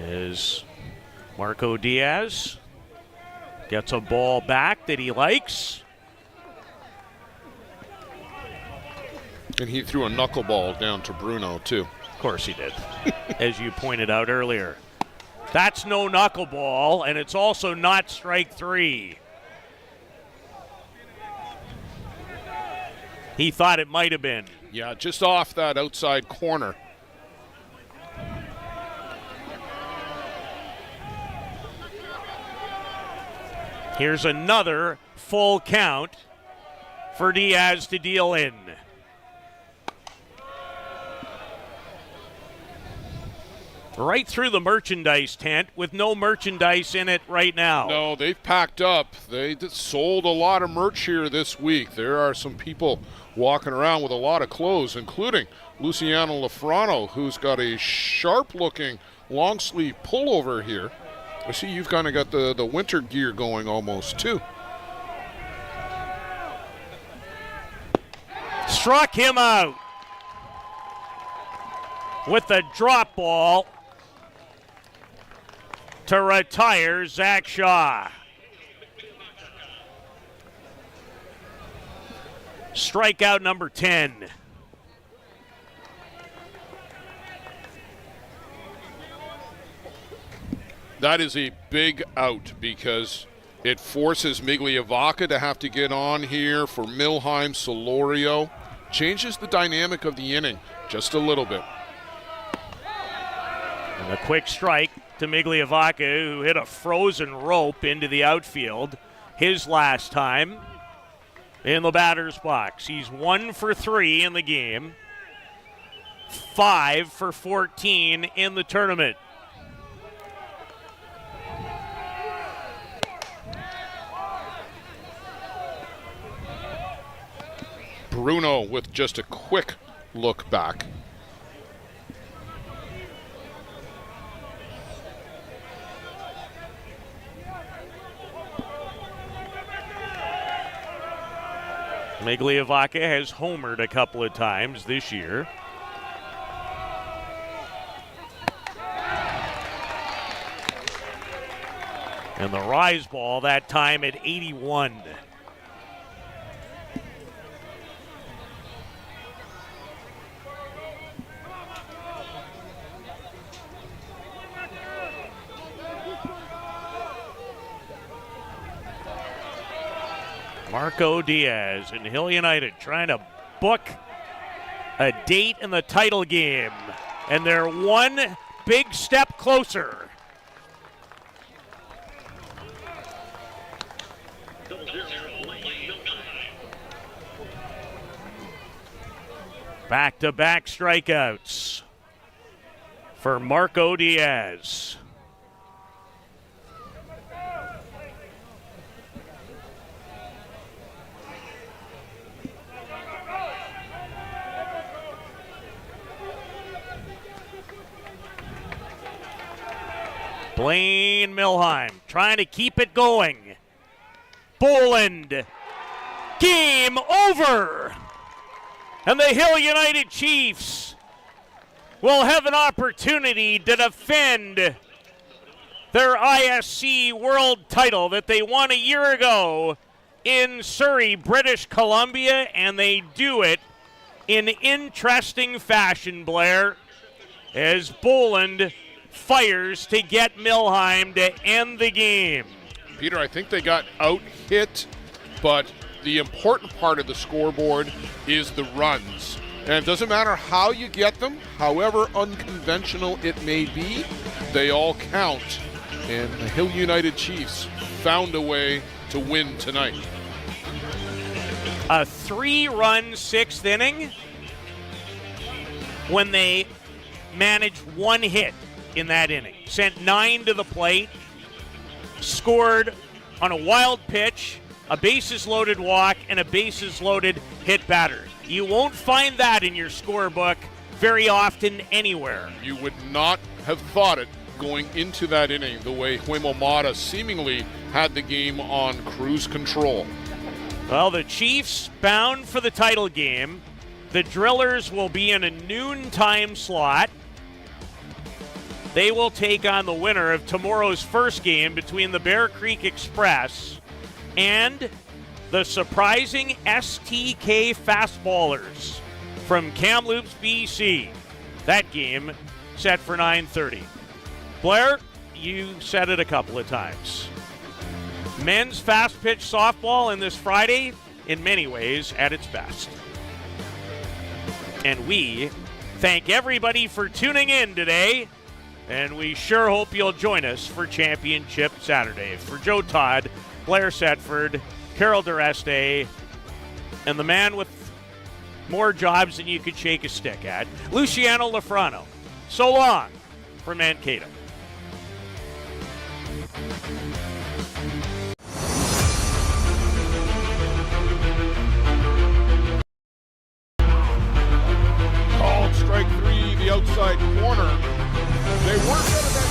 [SPEAKER 1] Is Marco Diaz. Gets a ball back that he likes.
[SPEAKER 2] And he threw a knuckleball down to Bruno, too.
[SPEAKER 1] Of course he did, as you pointed out earlier. That's no knuckleball, and it's also not strike three. He thought it might have been.
[SPEAKER 2] Yeah, just off that outside corner.
[SPEAKER 1] Here's another full count for Diaz to deal in. Right through the merchandise tent with no merchandise in it right now.
[SPEAKER 2] No, they've packed up. They sold a lot of merch here this week. There are some people walking around with a lot of clothes, including Luciano Lafrano, who's got a sharp-looking long-sleeve pullover here. I see you've kind of got the winter gear going almost, too.
[SPEAKER 1] Struck him out with the drop ball to retire Zach Shaw. Strikeout number 10.
[SPEAKER 2] That is a big out because it forces Migliavaca to have to get on here for Milheim, Solorio. Changes the dynamic of the inning just a little bit.
[SPEAKER 1] And a quick strike to Migliavaca, who hit a frozen rope into the outfield his last time in the batter's box. He's 1 for 3 in the game, 5 for 14 in the tournament.
[SPEAKER 2] Bruno with just a quick look back.
[SPEAKER 1] Migliavaca has homered a couple of times this year. And the rise ball that time at 81. Marco Diaz and Hill United trying to book a date in the title game. And they're one big step closer. Back-to-back strikeouts for Marco Diaz. Blaine Milheim trying to keep it going. Boland. Game over. And the Hill United Chiefs will have an opportunity to defend their ISC World title that they won a year ago in Surrey, British Columbia, and they do it in interesting fashion, Blair, as Boland fires to get Milheim to end the game.
[SPEAKER 2] Peter, I think they got out-hit, but the important part of the scoreboard is the runs. And it doesn't matter how you get them, however unconventional it may be, they all count. And the Hill United Chiefs found a way to win tonight.
[SPEAKER 1] A 3-run 6th inning when they managed 1 hit in that inning. Sent 9 to the plate, scored on a wild pitch, a bases-loaded walk, and a bases-loaded hit batter. You won't find that in your scorebook very often anywhere.
[SPEAKER 2] You would not have thought it going into that inning, the way Huemul Mata seemingly had the game on cruise control.
[SPEAKER 1] Well, the Chiefs bound for the title game. The Drillers will be in a noontime slot. They will take on the winner of tomorrow's first game between the Bear Creek Express and the surprising STK Fastballers from Kamloops, BC. That game set for 9:30. Blair, you said it a couple of times. Men's fast pitch softball in this Friday, in many ways, at its best. And we thank everybody for tuning in today. And we sure hope you'll join us for Championship Saturday. For Joe Todd, Blair Setford, Carol DeReste, and the man with more jobs than you could shake a stick at, Luciano Lafrano. So long from Mankato.
[SPEAKER 2] Called strike 3, the outside corner. They weren't out of that.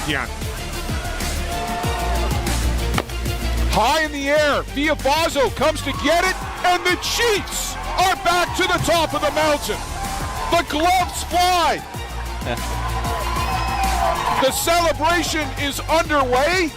[SPEAKER 2] Yeah. High in the air, Viavazo comes to get it, and the Chiefs are back to the top of the mountain. The gloves fly. The celebration is underway.